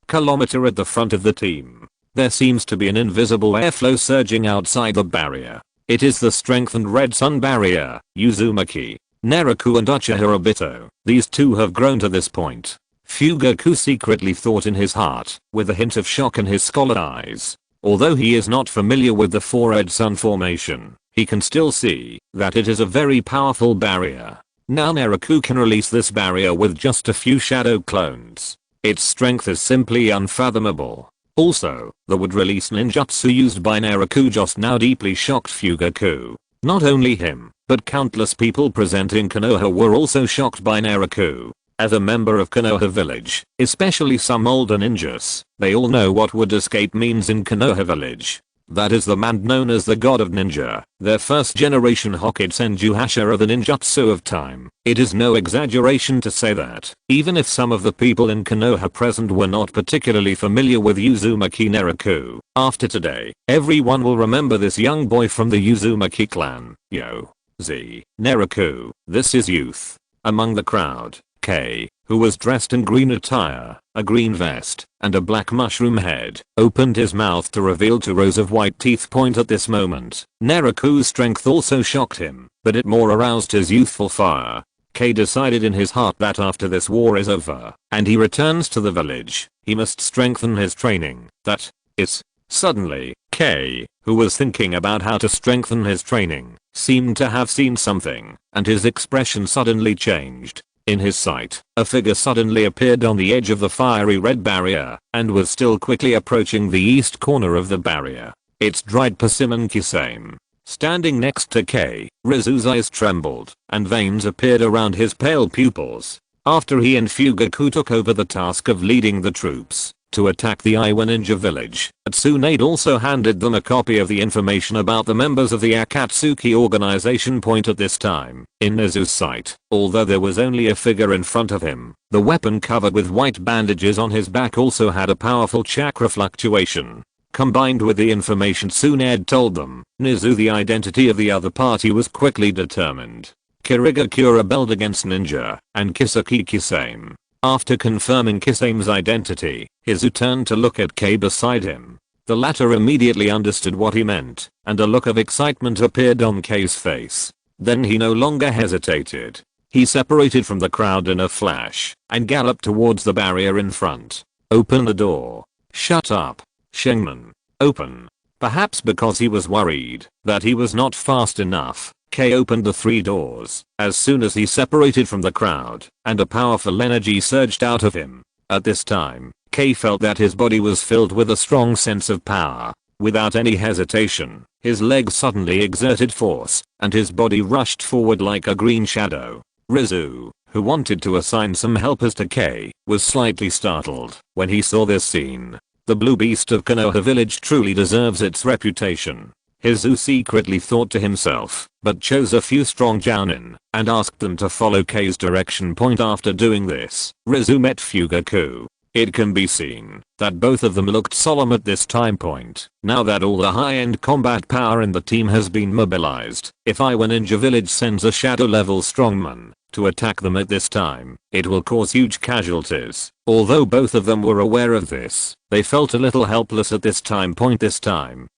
kilometer at the front of the team. There seems to be an invisible airflow surging outside the barrier. It is the strengthened red sun barrier. Uzumaki Naraku and Uchiha Obito. These two have grown to this point. Fugaku secretly thought in his heart, with a hint of shock in his scholar eyes. Although he is not familiar with the four-red sun formation, he can still see that it is a very powerful barrier. Now Naraku can release this barrier with just a few shadow clones. Its strength is simply unfathomable. Also, the wood release ninjutsu used by Naraku just now deeply shocked Fugaku. Not only him, but countless people present in Konoha were also shocked by Naraku. As a member of Konoha village, especially some older ninjas, they all know what wood escape means in Konoha village. That is the man known as the god of ninja. Their first generation Hokage Senju Hasha are the ninjutsu of time. It is no exaggeration to say that, even if some of the people in Konoha present were not particularly familiar with Uzumaki Naraku, after today, everyone will remember this young boy from the Uzumaki clan. Yo. Z. Naraku. This is youth. Among the crowd, K, who was dressed in green attire, a green vest, and a black mushroom head, opened his mouth to reveal two rows of white teeth. At this moment, Naraku's strength also shocked him, but it more aroused his youthful fire. K decided in his heart that after this war is over, and he returns to the village, he must strengthen his training. That is, suddenly, K, who was thinking about how to strengthen his training, seemed to have seen something, and his expression suddenly changed. In his sight, a figure suddenly appeared on the edge of the fiery red barrier, and was still quickly approaching the east corner of the barrier. It's dried persimmon Kisame. Standing next to K, Rizu's eyes trembled, and veins appeared around his pale pupils. After he and Fugaku took over the task of leading the troops to attack the Iwa Ninja village, Tsunade also handed them a copy of the information about the members of the Akatsuki organization. At this time, in Nezu's sight, although there was only a figure in front of him, the weapon covered with white bandages on his back also had a powerful chakra fluctuation. Combined with the information Tsunade told them, Nezu, the identity of the other party, was quickly determined. Kirigakure rebelled against Ninja, and Kisaki Kisame. After confirming Kisame's identity, Hizu turned to look at Kei beside him. The latter immediately understood what he meant, and a look of excitement appeared on Kei's face. Then he no longer hesitated. He separated from the crowd in a flash and galloped towards the barrier in front. Open the door. Shut up. Shengman. Open. Perhaps because he was worried that he was not fast enough, Kei opened the 3 doors as soon as he separated from the crowd, and a powerful energy surged out of him. At this time, Kei felt that his body was filled with a strong sense of power. Without any hesitation, his legs suddenly exerted force, and his body rushed forward like a green shadow. Rizu, who wanted to assign some helpers to Kei, was slightly startled when he saw this scene. The blue beast of Konoha village truly deserves its reputation. Hizu secretly thought to himself, but chose a few strong jounin and asked them to follow Kei's direction. After doing this, Rizu met Fugaku. It can be seen that both of them looked solemn at this time point. Now that all the high-end combat power in the team has been mobilized, if Iwa Ninja Village sends a shadow level strongman to attack them at this time, it will cause huge casualties. Although both of them were aware of this, they felt a little helpless at this time point.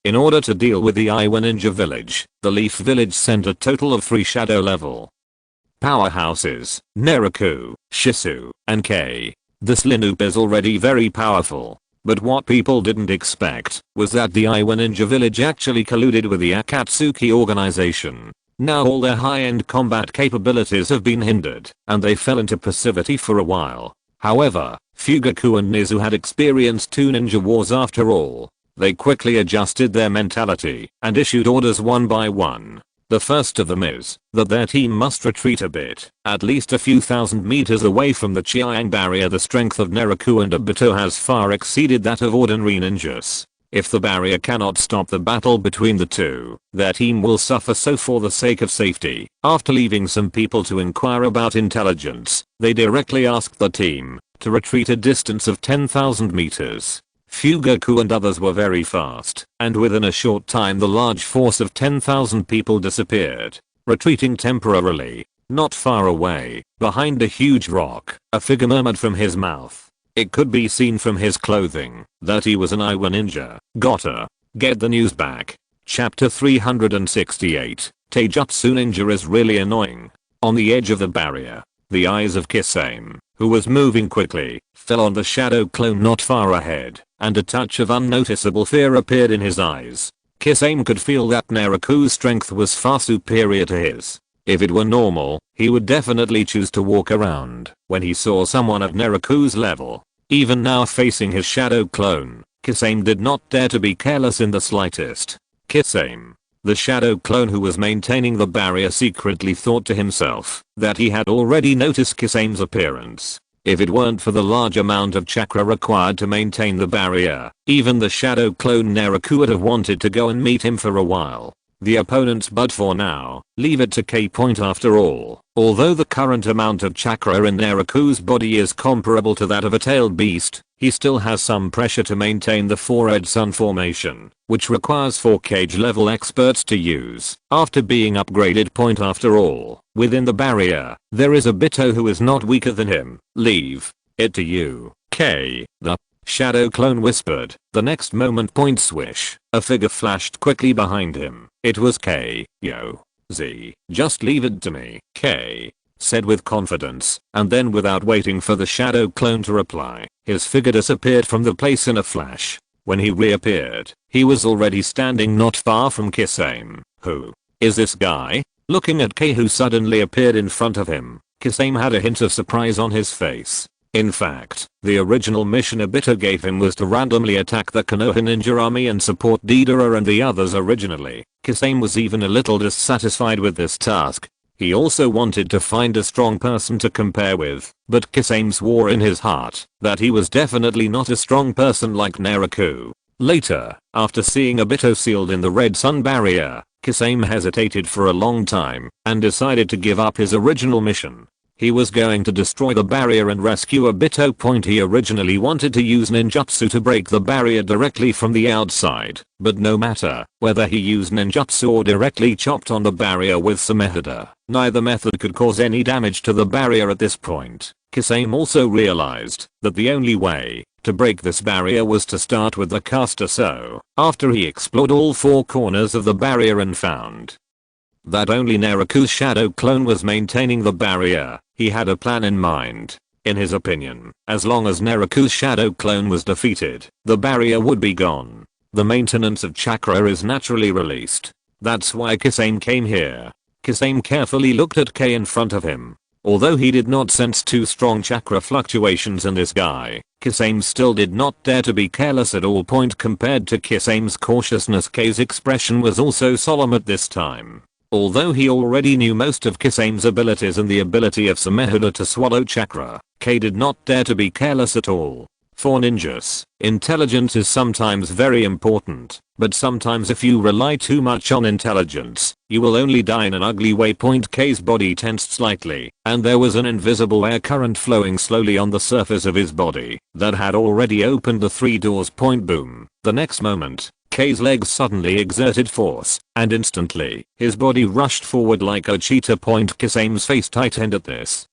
In order to deal with the Iwa Ninja Village, the Leaf Village sent a total of 3 shadow level powerhouses: Naraku, Shisu, and Kei. This lineup is already very powerful. But what people didn't expect was that the Iwa Ninja Village actually colluded with the Akatsuki organization. Now all their high-end combat capabilities have been hindered, and they fell into passivity for a while. However, Fugaku and Nizu had experienced 2 ninja wars after all. They quickly adjusted their mentality and issued orders one by one. The first of them is that their team must retreat a bit, at least a few thousand meters away from the Chiang barrier. The strength of Naraku and Obito has far exceeded that of ordinary ninjas. If the barrier cannot stop the battle between the two, their team will suffer. So for the sake of safety, after leaving some people to inquire about intelligence, they directly asked the team to retreat a distance of 10,000 meters. Fugaku and others were very fast, and within a short time the large force of 10,000 people disappeared. Retreating temporarily, not far away, behind a huge rock, a figure murmured from his mouth. It could be seen from his clothing that he was an Iwa ninja. Gotta get the news back. Chapter 368. Taijutsu Ninja is really annoying. On the edge of the barrier, the eyes of Kisame, who was moving quickly, fell on the shadow clone not far ahead, and a touch of unnoticeable fear appeared in his eyes. Kisame could feel that Naraku's strength was far superior to his. If it were normal, he would definitely choose to walk around when he saw someone of Naraku's level. Even now facing his shadow clone, Kisame did not dare to be careless in the slightest. Kisame, the shadow clone who was maintaining the barrier, secretly thought to himself that he had already noticed Kisame's appearance. If it weren't for the large amount of chakra required to maintain the barrier, even the shadow clone Naraku would have wanted to go and meet him for a while. The opponents, but for now, leave it to K. After all, although the current amount of chakra in Naraku's body is comparable to that of a tailed beast, he still has some pressure to maintain the four-edged sun formation, which requires 4 cage level experts to use. After being upgraded. After all, within the barrier, there is Obito who is not weaker than him. Leave it to you, K. The shadow clone whispered. The next moment. Swish, a figure flashed quickly behind him. It was K. Yo. Z. Just leave it to me, K. said with confidence, and then without waiting for the shadow clone to reply, his figure disappeared from the place in a flash. When he reappeared, he was already standing not far from Kisame. Who is this guy? Looking at K, who suddenly appeared in front of him, Kisame had a hint of surprise on his face. In fact, the original mission Obito gave him was to randomly attack the Konoha ninja army and support Deidara and the others originally. Kisame was even a little dissatisfied with this task. He also wanted to find a strong person to compare with, but Kisame swore in his heart that he was definitely not a strong person like Naraku. Later, after seeing Obito sealed in the red sun barrier, Kisame hesitated for a long time and decided to give up his original mission. He was going to destroy the barrier and rescue Obito. He originally wanted to use ninjutsu to break the barrier directly from the outside, but no matter whether he used ninjutsu or directly chopped on the barrier with Samehada, neither method could cause any damage to the barrier at this point. Kisame also realized that the only way to break this barrier was to start with the caster, so after he explored all four corners of the barrier and found that only Naraku's shadow clone was maintaining the barrier, he had a plan in mind. In his opinion, as long as Naraku's shadow clone was defeated, the barrier would be gone. The maintenance of chakra is naturally released. That's why Kisame came here. Kisame carefully looked at K in front of him. Although he did not sense too strong chakra fluctuations in this guy, Kisame still did not dare to be careless at all. Compared to Kisame's cautiousness, K's expression was also solemn at this time. Although he already knew most of Kisame's abilities and the ability of Sumehuda to swallow chakra, K did not dare to be careless at all. For ninjas, intelligence is sometimes very important, but sometimes if you rely too much on intelligence, you will only die in an ugly way. K's body tensed slightly, and there was an invisible air current flowing slowly on the surface of his body that had already opened the 3 doors. Boom. The next moment, K's legs suddenly exerted force, and instantly, his body rushed forward like a cheetah. Kisame's face tightened at this.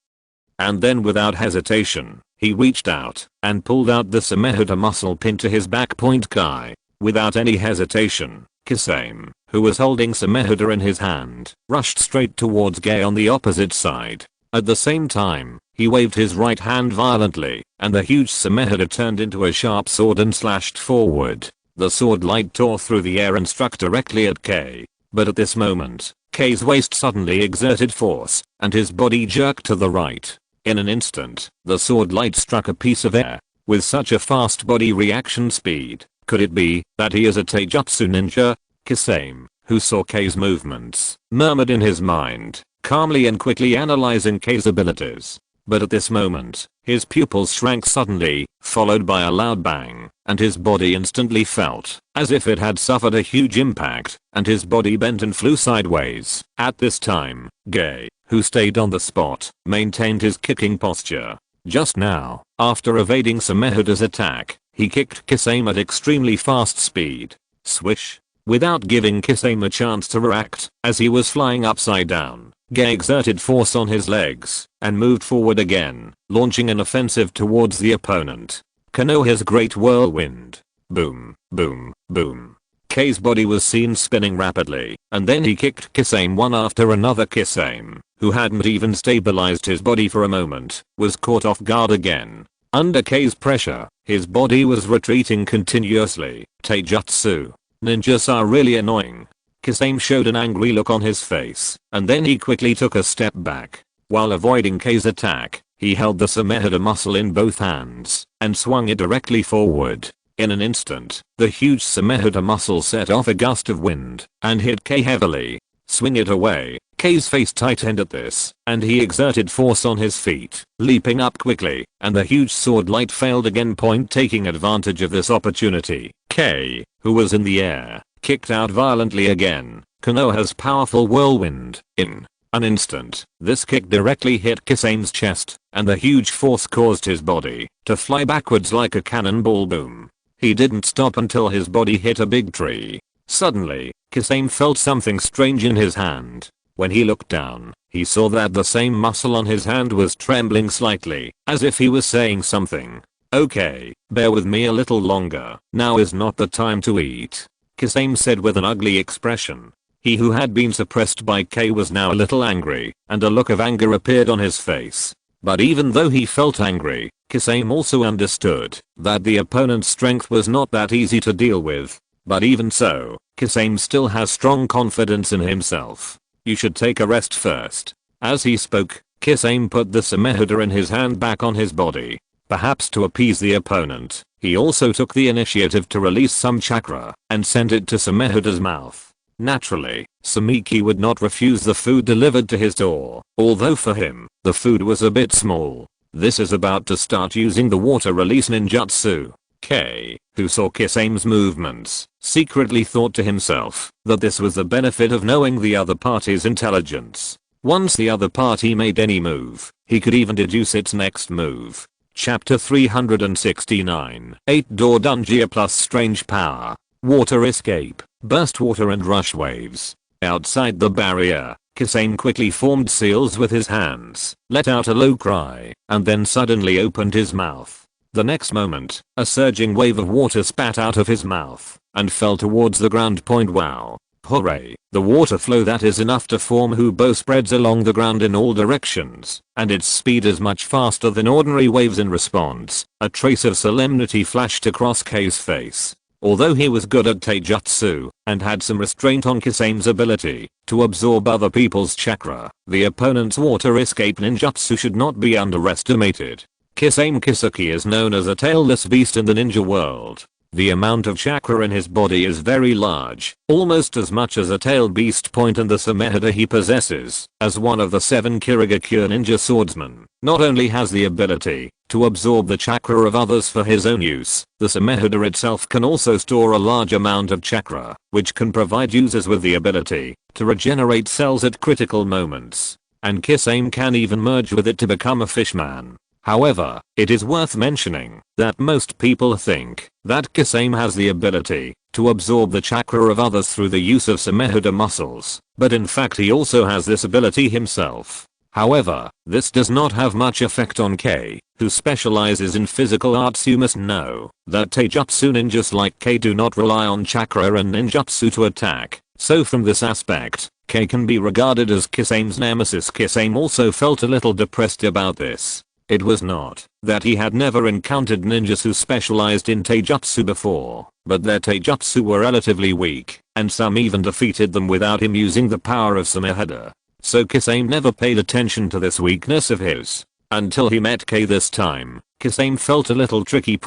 And then without hesitation, he reached out and pulled out the Sumehuda muscle pin to his back. Kai. Without any hesitation, Kisame, who was holding Sumehuda in his hand, rushed straight towards Gay on the opposite side. At the same time, he waved his right hand violently, and the huge Sumehuda turned into a sharp sword and slashed forward. The sword light tore through the air and struck directly at K. But at this moment, K's waist suddenly exerted force, and his body jerked to the right. In an instant, the sword light struck a piece of air. With such a fast body reaction speed, could it be that he is a taijutsu ninja? Kisame, who saw K's movements, murmured in his mind, calmly and quickly analyzing K's abilities. But at this moment, his pupils shrank suddenly, followed by a loud bang, and his body instantly felt as if it had suffered a huge impact, and his body bent and flew sideways. At this time, Gay, who stayed on the spot, maintained his kicking posture. Just now, after evading Sumehuda's attack, he kicked Kisame at extremely fast speed. Swish. Without giving Kisame a chance to react, as he was flying upside down, Gay exerted force on his legs and moved forward again, launching an offensive towards the opponent. Konoha's great whirlwind. Boom, boom, boom. K's body was seen spinning rapidly, and then he kicked Kisame one after another. Kisame, who hadn't even stabilized his body for a moment, was caught off guard again. Under K's pressure, his body was retreating continuously. Taijutsu. Ninjas are really annoying. Kisame showed an angry look on his face, and then he quickly took a step back. While avoiding K's attack, he held the Sumehuda muscle in both hands, and swung it directly forward. In an instant, the huge Sumehuda muscle set off a gust of wind, and hit K heavily. Swing it away. K's face tightened at this, and he exerted force on his feet, leaping up quickly, and the huge sword light failed again. Taking advantage of this opportunity, K, who was in the air, kicked out violently again. Konoha's powerful whirlwind. In an instant, this kick directly hit Kisame's chest, and the huge force caused his body to fly backwards like a cannonball. Boom. He didn't stop until his body hit a big tree. Suddenly, Kisame felt something strange in his hand. When he looked down, he saw that the same muscle on his hand was trembling slightly, as if he was saying something. Okay, bear with me a little longer. Now is not the time to eat, Kisame said with an ugly expression. He who had been suppressed by K was now a little angry, and a look of anger appeared on his face. But even though he felt angry, Kisame also understood that the opponent's strength was not that easy to deal with. But even so, Kisame still has strong confidence in himself. You should take a rest first. As he spoke, Kisame put the Sumehuda in his hand back on his body. Perhaps to appease the opponent, he also took the initiative to release some chakra and sent it to Sumehuda's mouth. Naturally, Sumiki would not refuse the food delivered to his door, although for him, the food was a bit small. This is about to start using the water release ninjutsu. K, who saw Kisame's movements, secretly thought to himself that this was the benefit of knowing the other party's intelligence. Once the other party made any move, he could even deduce its next move. Chapter 369 8-Door Dungeon plus Strange Power. Water Escape, Burst Water and Rush Waves. Outside the barrier, Kisame quickly formed seals with his hands, let out a low cry, and then suddenly opened his mouth. The next moment, a surging wave of water spat out of his mouth and fell towards the ground. Wow. Hooray. The water flow that is enough to form Hubo spreads along the ground in all directions, and its speed is much faster than ordinary waves. In response, a trace of solemnity flashed across Kei's face. Although he was good at taijutsu and had some restraint on Kisame's ability to absorb other people's chakra, the opponent's water escape ninjutsu should not be underestimated. Kisame Kisaki is known as a tailless beast in the ninja world. The amount of chakra in his body is very large, almost as much as a tailed beast. And the Samehada he possesses, as one of the 7 Kirigakure ninja swordsmen, not only has the ability to absorb the chakra of others for his own use, the Samehada itself can also store a large amount of chakra, which can provide users with the ability to regenerate cells at critical moments. And Kisame can even merge with it to become a fishman. However, it is worth mentioning that most people think that Kisame has the ability to absorb the chakra of others through the use of Samehada muscles, but in fact he also has this ability himself. However, this does not have much effect on Kei, who specializes in physical arts. You must know that taijutsu ninjas like Kei do not rely on chakra and ninjutsu to attack, so from this aspect, Kei can be regarded as Kisame's nemesis. Kisame also felt a little depressed about this. It was not that he had never encountered ninjas who specialized in taijutsu before, but their taijutsu were relatively weak, and some even defeated them without him using the power of Samehada. So Kisame never paid attention to this weakness of his, until he met Kei this time. Kisame felt a little tricky,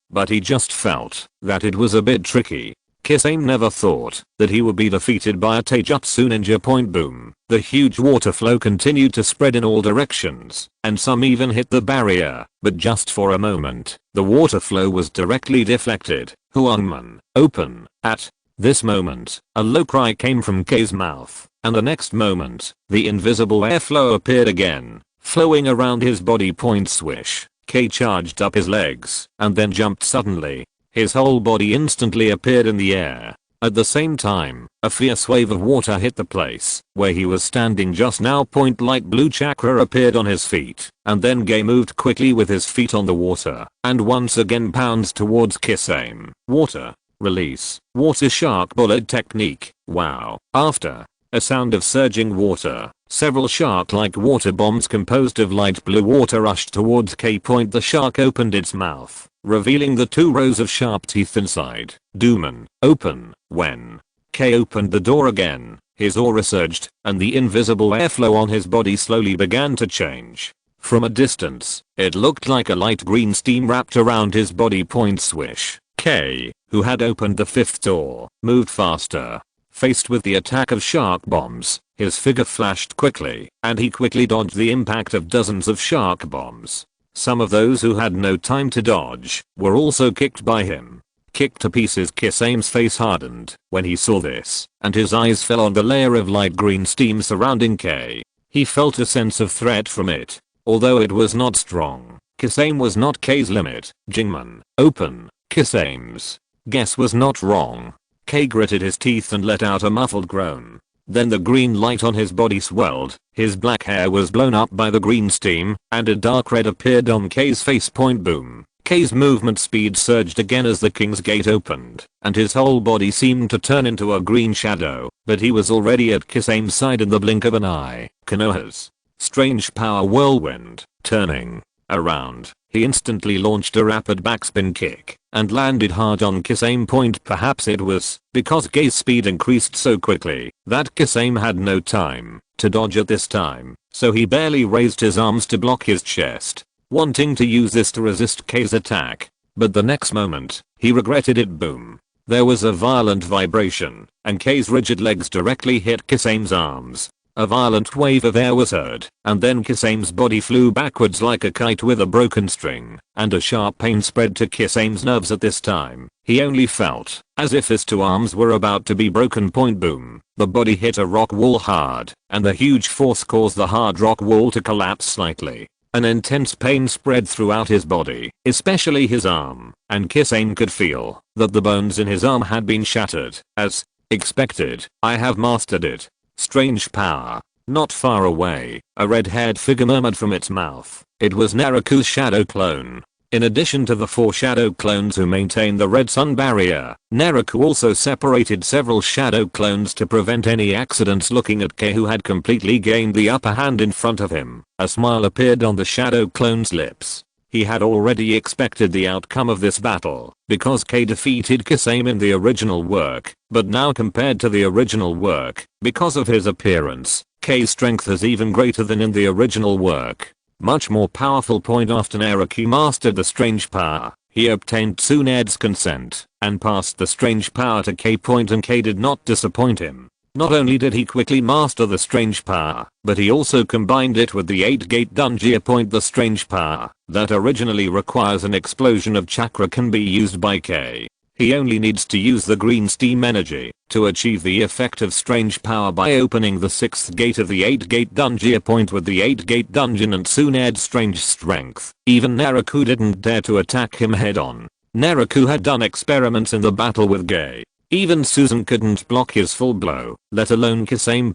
but he just felt that it was a bit tricky. Kisame never thought that he would be defeated by a taijutsu ninja. Boom. The huge water flow continued to spread in all directions, and some even hit the barrier, but just for a moment, the water flow was directly deflected. Huangman, open. At this moment, a low cry came from Kei's mouth, and the next moment, the invisible airflow appeared again, flowing around his body. Swish. Kei charged up his legs, and then jumped suddenly. His whole body instantly appeared in the air. At the same time, a fierce wave of water hit the place where he was standing just now. Light blue chakra appeared on his feet, and then Kei moved quickly with his feet on the water, and once again pounds towards Kisame. Water. Release. Water shark bullet technique. Wow. After a sound of surging water, several shark-like water bombs composed of light blue water rushed towards Kei. The shark opened its mouth, revealing the 2 rows of sharp teeth inside. Dooman, open. When Kei opened the door again, his aura surged, and the invisible airflow on his body slowly began to change. From a distance, it looked like a light green steam wrapped around his body. Swish. Kei, who had opened the 5th door, moved faster. Faced with the attack of shark bombs, his figure flashed quickly, and he quickly dodged the impact of dozens of shark bombs. Some of those who had no time to dodge were also kicked by him. Kicked to pieces. Kisame's face hardened when he saw this, and his eyes fell on the layer of light green steam surrounding Kei. He felt a sense of threat from it, although it was not strong. Kisame was not Kei's limit. Jingman, open. Kisame's guess was not wrong. Kei gritted his teeth and let out a muffled groan. Then the green light on his body swelled, his black hair was blown up by the green steam, and a dark red appeared on Kei's face. Boom. Kei's movement speed surged again as the King's Gate opened, and his whole body seemed to turn into a green shadow, but he was already at Kisame's side in the blink of an eye. Konoha's strange power whirlwind. Turning around, he instantly launched a rapid backspin kick and landed hard on Kisame. Perhaps it was because Kei's speed increased so quickly that Kisame had no time to dodge at this time, so he barely raised his arms to block his chest, wanting to use this to resist Kei's attack. But the next moment, he regretted it. Boom. There was a violent vibration, and Kei's rigid legs directly hit Kisame's arms. A violent wave of air was heard, and then Kisame's body flew backwards like a kite with a broken string, and a sharp pain spread to Kisame's nerves. At this time, he only felt as if his 2 arms were about to be broken. Boom. The body hit a rock wall hard, and the huge force caused the hard rock wall to collapse slightly. An intense pain spread throughout his body, especially his arm, and Kisame could feel that the bones in his arm had been shattered. As expected, I have mastered it. Strange power. Not far away, a red-haired figure murmured from its mouth. It was Naraku's shadow clone. In addition to the 4 shadow clones who maintain the red sun barrier, Naraku also separated several shadow clones to prevent any accidents. Looking at Kei, who had completely gained the upper hand in front of him, a smile appeared on the shadow clone's lips. He had already expected the outcome of this battle, because Kei defeated Kisame in the original work, but now compared to the original work, because of his appearance, Kei's strength is even greater than in the original work. Much more powerful. After Naraku mastered the strange power, he obtained Tsunade's consent, and passed the strange power to Kei. And Kei did not disappoint him. Not only did he quickly master the strange power, but he also combined it with the 8-gate dungeon. The strange power, that originally requires an explosion of chakra, can be used by Kei. He only needs to use the green steam energy to achieve the effect of strange power by opening the 6th gate of the 8-gate dungeon. With the 8-gate dungeon and Tsunade's strange strength, even Naraku didn't dare to attack him head on. Naraku had done experiments in the battle with Kei. Even Susan couldn't block his full blow, let alone Kisame.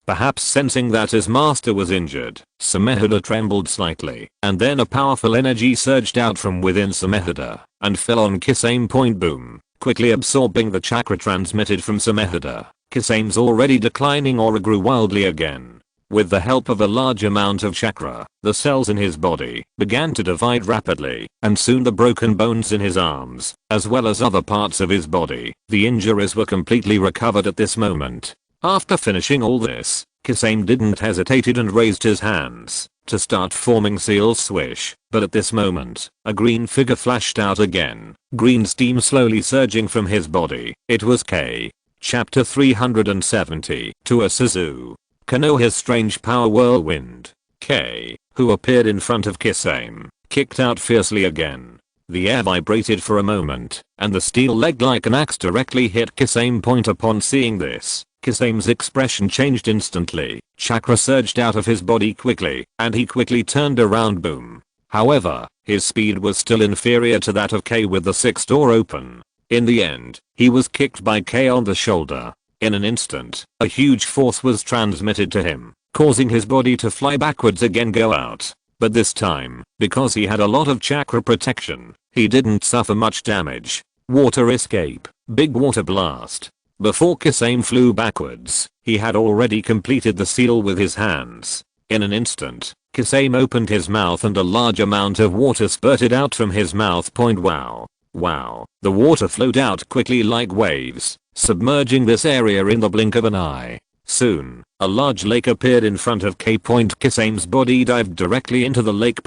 Perhaps sensing that his master was injured, Samehada trembled slightly, and then a powerful energy surged out from within Samehada and fell on Kisame. Boom, quickly absorbing the chakra transmitted from Samehada. Kisame's already declining aura grew wildly again. With the help of a large amount of chakra, the cells in his body began to divide rapidly, and soon the broken bones in his arms, as well as other parts of his body, the injuries were completely recovered at this moment. After finishing all this, Kisame didn't hesitate and raised his hands to start forming seal swish, but at this moment, a green figure flashed out again, green steam slowly surging from his body. It was Kei. Chapter 370. To a Suzu. Konoha's strange power whirlwind. Kei, who appeared in front of Kisame, kicked out fiercely again. The air vibrated for a moment, and the steel leg like an axe directly hit Kisame. Upon seeing this, Kisame's expression changed instantly. Chakra surged out of his body quickly, and he quickly turned around. Boom. However, his speed was still inferior to that of Kei with the 6th door open. In the end, he was kicked by Kei on the shoulder. In an instant, a huge force was transmitted to him, causing his body to fly backwards again, go out. But this time, because he had a lot of chakra protection, he didn't suffer much damage. Water escape. Big water blast. Before Kisame flew backwards, he had already completed the seal with his hands. In an instant, Kisame opened his mouth and a large amount of water spurted out from his mouth. Wow. The water flowed out quickly like waves, submerging this area in the blink of an eye. Soon, a large lake appeared in front of Kei. Kisame's body dived directly into the lake.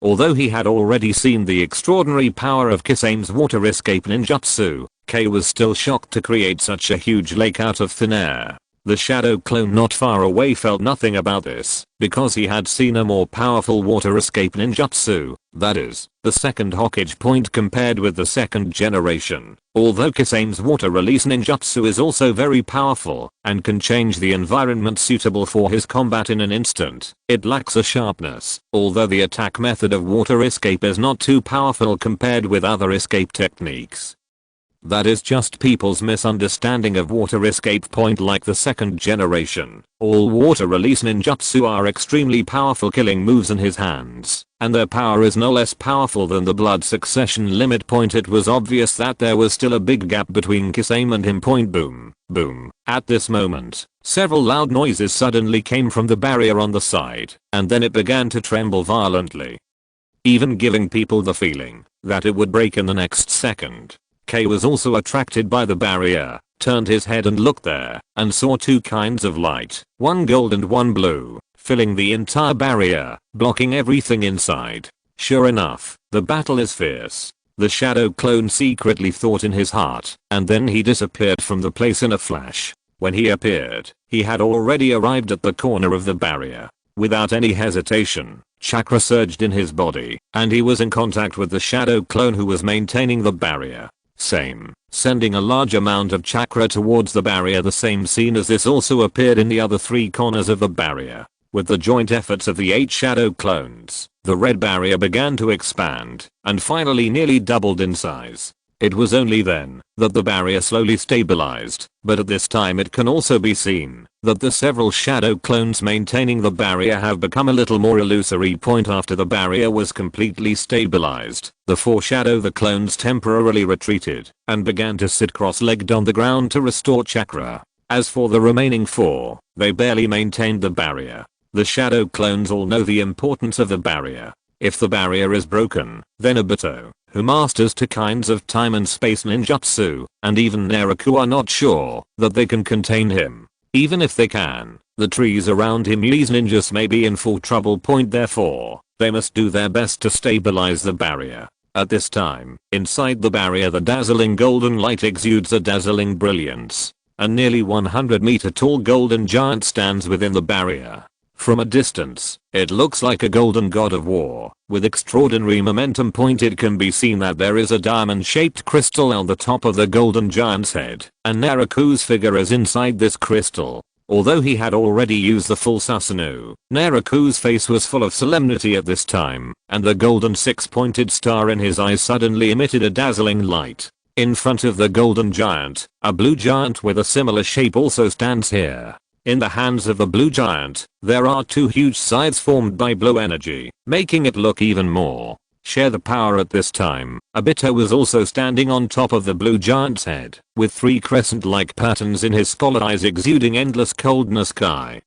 Although he had already seen the extraordinary power of Kisame's water escape ninjutsu, Kei was still shocked to create such a huge lake out of thin air. The shadow clone not far away felt nothing about this, because he had seen a more powerful water escape ninjutsu, that is, the 2nd Hokage. Compared with the 2nd generation. Although Kisame's water release ninjutsu is also very powerful, and can change the environment suitable for his combat in an instant, it lacks a sharpness. Although the attack method of water escape is not too powerful compared with other escape techniques. That is just people's misunderstanding of water escape. Like the 2nd generation, all water release ninjutsu are extremely powerful killing moves in his hands, and their power is no less powerful than the blood succession limit. It was obvious that there was still a big gap between Kisame and him. Boom. At this moment, several loud noises suddenly came from the barrier on the side, and then it began to tremble violently, even giving people the feeling that it would break in the next second. Kei was also attracted by the barrier, turned his head and looked there, and saw 2 kinds of light, one gold and one blue, filling the entire barrier, blocking everything inside. Sure enough, the battle is fierce. The shadow clone secretly thought in his heart, and then he disappeared from the place in a flash. When he appeared, he had already arrived at the corner of the barrier. Without any hesitation, chakra surged in his body, and he was in contact with the shadow clone who was maintaining the barrier. Sending a large amount of chakra towards the barrier. The same scene as this also appeared in the other 3 corners of the barrier. With the joint efforts of the 8 shadow clones, the red barrier began to expand, and finally nearly doubled in size. It was only then that the barrier slowly stabilized, but at this time it can also be seen that the several shadow clones maintaining the barrier have become a little more illusory. After the barrier was completely stabilized, the 4 shadow the clones temporarily retreated and began to sit cross-legged on the ground to restore chakra. As for the remaining 4, they barely maintained the barrier. The shadow clones all know the importance of the barrier. If the barrier is broken, then Obito, who masters 2 kinds of time and space ninjutsu, and even Naraku are not sure that they can contain him. Even if they can, the trees around him these ninjas may be in full trouble. Therefore, they must do their best to stabilize the barrier. At this time, inside the barrier the dazzling golden light exudes a dazzling brilliance. A nearly 100-meter tall golden giant stands within the barrier. From a distance, it looks like a golden god of war, with extraordinary momentum. It can be seen that there is a diamond-shaped crystal on the top of the golden giant's head, and Naraku's figure is inside this crystal. Although he had already used the full Susanoo, Naraku's face was full of solemnity at this time, and the golden 6-pointed star in his eyes suddenly emitted a dazzling light. In front of the golden giant, a blue giant with a similar shape also stands here. In the hands of the blue giant, there are 2 huge scythes formed by blue energy, making it look even more share the power. At this time, Obito was also standing on top of the blue giant's head, with 3 crescent-like patterns in his scarlet eyes exuding endless coldness. Kai.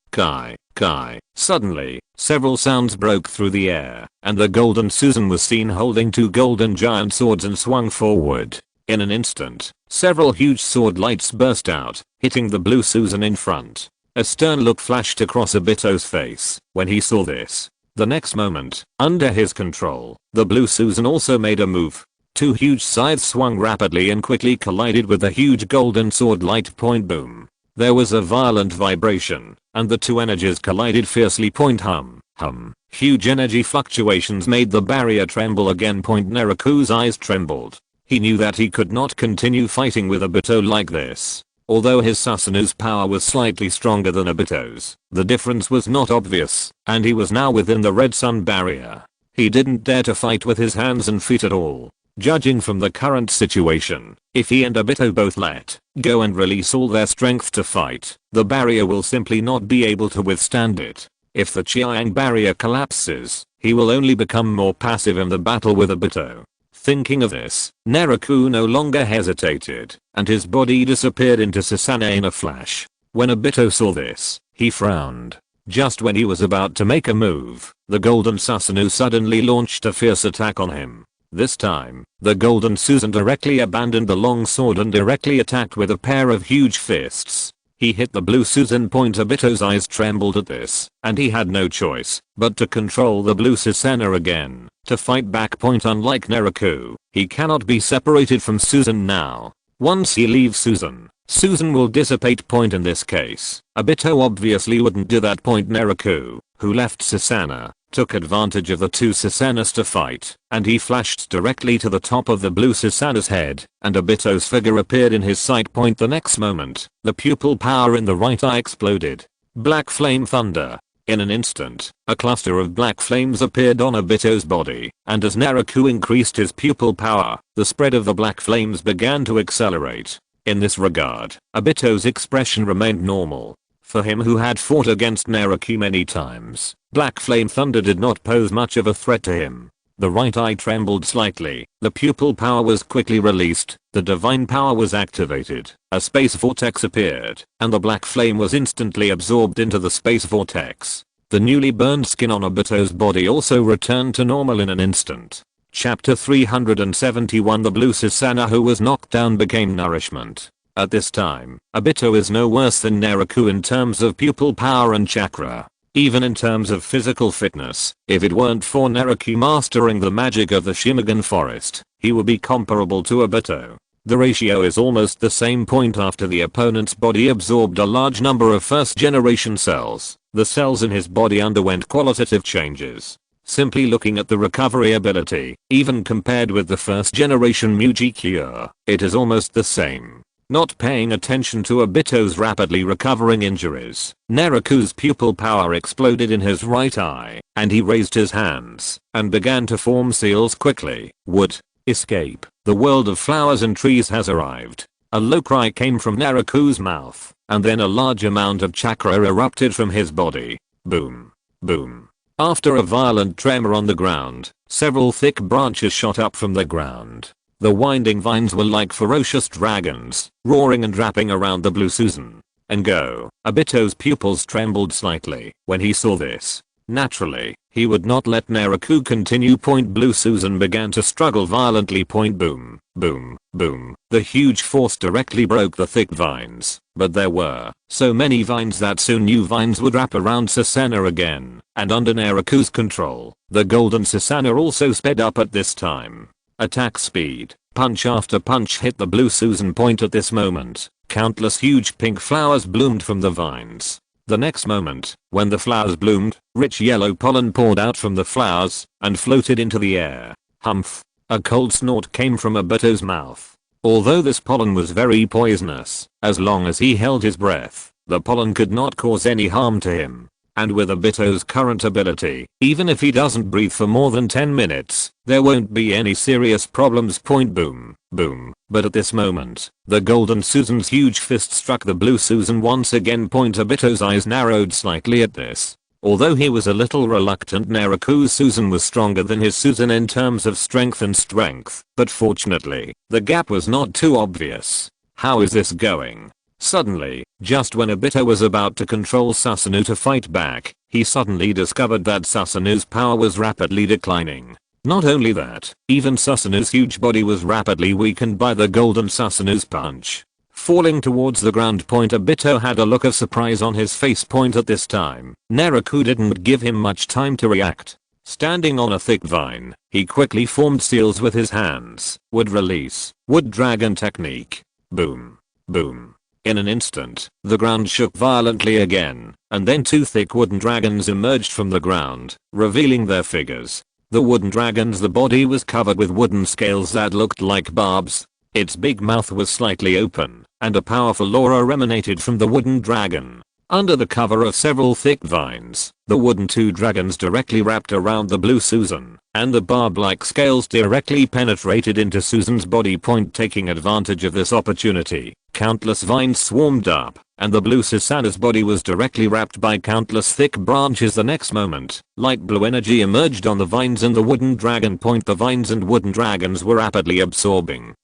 Suddenly, several sounds broke through the air, and the golden Susan was seen holding 2 golden giant swords and swung forward. In an instant, several huge sword lights burst out, hitting the blue Susan in front. A stern look flashed across Obito's face when he saw this. The next moment, under his control, the blue Susan also made a move. 2 huge scythes swung rapidly and quickly collided with the huge golden sword light. Boom. There was a violent vibration, and the 2 energies collided fiercely. Hum. Huge energy fluctuations made the barrier tremble again. Naraku's eyes trembled. He knew that he could not continue fighting with Obito like this. Although his Susanoo's power was slightly stronger than Obito's, the difference was not obvious, and he was now within the red sun barrier. He didn't dare to fight with his hands and feet at all. Judging from the current situation, if he and Obito both let go and release all their strength to fight, the barrier will simply not be able to withstand it. If the Chiang barrier collapses, he will only become more passive in the battle with Obito. Thinking of this, Naraku no longer hesitated, and his body disappeared into Susanoo in a flash. When Obito saw this, he frowned. Just when he was about to make a move, the golden Susanoo suddenly launched a fierce attack on him. This time, the golden Susan directly abandoned the long sword and directly attacked with a pair of huge fists. He hit the blue Susan. Obito's eyes trembled at this, and he had no choice but to control the blue Susanoo again to fight back. Unlike Naraku, he cannot be separated from Susan now. Once he leaves Susan will dissipate. In this case, Obito obviously wouldn't do that. Naraku, who left Susanoo, took advantage of the 2 Susanoo's to fight, and he flashed directly to the top of the blue Susanoo's head, and Obito's figure appeared in his sight. The next moment, the pupil power in the right eye exploded. Black flame thunder. In an instant, a cluster of black flames appeared on Obito's body, and as Naraku increased his pupil power, the spread of the black flames began to accelerate. In this regard, Obito's expression remained normal. For him who had fought against Naraku many times, black flame thunder did not pose much of a threat to him. The right eye trembled slightly, the pupil power was quickly released, the divine power was activated, a space vortex appeared, and the black flame was instantly absorbed into the space vortex. The newly burned skin on Obito's body also returned to normal in an instant. Chapter 371 The blue Susanoo who was knocked down became nourishment. At this time, Obito is no worse than Naraku in terms of pupil power and chakra. Even in terms of physical fitness, if it weren't for Naraku mastering the magic of the Shimegan forest, he would be comparable to Obito. The ratio is almost the same. After the opponent's body absorbed a large number of first generation cells, the cells in his body underwent qualitative changes. Simply looking at the recovery ability, even compared with the first generation Muji cure, it is almost the same. Not paying attention to Obito's rapidly recovering injuries, Naraku's pupil power exploded in his right eye, and he raised his hands and began to form seals quickly. Wood. Escape. The world of flowers and trees has arrived. A low cry came from Naraku's mouth, and then a large amount of chakra erupted from his body. Boom. Boom. After a violent tremor on the ground, several thick branches shot up from the ground. The winding vines were like ferocious dragons, roaring and wrapping around the Blue Susan. And go. Obito's pupils trembled slightly when he saw this. Naturally, he would not let Naraku continue. Blue Susan began to struggle violently. Boom. Boom. Boom. The huge force directly broke the thick vines, but there were so many vines that soon new vines would wrap around Susanna again, and under Naraku's control, the golden Susanna also sped up at this time. Attack speed. Punch after punch hit the Blue Susan. At this moment, countless huge pink flowers bloomed from the vines. The next moment, when the flowers bloomed, rich yellow pollen poured out from the flowers and floated into the air. Humph. A cold snort came from Obito's mouth. Although this pollen was very poisonous, as long as he held his breath, the pollen could not cause any harm to him. And with Obito's current ability, even if he doesn't breathe for more than 10 minutes, there won't be any serious problems. Boom. Boom. But at this moment, the golden Susan's huge fist struck the Blue Susan once again. Obito's eyes narrowed slightly at this. Although he was a little reluctant, Naraku's Susan was stronger than his Susan in terms of strength and strength, but fortunately, the gap was not too obvious. How is this going? Suddenly, just when Obito was about to control Susanoo to fight back, he suddenly discovered that Susanoo's power was rapidly declining. Not only that, even Susanoo's huge body was rapidly weakened by the golden Susanoo's punch. Falling towards the ground. Obito had a look of surprise on his face. At this time, Naraku didn't give him much time to react. Standing on a thick vine, he quickly formed seals with his hands. Wood release. Wood dragon technique. Boom. Boom. In an instant, the ground shook violently again, and then two thick wooden dragons emerged from the ground, revealing their figures. The wooden dragon's body was covered with wooden scales that looked like barbs. Its big mouth was slightly open, and a powerful aura emanated from the wooden dragon. Under the cover of several thick vines, the wooden two dragons directly wrapped around the Blue Susan, and the barb-like scales directly penetrated into Susan's body. Taking advantage of this opportunity, countless vines swarmed up, and the Blue Susanna's body was directly wrapped by countless thick branches. The next moment, light blue energy emerged on the vines and the wooden dragon. The vines and wooden dragons were rapidly absorbing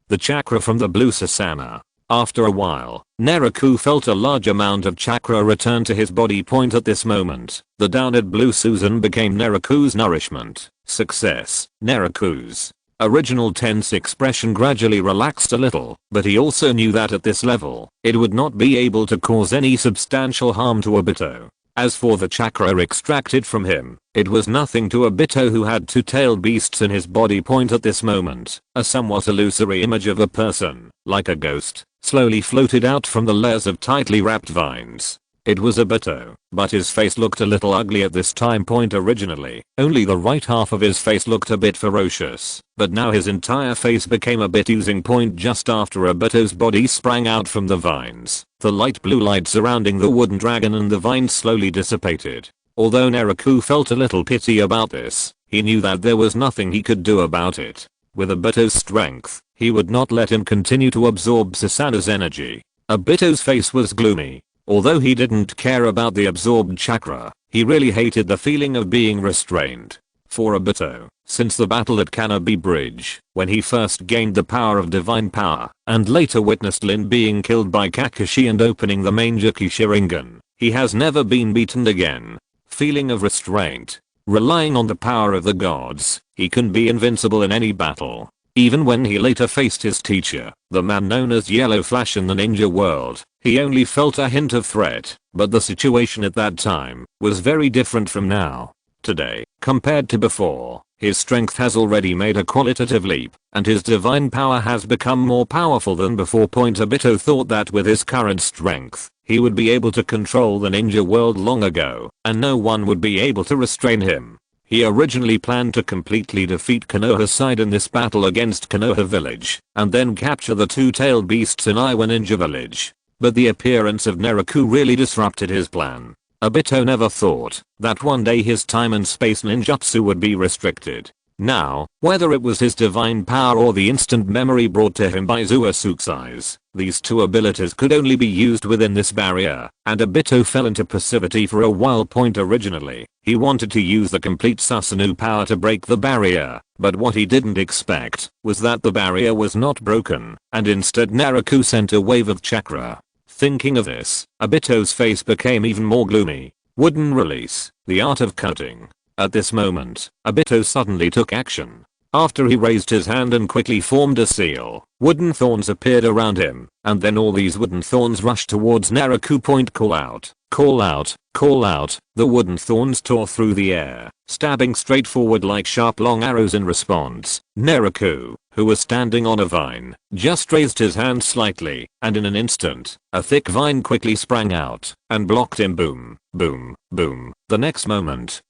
the chakra from the Blue Susanna. After a while, Naraku felt a large amount of chakra return to his body. At this moment, the downed Blue Susan became Naraku's nourishment. Success. Naraku's original tense expression gradually relaxed a little, but he also knew that at this level, it would not be able to cause any substantial harm to Obito. As for the chakra extracted from him, it was nothing to Obito, who had two tailed beasts in his body. At this moment, a somewhat illusory image of a person, like a ghost, slowly floated out from the layers of tightly wrapped vines. It was Obito, but his face looked a little ugly at this time. Originally, only the right half of his face looked a bit ferocious, but now his entire face became a bit oozing. Just after Obito's body sprang out from the vines, the light blue light surrounding the wooden dragon and the vines slowly dissipated. Although Naraku felt a little pity about this, he knew that there was nothing he could do about it. With Obito's strength, he would not let him continue to absorb Susanna's energy. Obito's face was gloomy. Although he didn't care about the absorbed chakra, he really hated the feeling of being restrained. For Obito, since the battle at Kanobi Bridge, when he first gained the power of divine power, and later witnessed Lin being killed by Kakashi and opening the Mangekyo Sharingan, he has never been beaten again. Feeling of restraint. Relying on the power of the gods, he can be invincible in any battle. Even when he later faced his teacher, the man known as Yellow Flash in the ninja world, he only felt a hint of threat, but the situation at that time was very different from now. Today, compared to before, his strength has already made a qualitative leap, and his divine power has become more powerful than before. Obito thought that with his current strength, he would be able to control the ninja world long ago, and no one would be able to restrain him. He originally planned to completely defeat Konoha's side in this battle against Konoha Village, and then capture the two-tailed beasts in Iwa Ninja Village. But the appearance of Naraku really disrupted his plan. Obito never thought that one day his time and space ninjutsu would be restricted. Now, whether it was his divine power or the instant memory brought to him by Zuosuke's eyes, these two abilities could only be used within this barrier, and Obito fell into passivity for a while. Originally, he wanted to use the complete Susanoo power to break the barrier, but what he didn't expect was that the barrier was not broken, and instead Naraku sent a wave of chakra. Thinking of this, Obito's face became even more gloomy. Wooden release, the art of cutting. At this moment, Obito suddenly took action. After he raised his hand and quickly formed a seal, wooden thorns appeared around him, and then all these wooden thorns rushed towards Naraku. Call out, call out, call out. The wooden thorns tore through the air, stabbing straight forward like sharp long arrows. In response, Naraku, who was standing on a vine, just raised his hand slightly, and in an instant, a thick vine quickly sprang out and blocked him. Boom, boom, boom. The next moment,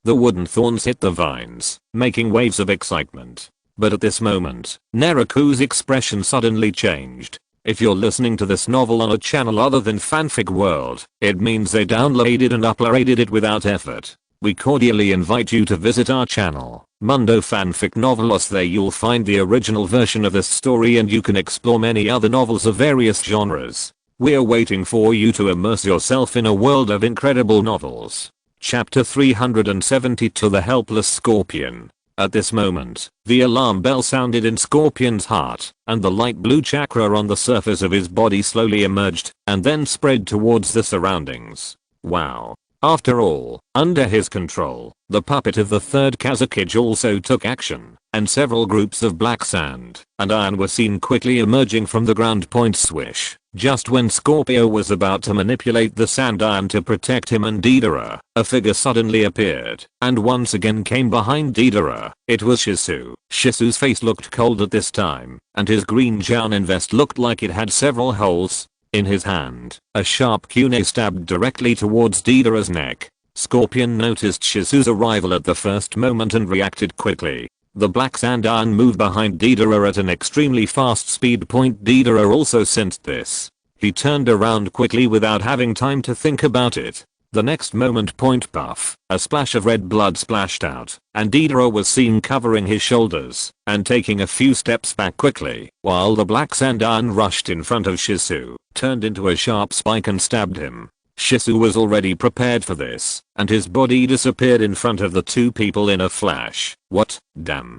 the wooden thorns hit the vines, making waves of excitement. But at this moment, Naraku's expression suddenly changed. If you're listening to this novel on a channel other than Fanfic World, it means they downloaded and uploaded it without effort. We cordially invite you to visit our channel, Mundo Fanfic Novelos. There you'll find the original version of this story and you can explore many other novels of various genres. We're waiting for you to immerse yourself in a world of incredible novels. Chapter 372, The Helpless Scorpion. At this moment, the alarm bell sounded in Scorpion's heart, and the light blue chakra on the surface of his body slowly emerged, and then spread towards the surroundings. Wow. After all, under his control, the puppet of the third Kazekage also took action, and several groups of black sand and iron were seen quickly emerging from the ground. Swish. Just when Scorpio was about to manipulate the sand iron to protect him and Deidara, a figure suddenly appeared, and once again came behind Deidara. It was Shisu. Shisu's face looked cold at this time, and his green jounin vest looked like it had several holes. In his hand, a sharp kunai stabbed directly towards Deidara's neck. Scorpion noticed Shisu's arrival at the first moment and reacted quickly. The black sand iron moved behind Deidara at an extremely fast speed. Deidara also sensed this. He turned around quickly without having time to think about it. The next moment, puff, a splash of red blood splashed out, and Deidara was seen covering his shoulders and taking a few steps back quickly, while the black sand iron rushed in front of Shisu, turned into a sharp spike and stabbed him. Shisu was already prepared for this, and his body disappeared in front of the two people in a flash. What? Damn.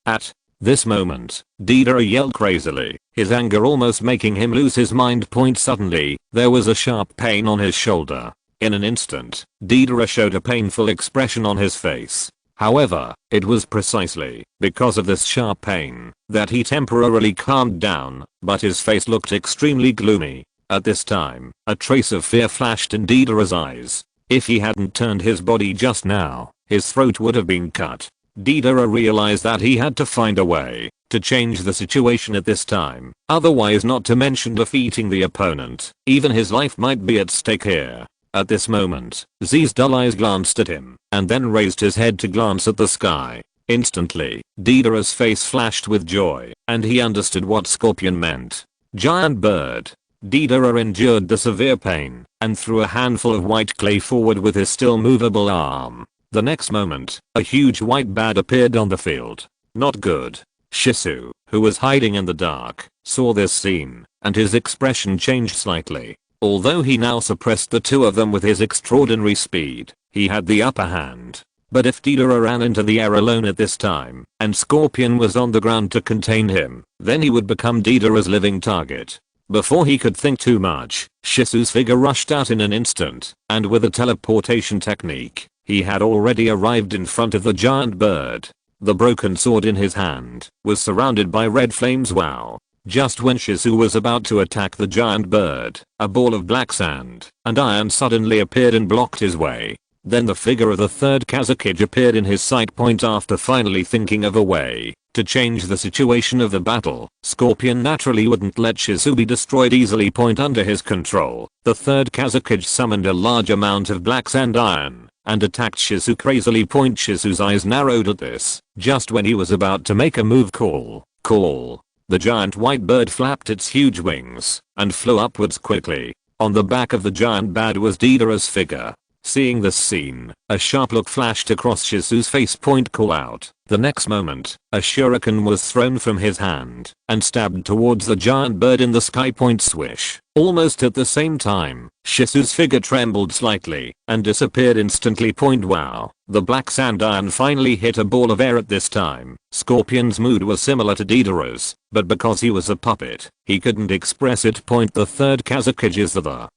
At this moment, Deidara yelled crazily, his anger almost making him lose his mind. Suddenly, there was a sharp pain on his shoulder. In an instant, Deidara showed a painful expression on his face. However, it was precisely because of this sharp pain that he temporarily calmed down, but his face looked extremely gloomy. At this time, a trace of fear flashed in Deidara's eyes. If he hadn't turned his body just now, his throat would have been cut. Deidara realized that he had to find a way to change the situation at this time, otherwise, not to mention defeating the opponent, even his life might be at stake here. At this moment, Z's dull eyes glanced at him, and then raised his head to glance at the sky. Instantly, Deidara's face flashed with joy, and he understood what Scorpion meant. Giant bird. Deidara endured the severe pain, and threw a handful of white clay forward with his still movable arm. The next moment, a huge white bat appeared on the field. Not good. Shisu, who was hiding in the dark, saw this scene, and his expression changed slightly. Although he now suppressed the two of them with his extraordinary speed, he had the upper hand. But if Deidara ran into the air alone at this time, and Scorpion was on the ground to contain him, then he would become Deidara's living target. Before he could think too much, Shisu's figure rushed out in an instant, and with a teleportation technique, he had already arrived in front of the giant bird. The broken sword in his hand was surrounded by red flames. Wow. Just when Shisu was about to attack the giant bird, a ball of black sand and iron suddenly appeared and blocked his way. Then the figure of the third Kazekage appeared in his sight. After finally thinking of a way to change the situation of the battle, Scorpion naturally wouldn't let Shisu be destroyed easily. Under his control, the third Kazekage summoned a large amount of black sand iron and attacked Shisu crazily. Shisu's eyes narrowed at this, just when he was about to make a move. Call. The giant white bird flapped its huge wings and flew upwards quickly. On the back of the giant bird was Deidara's figure. Seeing this scene, a sharp look flashed across Shisu's face. Call out. The next moment, a shuriken was thrown from his hand and stabbed towards the giant bird in the sky. Swish. Almost at the same time, Shisu's figure trembled slightly and disappeared instantly. Wow. The black sand iron finally hit a ball of air at this time. Scorpion's mood was similar to Deidara's, but because he was a puppet, he couldn't express it. The third Kazekage is the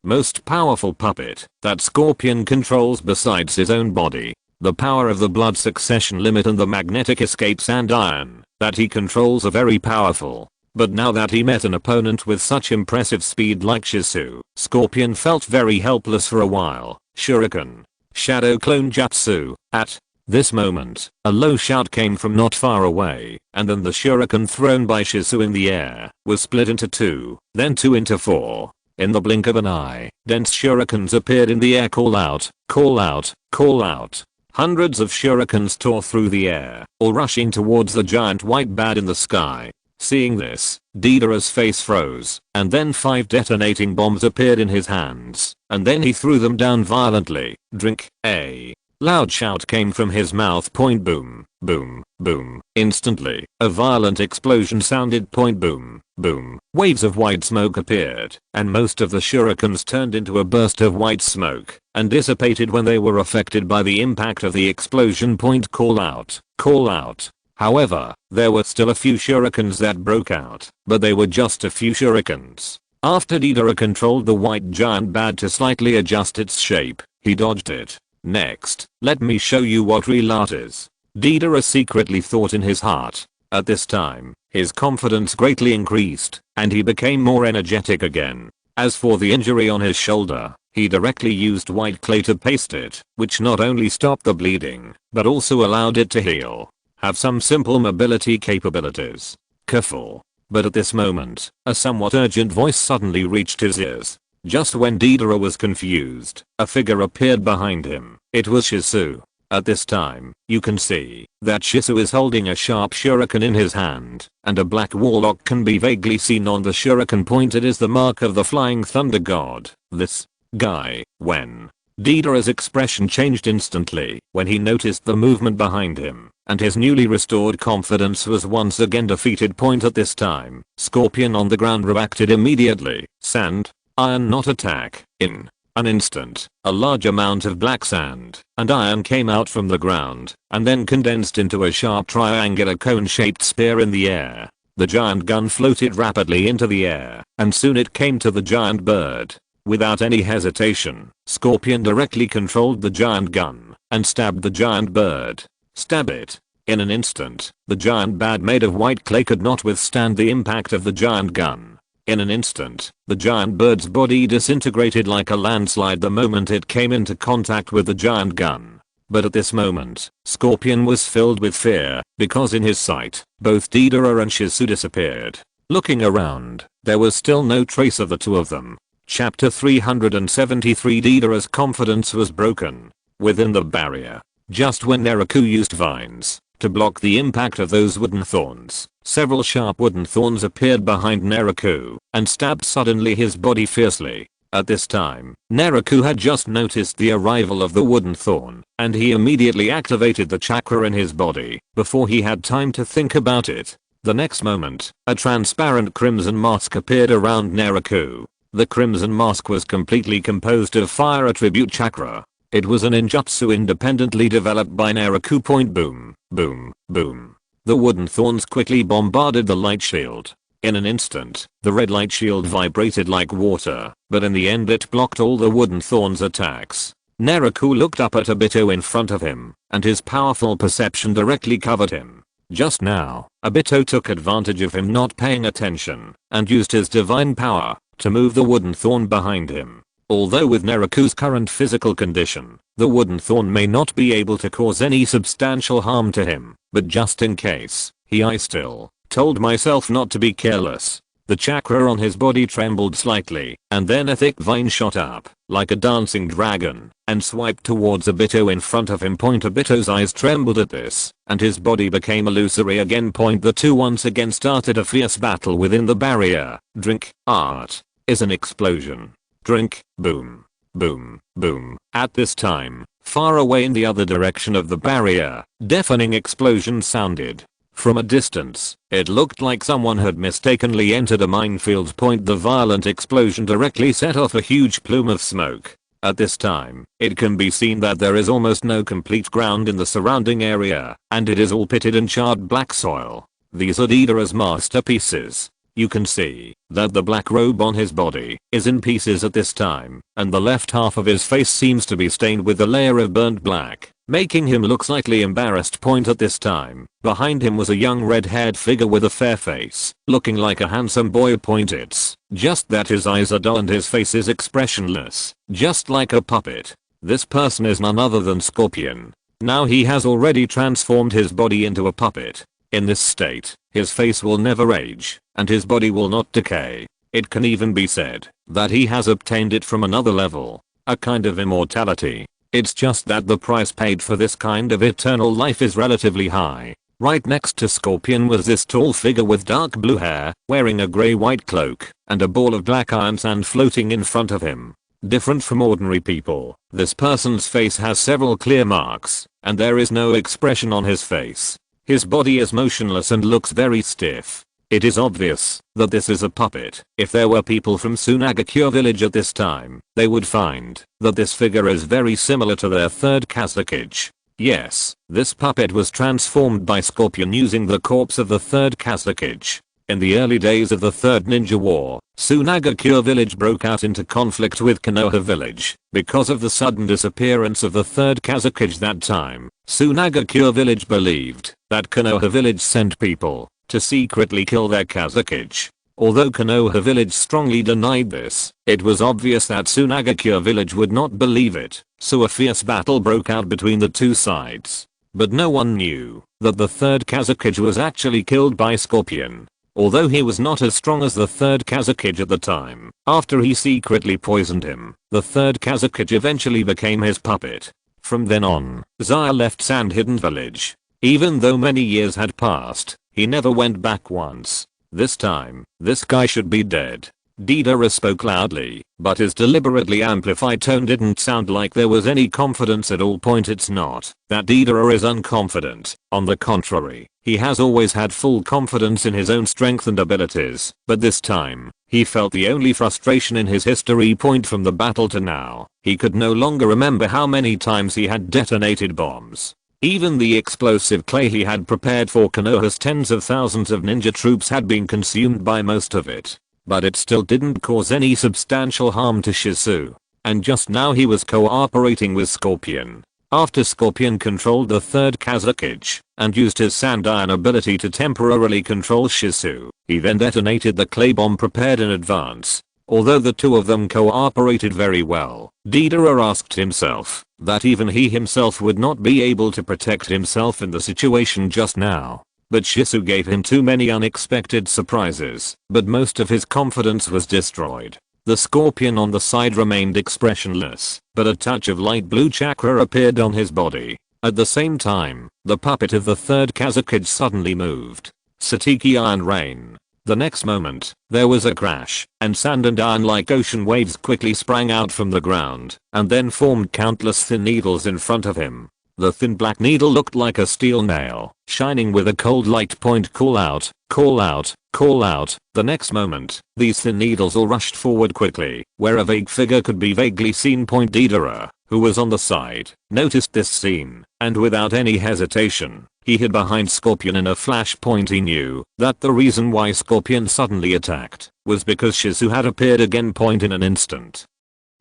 most powerful puppet that Scorpion controls besides his own body. The power of the blood succession limit and the magnetic escape sand iron that he controls are very powerful. But now that he met an opponent with such impressive speed like Shisu, Scorpion felt very helpless for a while. Shuriken. Shadow clone Japsu. At this moment, a low shout came from not far away, and then the shuriken thrown by Shisu in the air was split into two, then two into four. In the blink of an eye, dense shurikens appeared in the air. Call out, call out, call out. Hundreds of shurikens tore through the air, all rushing towards the giant white bat in the sky. Seeing this, Deidara's face froze, and then 5 detonating bombs appeared in his hands, and then he threw them down violently. Drink. A loud shout came from his mouth. Boom, boom, boom. Instantly, a violent explosion sounded. Boom, boom. Waves of white smoke appeared, and most of the shurikens turned into a burst of white smoke and dissipated when they were affected by the impact of the explosion. Call out, call out. However, there were still a few shurikens that broke out, but they were just a few shurikens. After Deidara controlled the white giant bat to slightly adjust its shape, he dodged it. Next, let me show you what real art is. Deidara secretly thought in his heart. At this time, his confidence greatly increased, and he became more energetic again. As for the injury on his shoulder, he directly used white clay to paste it, which not only stopped the bleeding, but also allowed it to heal. Have some simple mobility capabilities. Careful. But at this moment, a somewhat urgent voice suddenly reached his ears. Just when Deidara was confused, a figure appeared behind him. It was Shisu. At this time, you can see that Shisu is holding a sharp shuriken in his hand, and a black warlock can be vaguely seen on the shuriken point. It is the mark of the flying thunder god. This guy. When Deidara's expression changed instantly when he noticed the movement behind him, and his newly restored confidence was once again defeated. At this time, Scorpion on the ground reacted immediately. Sand, iron not attack. In an instant, a large amount of black sand and iron came out from the ground and then condensed into a sharp triangular cone-shaped spear in the air. The giant gun floated rapidly into the air, and soon it came to the giant bird. Without any hesitation, Scorpion directly controlled the giant gun and stabbed the giant bird. Stab it. In an instant, the giant bat made of white clay could not withstand the impact of the giant gun. In an instant, the giant bird's body disintegrated like a landslide the moment it came into contact with the giant gun. But at this moment, Scorpion was filled with fear, because in his sight, both Deidara and Shisu disappeared. Looking around, there was still no trace of the two of them. Chapter 373. Deidara's confidence was broken. Within the barrier, just when Naraku used vines to block the impact of those wooden thorns, several sharp wooden thorns appeared behind Naraku and stabbed suddenly his body fiercely. At this time, Naraku had just noticed the arrival of the wooden thorn, and he immediately activated the chakra in his body before he had time to think about it. The next moment, a transparent crimson mask appeared around Naraku. The crimson mask was completely composed of fire attribute chakra. It was an ninjutsu independently developed by Naraku. Boom, boom, boom. The wooden thorns quickly bombarded the light shield. In an instant, the red light shield vibrated like water, but in the end it blocked all the wooden thorns' attacks. Naraku looked up at Obito in front of him, and his powerful perception directly covered him. Just now, Obito took advantage of him not paying attention, and used his divine power to move the wooden thorn behind him. Although with Naraku's current physical condition, the wooden thorn may not be able to cause any substantial harm to him, but just in case, I still told myself not to be careless. The chakra on his body trembled slightly, and then a thick vine shot up, like a dancing dragon, and swiped towards Obito in front of him. Obito's eyes trembled at this, and his body became illusory again. The two once again started a fierce battle within the barrier. Drink. Art is an explosion. Drink. Boom. Boom, boom. At this time, far away in the other direction of the barrier, deafening explosions sounded. From a distance, it looked like someone had mistakenly entered a minefield. The violent explosion directly set off a huge plume of smoke. At this time, it can be seen that there is almost no complete ground in the surrounding area, and it is all pitted and charred black soil. These are Deidara's masterpieces. You can see that the black robe on his body is in pieces at this time, and the left half of his face seems to be stained with a layer of burnt black, making him look slightly embarrassed. At this time, behind him was a young red-haired figure with a fair face, looking like a handsome boy. It's just that his eyes are dull and his face is expressionless, just like a puppet. This person is none other than Scorpion. Now he has already transformed his body into a puppet. In this state, his face will never age, and his body will not decay. It can even be said that he has obtained it from another level, a kind of immortality. It's just that the price paid for this kind of eternal life is relatively high. Right next to Scorpion was this tall figure with dark blue hair, wearing a grey-white cloak, and a ball of black iron sand floating in front of him. Different from ordinary people, this person's face has several clear marks, and there is no expression on his face. His body is motionless and looks very stiff. It is obvious that this is a puppet. If there were people from Sunagakure village at this time, they would find that this figure is very similar to their third Kazakage. Yes, this puppet was transformed by Scorpion using the corpse of the third Kazakage. In the early days of the Third Ninja War, Sunagakure village broke out into conflict with Konoha village. Because of the sudden disappearance of the third Kazakage that time, Sunagakure village believed that Konoha village sent people to secretly kill their Kazakage. Although Konoha village strongly denied this, it was obvious that Sunagakure village would not believe it, so a fierce battle broke out between the two sides. But no one knew that the third Kazakage was actually killed by Scorpion. Although he was not as strong as the third Kazakage at the time, after he secretly poisoned him, the third Kazakage eventually became his puppet. From then on, Zaya left Sand Hidden Village. Even though many years had passed, he never went back once. This time, this guy should be dead. Deidara spoke loudly, but his deliberately amplified tone didn't sound like there was any confidence at all. It's not that Deidara is unconfident. On the contrary, he has always had full confidence in his own strength and abilities, but this time, he felt the only frustration in his history. From the battle to now, he could no longer remember how many times he had detonated bombs. Even the explosive clay he had prepared for Konoha's tens of thousands of ninja troops had been consumed by most of it. But it still didn't cause any substantial harm to Shizu. And just now he was cooperating with Scorpion. After Scorpion controlled the third Kazakage and used his sand iron ability to temporarily control Shizu, he then detonated the clay bomb prepared in advance. Although the two of them cooperated very well, Deidara asked himself that even he himself would not be able to protect himself in the situation just now. But Shizu gave him too many unexpected surprises, but most of his confidence was destroyed. The Scorpion on the side remained expressionless, but a touch of light blue chakra appeared on his body. At the same time, the puppet of the third Kazakage suddenly moved. Satiki Iron Rain. The next moment, there was a crash, and sand and iron like ocean waves quickly sprang out from the ground, and then formed countless thin needles in front of him. The thin black needle looked like a steel nail, shining with a cold light. Call out, call out, call out. The next moment, these thin needles all rushed forward quickly, where a vague figure could be vaguely seen. Deidara, who was on the side, noticed this scene, and without any hesitation, he hid behind Scorpion in a flash. He knew that the reason why Scorpion suddenly attacked was because Shizu had appeared again. In an instant,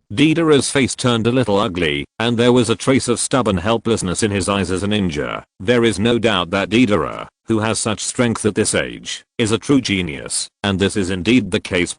Deidara's face turned a little ugly, and there was a trace of stubborn helplessness in his eyes as a ninja. There is no doubt that Deidara, who has such strength at this age, is a true genius, and this is indeed the case.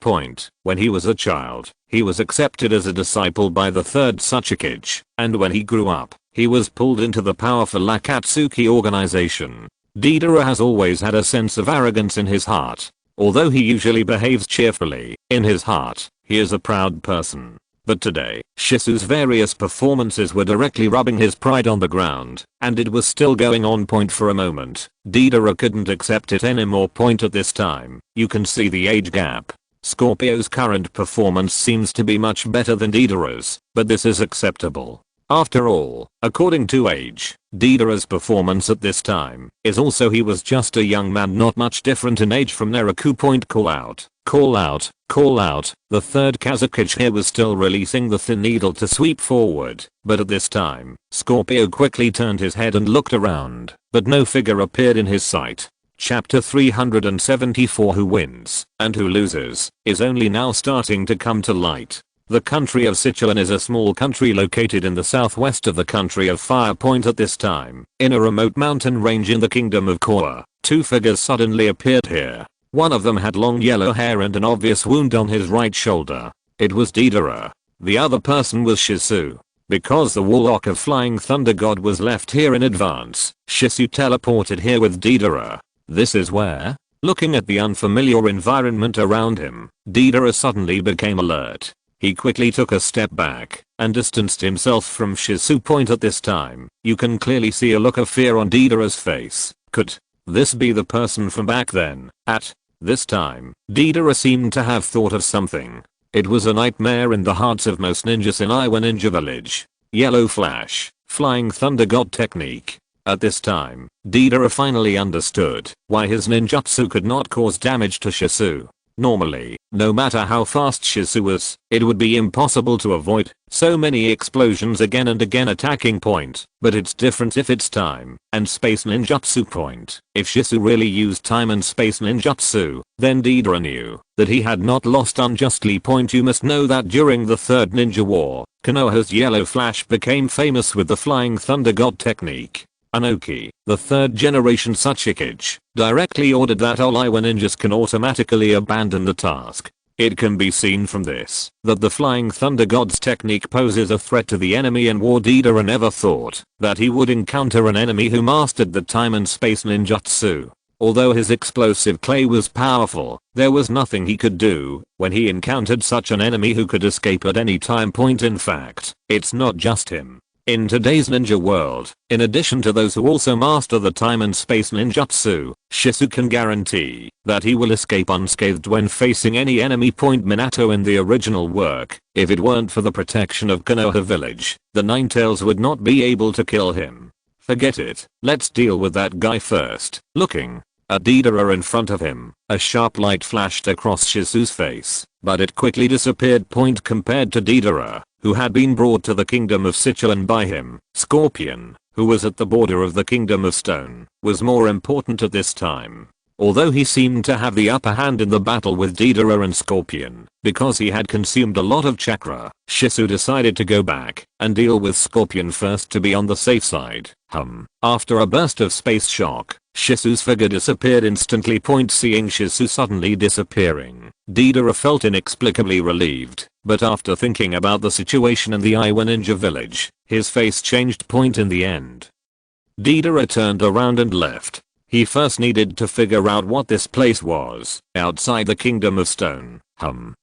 When he was a child, he was accepted as a disciple by the third Kazakage, and when he grew up, he was pulled into the powerful Akatsuki organization. Deidara has always had a sense of arrogance in his heart. Although he usually behaves cheerfully, in his heart, he is a proud person. But today, Shizu's various performances were directly rubbing his pride on the ground, and it was still going on. For a moment, Deidara couldn't accept it anymore. At this time, you can see the age gap. Scorpio's current performance seems to be much better than Deidara's, but this is acceptable. After all, according to age, Deidara's performance at this time is also he was just a young man not much different in age from Naraku. Call out, call out, call out. The third Kazakage here was still releasing the thin needle to sweep forward, but at this time, Scorpio quickly turned his head and looked around, but no figure appeared in his sight. Chapter 374 Who wins and who loses is only now starting to come to light. The country of Sichuan is a small country located in the southwest of the country of Fire Point at this time. In a remote mountain range in the kingdom of Korra, two figures suddenly appeared here. One of them had long yellow hair and an obvious wound on his right shoulder. It was Deidara. The other person was Shizu. Because the warlock of Flying Thunder God was left here in advance, Shizu teleported here with Deidara. This is where, looking at the unfamiliar environment around him, Deidara suddenly became alert. He quickly took a step back and distanced himself from Shizu. At this time, you can clearly see a look of fear on Deidara's face. Could this be the person from back then? At this time, Deidara seemed to have thought of something. It was a nightmare in the hearts of most ninjas in Iwa Ninja Village. Yellow Flash, Flying Thunder God technique. At this time, Deidara finally understood why his ninjutsu could not cause damage to Shizu. Normally, no matter how fast Shizu was, it would be impossible to avoid so many explosions again and again attacking point. But it's different if it's time and space ninjutsu point. If Shizu really used time and space ninjutsu, then Deidara knew that he had not lost unjustly. You must know that during the third ninja war, Konoha's yellow flash became famous with the Flying Thunder God technique. Anoki, the third generation Tsuchikage, directly ordered that all Iwa ninjas can automatically abandon the task. It can be seen from this that the Flying Thunder God's technique poses a threat to the enemy in war. Deidara never thought that he would encounter an enemy who mastered the time and space ninjutsu. Although his explosive clay was powerful, there was nothing he could do when he encountered such an enemy who could escape at any time. In fact, it's not just him. In today's ninja world, in addition to those who also master the time and space ninjutsu, Shizu can guarantee that he will escape unscathed when facing any enemy. Minato in the original work, if it weren't for the protection of Konoha village, the Ninetales would not be able to kill him. Forget it, let's deal with that guy first. Looking at Deidara in front of him, a sharp light flashed across Shizu's face, but it quickly disappeared. Compared to Deidara, who had been brought to the kingdom of Sichuan by him, Scorpion, who was at the border of the kingdom of Stone, was more important at this time. Although he seemed to have the upper hand in the battle with Deidara and Scorpion, because he had consumed a lot of chakra, Shizu decided to go back and deal with Scorpion first to be on the safe side. After a burst of space shock, Shizu's figure disappeared instantly. Seeing Shizu suddenly disappearing, Deidara felt inexplicably relieved, but after thinking about the situation in the Iwa Ninja village, his face changed. In the end, Deidara turned around and left. He first needed to figure out what this place was. Outside the kingdom of Stone,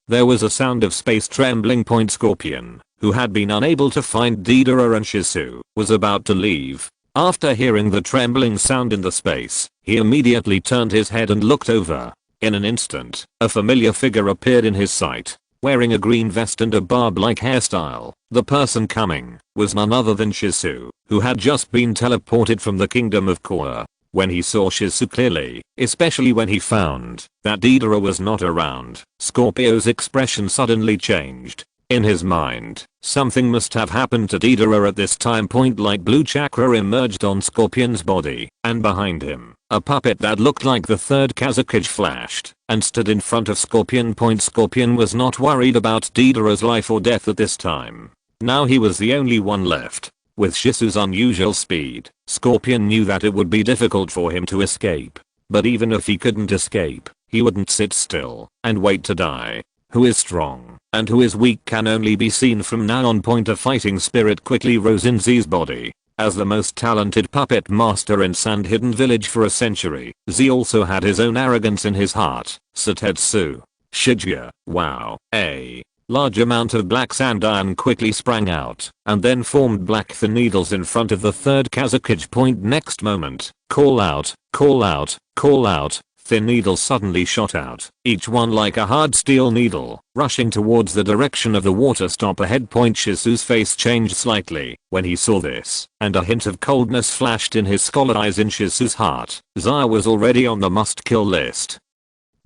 there was a sound of space trembling. Scorpion, who had been unable to find Deidara and Shizu, was about to leave. After hearing the trembling sound in the space, he immediately turned his head and looked over. In an instant, a familiar figure appeared in his sight, wearing a green vest and a barb-like hairstyle. The person coming was none other than Shizu, who had just been teleported from the kingdom of Korra. When he saw Shizu clearly, especially when he found that Deidara was not around, Scorpio's expression suddenly changed. In his mind, something must have happened to Deidara at this time. Light blue chakra emerged on Scorpion's body, and behind him, a puppet that looked like the third Kazakage flashed and stood in front of Scorpion. Scorpion was not worried about Deidara's life or death at this time. Now he was the only one left. With Shizu's unusual speed, Scorpion knew that it would be difficult for him to escape. But even if he couldn't escape, he wouldn't sit still and wait to die. Who is strong and who is weak can only be seen from now on. A fighting spirit quickly rose in Z's body. As the most talented puppet master in Sand Hidden Village for a century, Z also had his own arrogance in his heart. Satetsu. Shibuya. Wow. A large amount of black sand iron quickly sprang out and then formed black thin needles in front of the third Kazakage. Next moment, call out, call out, call out. thin needles suddenly shot out, each one like a hard steel needle, rushing towards the direction of the water stop ahead point. Shisu's face changed slightly when he saw this, and a hint of coldness flashed in his scarlet eyes. In Shisu's heart, Zaya was already on the must-kill list.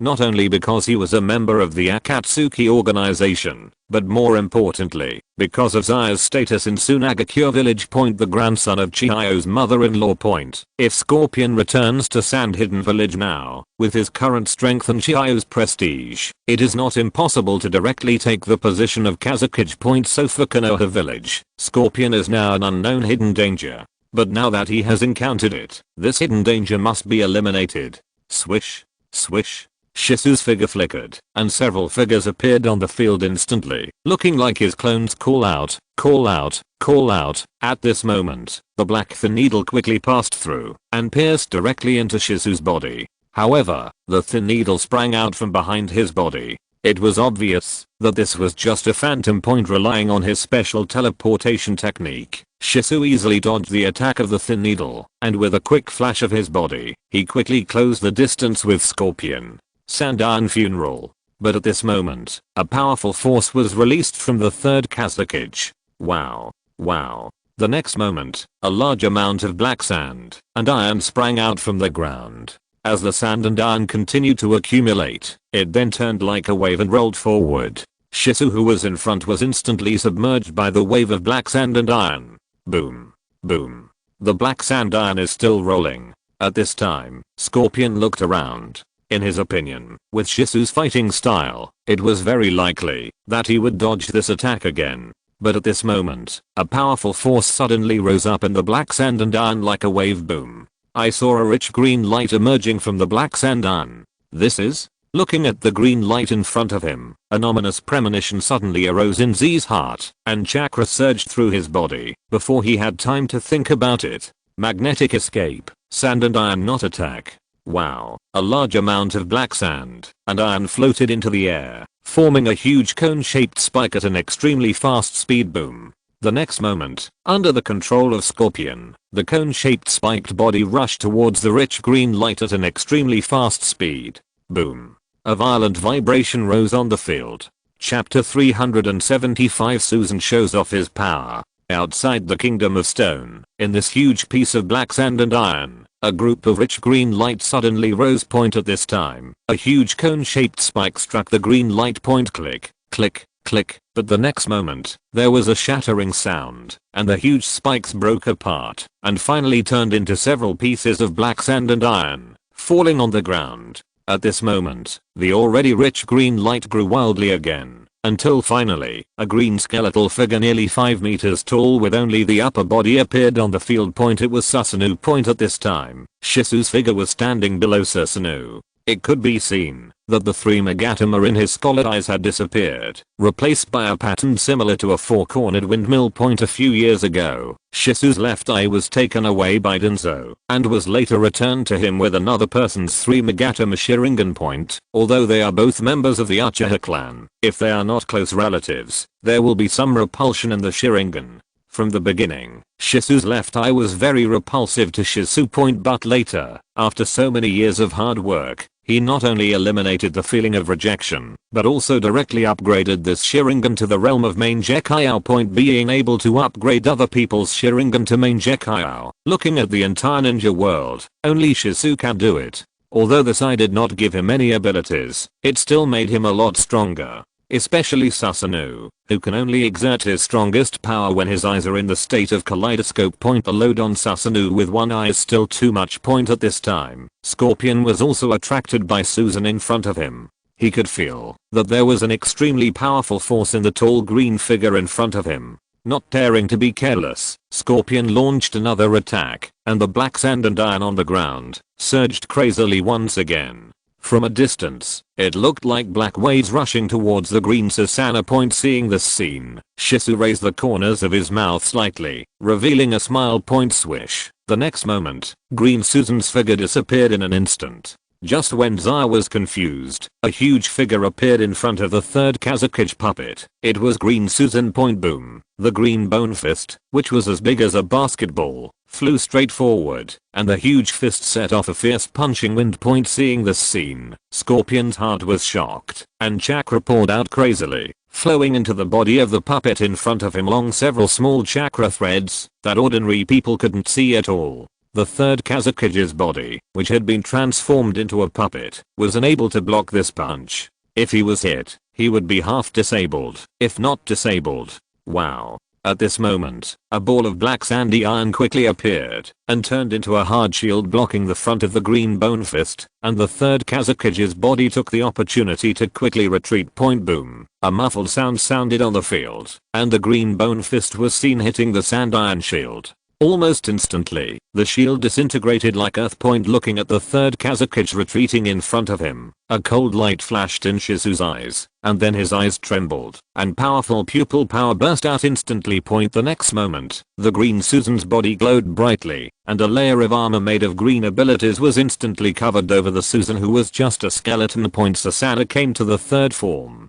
Not only because he was a member of the Akatsuki organization, but more importantly, because of Zaya's status in Sunagakure Village Point, the grandson of Chihiro's mother-in-law Point. If Scorpion returns to Sand Hidden Village now, with his current strength and Chihiro's prestige, it is not impossible to directly take the position of Kazukage Point. So for Konoha Village, Scorpion is now an unknown hidden danger. But now that he has encountered it, this hidden danger must be eliminated. Swish, swish. Shisu's figure flickered, and several figures appeared on the field instantly, looking like his clones. Call out, call out, call out. At this moment, the black thin needle quickly passed through, and pierced directly into Shisu's body. However, the thin needle sprang out from behind his body. It was obvious that this was just a phantom point relying on his special teleportation technique. Shisu easily dodged the attack of the thin needle, and with a quick flash of his body, he quickly closed the distance with Scorpion. Sandan Funeral. But at this moment, a powerful force was released from the third Kazukage. Wow. Wow. The next moment, a large amount of black sand and iron sprang out from the ground. As the sand and iron continued to accumulate, it then turned like a wave and rolled forward. Shisu, who was in front, was instantly submerged by the wave of black sand and iron. Boom. Boom. The black sand iron is still rolling. At this time, Scorpion looked around. In his opinion, with Shisu's fighting style, it was very likely that he would dodge this attack again. But at this moment, a powerful force suddenly rose up in the black sand and iron like a wave. Boom. I saw a rich green light emerging from the black sand iron. This is? Looking at the green light in front of him, an ominous premonition suddenly arose in Z's heart, and chakra surged through his body before he had time to think about it. Magnetic escape, sand and iron not attack. Wow, a large amount of black sand and iron floated into the air, forming a huge cone-shaped spike at an extremely fast speed. Boom. The next moment, under the control of Scorpion, the cone-shaped spiked body rushed towards the rich green light at an extremely fast speed. Boom. A violent vibration rose on the field. Chapter 375. Susan shows off his power. Outside the Kingdom of Stone, in this huge piece of black sand and iron, a group of rich green light suddenly rose. Point at this time, a huge cone-shaped spike struck the green light. Point. Click, click, click. But the next moment, there was a shattering sound, and the huge spikes broke apart, and finally turned into several pieces of black sand and iron, falling on the ground. At this moment, the already rich green light grew wildly again, until finally, a green skeletal figure nearly 5 meters tall with only the upper body appeared on the field. Point. It was Susanoo. Point. At this time, Shisu's figure was standing below Susanoo. It could be seen that the 3 megatoma in his scarlet eyes had disappeared, replaced by a pattern similar to a 4-cornered windmill. Point. A few years ago, Shisu's left eye was taken away by Denzo, and was later returned to him with another person's 3 megatoma Sharingan. Point. Although they are both members of the Uchiha clan, if they are not close relatives, there will be some repulsion in the Sharingan. From the beginning, Shisu's left eye was very repulsive to Shisu. Point. But later, after so many years of hard work, he not only eliminated the feeling of rejection, but also directly upgraded this Sharingan to the realm of main Gekkyou. Point. Being able to upgrade other people's Sharingan to main Gekkyou. Looking at the entire ninja world, only Shisu can do it. Although this eye did not give him any abilities, it still made him a lot stronger. Especially Susanoo, who can only exert his strongest power when his eyes are in the state of kaleidoscope. Point. The load on Susanoo with one eye is still too much. Point. At this time, Scorpion was also attracted by Susan in front of him. He could feel that there was an extremely powerful force in the tall green figure in front of him. Not daring to be careless, Scorpion launched another attack, and the black sand and iron on the ground surged crazily once again. From a distance, it looked like black waves rushing towards the green Susanoo. Point. Seeing this scene, Shisu raised the corners of his mouth slightly, revealing a smile. Point. Swish. The next moment, green Susan's figure disappeared in an instant. Just when Zaya was confused, a huge figure appeared in front of the third Kazukage puppet. It was green Susan. Point. Boom. The green bone fist, which was as big as a basketball, flew straight forward, and the huge fist set off a fierce punching wind. Seeing this scene, Scorpion's heart was shocked, and chakra poured out crazily, flowing into the body of the puppet in front of him along several small chakra threads that ordinary people couldn't see at all. The third Kazukige's body, which had been transformed into a puppet, was unable to block this punch. If he was hit, he would be half disabled, if not disabled. Wow. At this moment, a ball of black sandy iron quickly appeared and turned into a hard shield blocking the front of the green bone fist, and the third Kazukige's body took the opportunity to quickly retreat. Boom. A muffled sound sounded on the field, and the green bone fist was seen hitting the sand iron shield. Almost instantly, the shield disintegrated like earth. Looking at the third Kazakige retreating in front of him, a cold light flashed in Shizu's eyes, and then his eyes trembled, and powerful pupil power burst out instantly. The next moment, the green Susan's body glowed brightly, and a layer of armor made of green abilities was instantly covered over the Susan who was just a skeleton. Susanna came to the third form,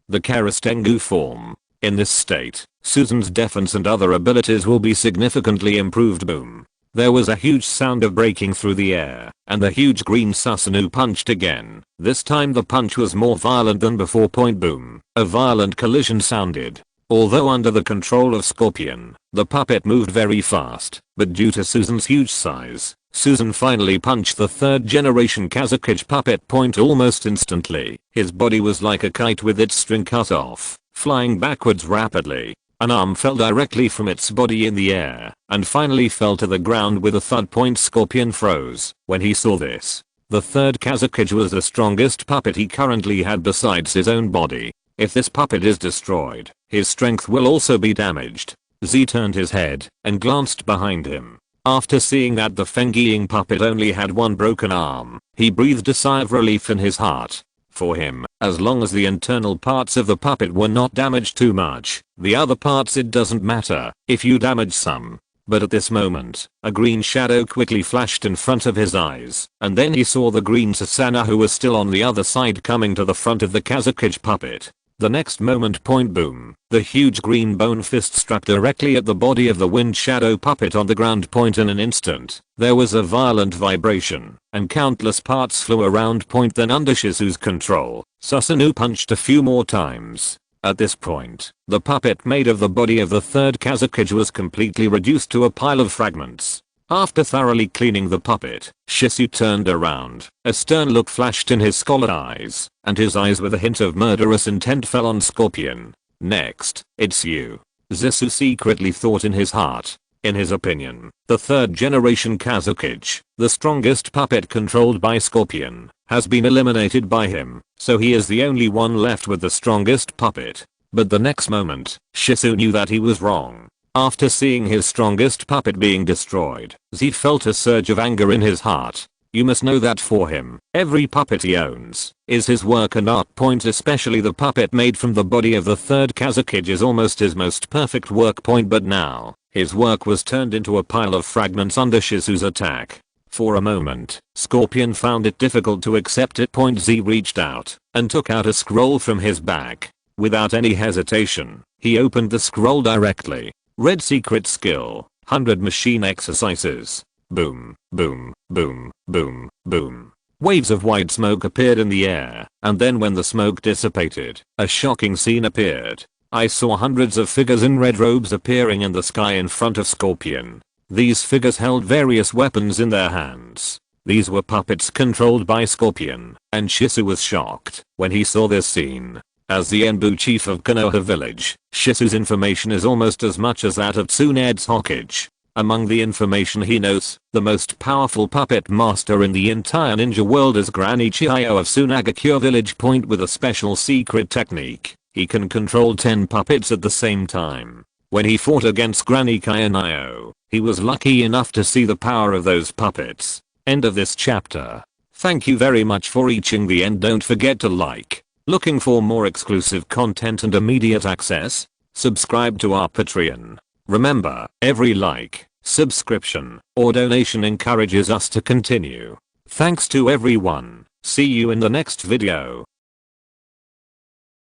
the Karastengu form. In this state, Susan's defense and other abilities will be significantly improved. Boom. There was a huge sound of breaking through the air, and the huge green Susanoo punched again. This time the punch was more violent than before. Boom. A violent collision sounded. Although under the control of Scorpion, the puppet moved very fast, but due to Susan's huge size, Susan finally punched the third generation Kazakige puppet. Almost instantly, his body was like a kite with its string cut off, flying backwards rapidly. An arm fell directly from its body in the air, and finally fell to the ground with a thud. Scorpion froze when he saw this. The third Kazakige was the strongest puppet he currently had besides his own body. If this puppet is destroyed, his strength will also be damaged. Z turned his head and glanced behind him. After seeing that the Fengiying puppet only had one broken arm, he breathed a sigh of relief in his heart. For him, as long as the internal parts of the puppet were not damaged too much, the other parts it doesn't matter if you damage some. But at this moment, a green shadow quickly flashed in front of his eyes, and then he saw the green Susanna who was still on the other side coming to the front of the Kazakige puppet. The next moment. Boom. The huge green bone fist struck directly at the body of the wind shadow puppet on the ground. In an instant, there was a violent vibration, and countless parts flew around. Then under Shizu's control, Susanoo punched a few more times. At this point, the puppet made of the body of the third Kazakige was completely reduced to a pile of fragments. After thoroughly cleaning the puppet, Shizu turned around. A stern look flashed in his scarlet eyes, and his eyes with a hint of murderous intent fell on Scorpion. Next, it's you. Shizu secretly thought in his heart. In his opinion, the third generation Kazakige, the strongest puppet controlled by Scorpion, has been eliminated by him, so he is the only one left with the strongest puppet. But the next moment, Shizu knew that he was wrong. After seeing his strongest puppet being destroyed, Z felt a surge of anger in his heart. You must know that for him, every puppet he owns is his work and art. Especially the puppet made from the body of the third Kazakige is almost his most perfect work. But now, his work was turned into a pile of fragments under Shizu's attack. For a moment, Scorpion found it difficult to accept it. Z reached out and took out a scroll from his bag. Without any hesitation, he opened the scroll directly. Red secret skill, 100 machine exercises. Boom, boom, boom, boom, boom. Waves of white smoke appeared in the air, and then when the smoke dissipated, a shocking scene appeared. I saw hundreds of figures in red robes appearing in the sky in front of Scorpion. These figures held various weapons in their hands. These were puppets controlled by Scorpion, and Shizu was shocked when he saw this scene. As the Enbu chief of Konoha village, Shizu's information is almost as much as that of Tsunede's Hokage. Among the information he knows, the most powerful puppet master in the entire ninja world is Granny Chiyo of Sunagakure village. With a special secret technique, he can control 10 puppets at the same time. When he fought against Granny Kayanayo, he was lucky enough to see the power of those puppets. End of this chapter. Thank you very much for reaching the end. Don't forget to like. Looking for more exclusive content and immediate access? Subscribe to our Patreon. Remember, every like, subscription, or donation encourages us to continue. Thanks to everyone. See you in the next video.